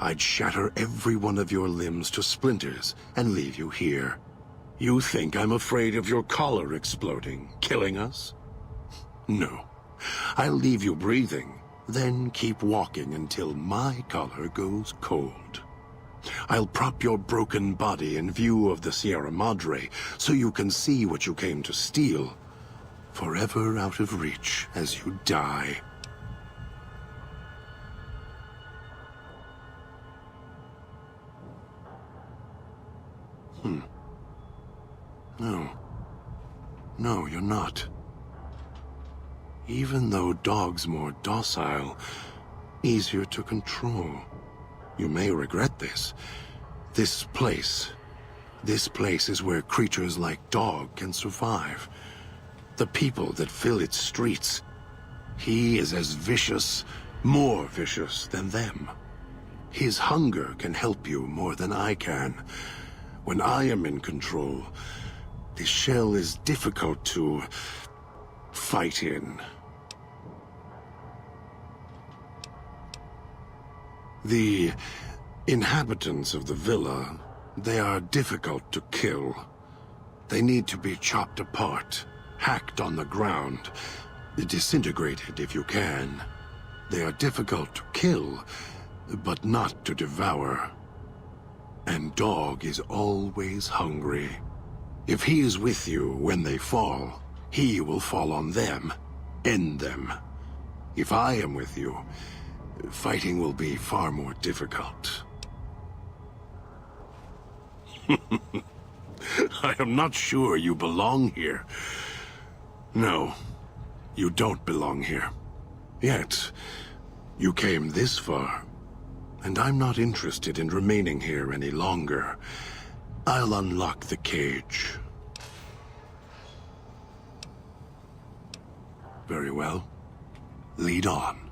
I'd shatter every one of your limbs to splinters and leave you here. You think I'm afraid of your collar exploding, killing us? No, I'll leave you breathing, then keep walking until my color goes cold. I'll prop your broken body in view of the Sierra Madre so you can see what you came to steal, forever out of reach as you die. No, you're not. Even though Dog's more docile, easier to control. You may regret this. This place is where creatures like Dog can survive. The people that fill its streets. He is as vicious, more vicious than them. His hunger can help you more than I can. When I am in control, the shell is difficult to fight in. The inhabitants of the villa, they are difficult to kill. They need to be chopped apart, hacked on the ground, disintegrated if you can. They are difficult to kill, but not to devour. And Dog is always hungry. If he is with you when they fall, he will fall on them, end them. If I am with you, fighting will be far more difficult. I am not sure you belong here. No, you don't belong here. Yet, you came this far, and I'm not interested in remaining here any longer. I'll unlock the cage. Very well. Lead on.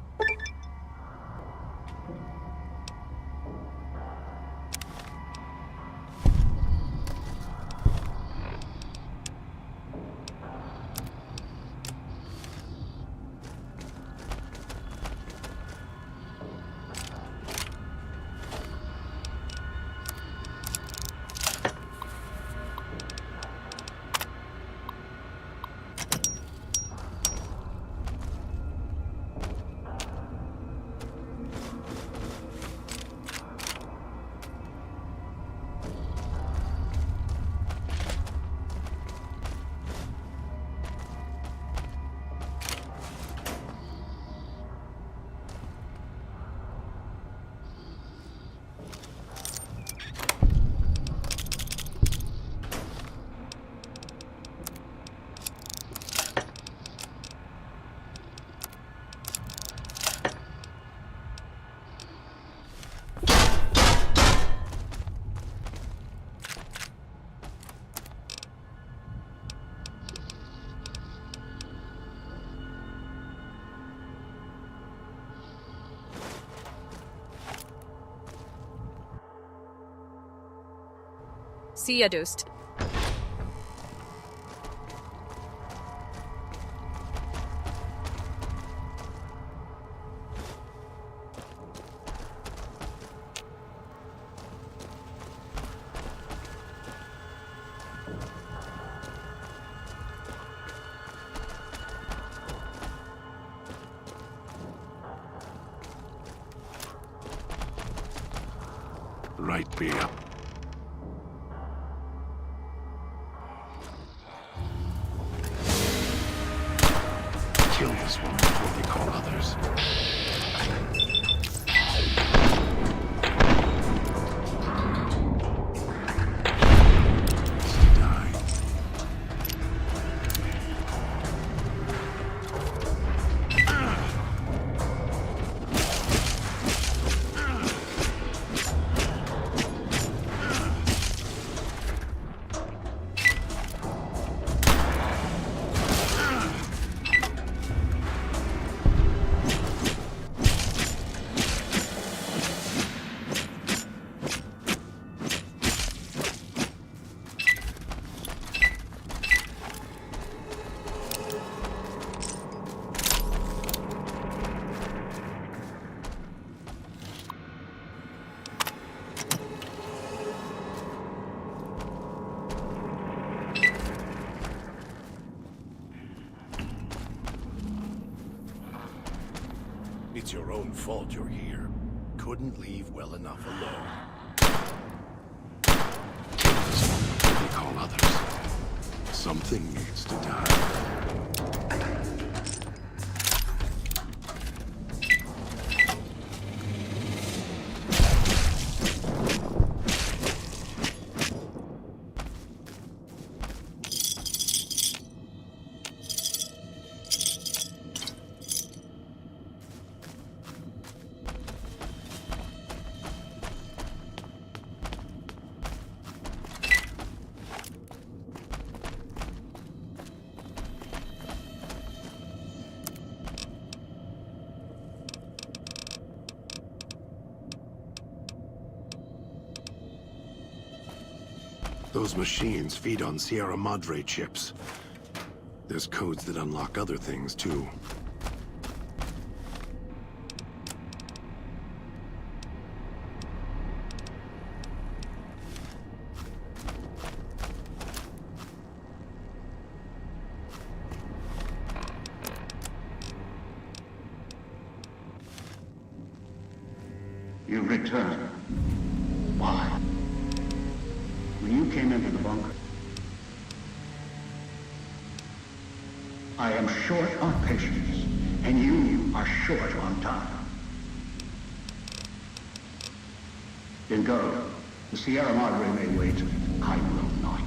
See ya, Doost. Right, Bia. Kill this woman before they call others. It's your own fault you're here. Couldn't leave well enough alone. They call others. Something needs to die. Those machines feed on Sierra Madre chips. There's codes that unlock other things, too. You return. Why? When you came into the bunker, I am short on patience, and you are short on time. Then go. The Sierra Madre may wait. I will not.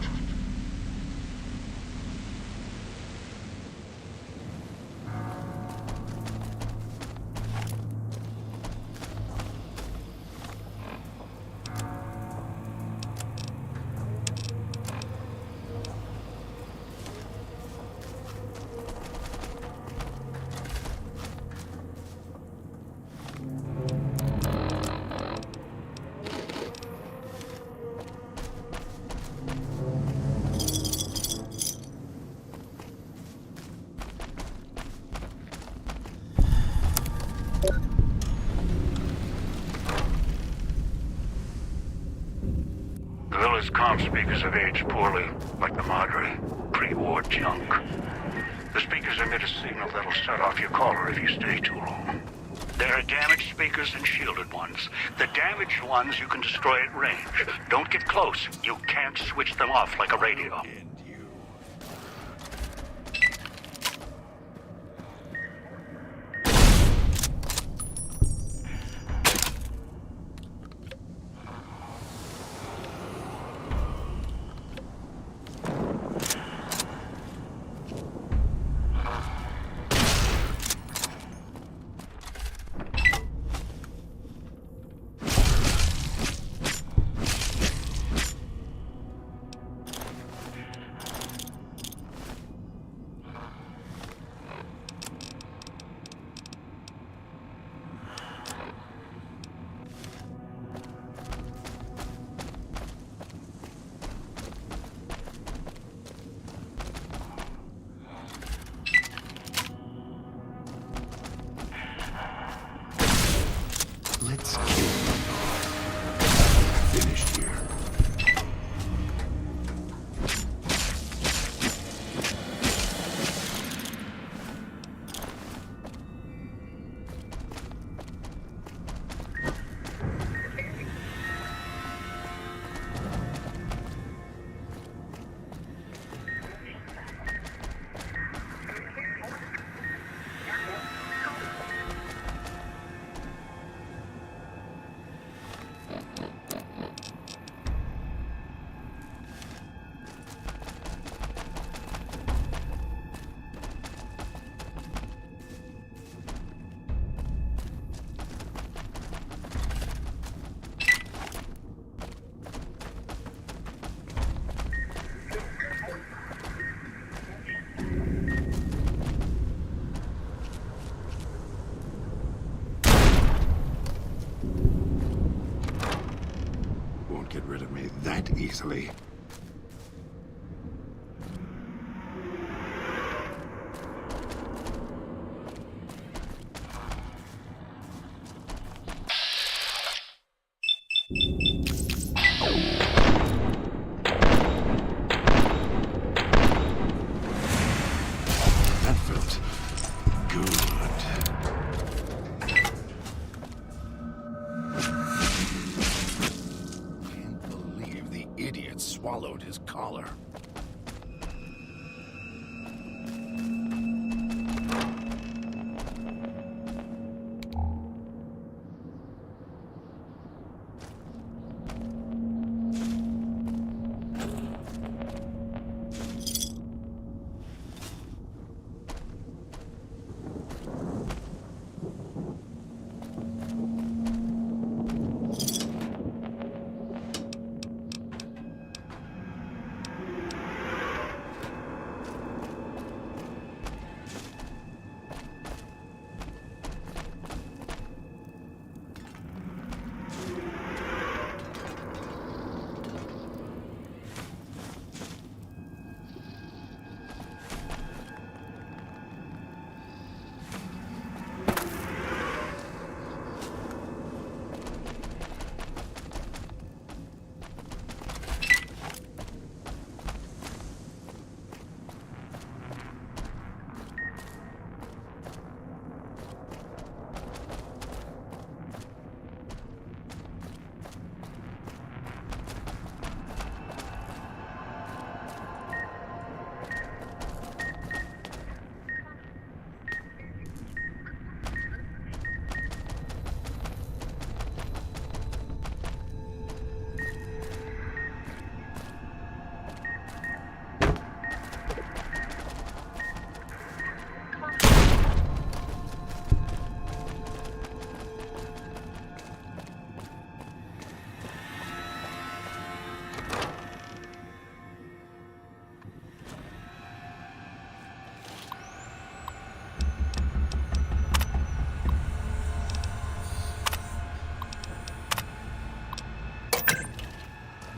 Villa's comm speakers have aged poorly, like the Madre. Pre-war junk. The speakers emit a signal that'll set off your caller if you stay too long. There are damaged speakers and shielded ones. The damaged ones you can destroy at range. Don't get close. You can't switch them off like a radio. Let's kill them. Finished here. Get rid of me that easily. That felt good. swallowed his collar.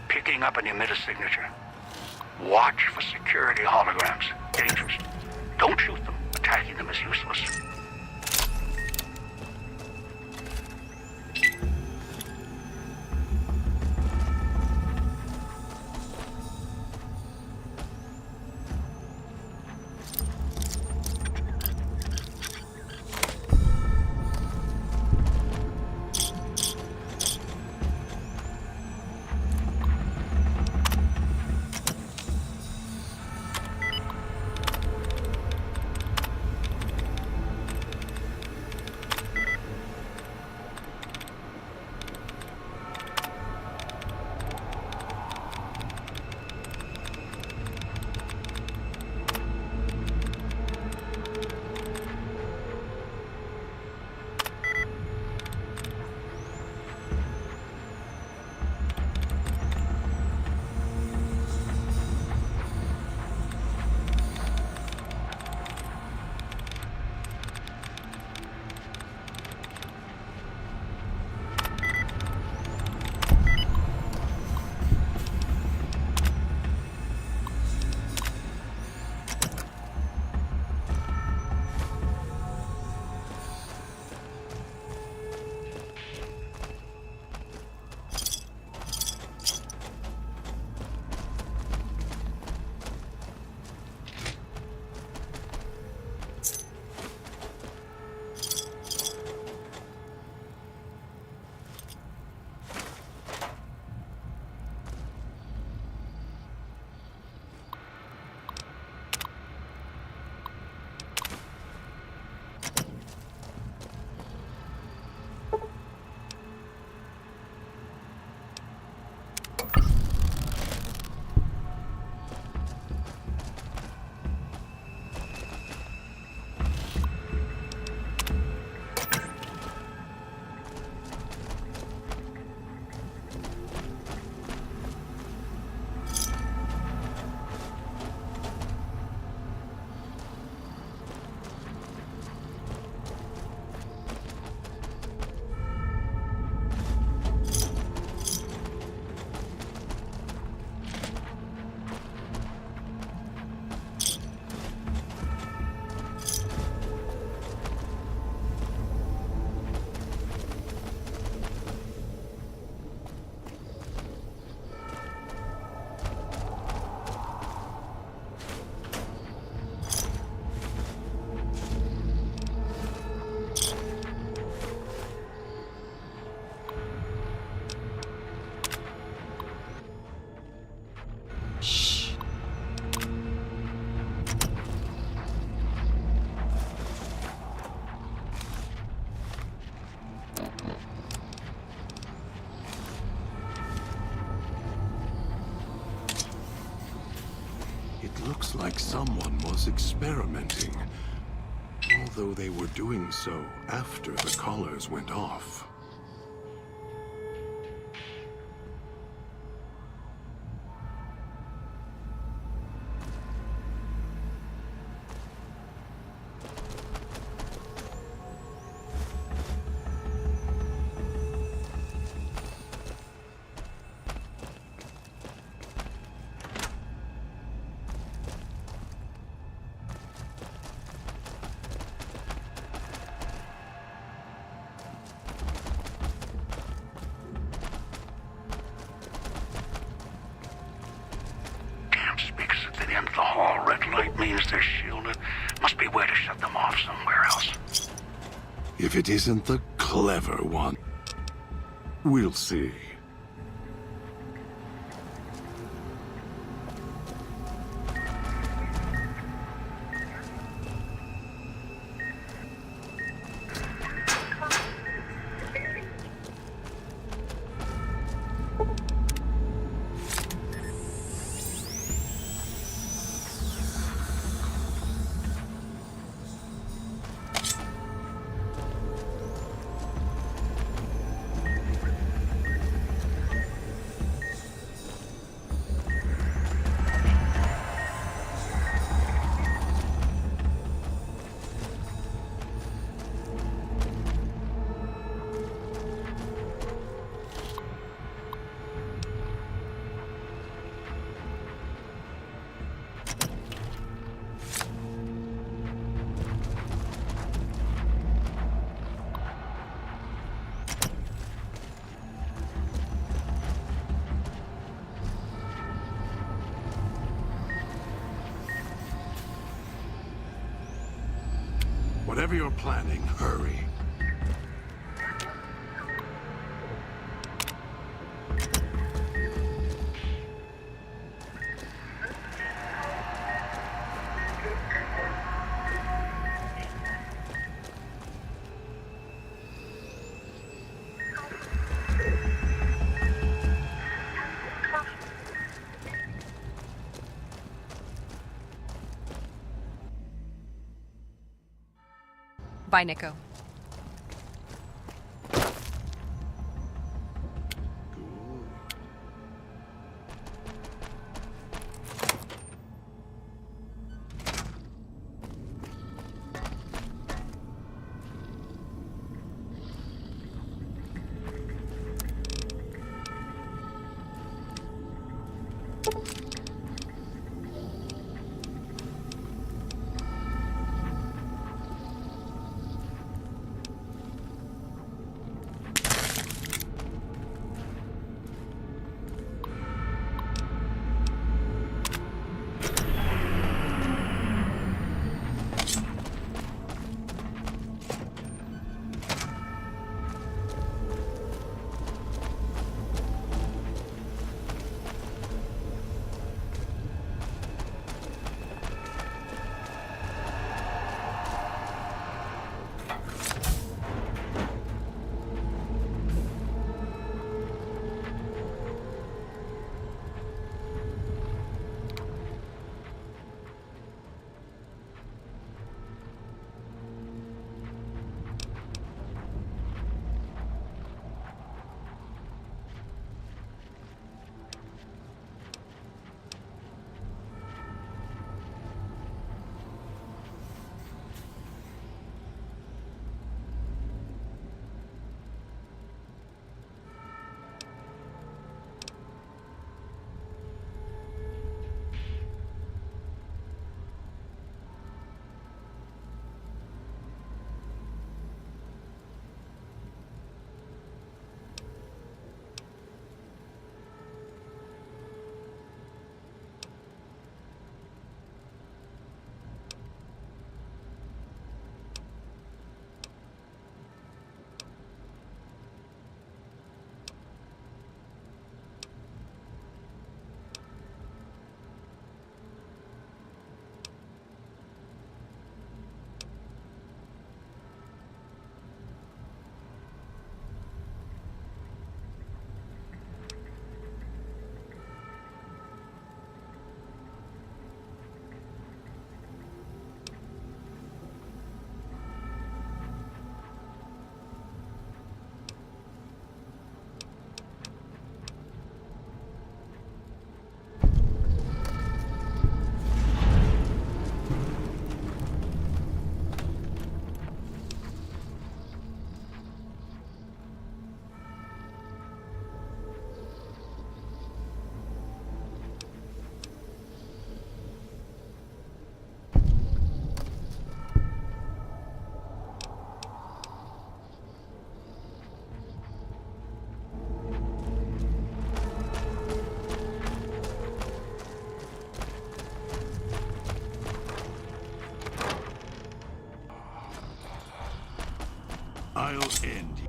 Picking up an emitter signature. Watch for security holograms. Dangerous. Don't shoot them. Attacking them is useless. like someone was experimenting. Although they were doing so after the collars went off. If it isn't the clever one, we'll see. Whatever you're planning, hurry. Bye, Nico. I'll end you.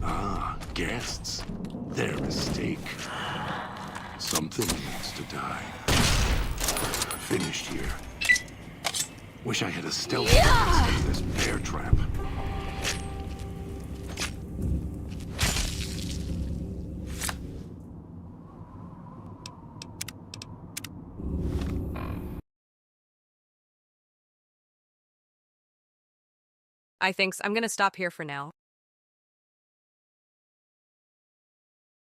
Ah, guests. Their mistake. Something needs to die. Finished here. Wish I had a stealth instead of this bear trap. I'm gonna stop here for now.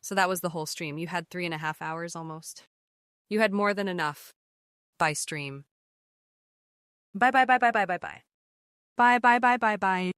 So that was the whole stream. You had 3.5 hours almost. You had more than enough. By stream. Bye bye bye bye bye bye bye. Bye bye bye bye bye.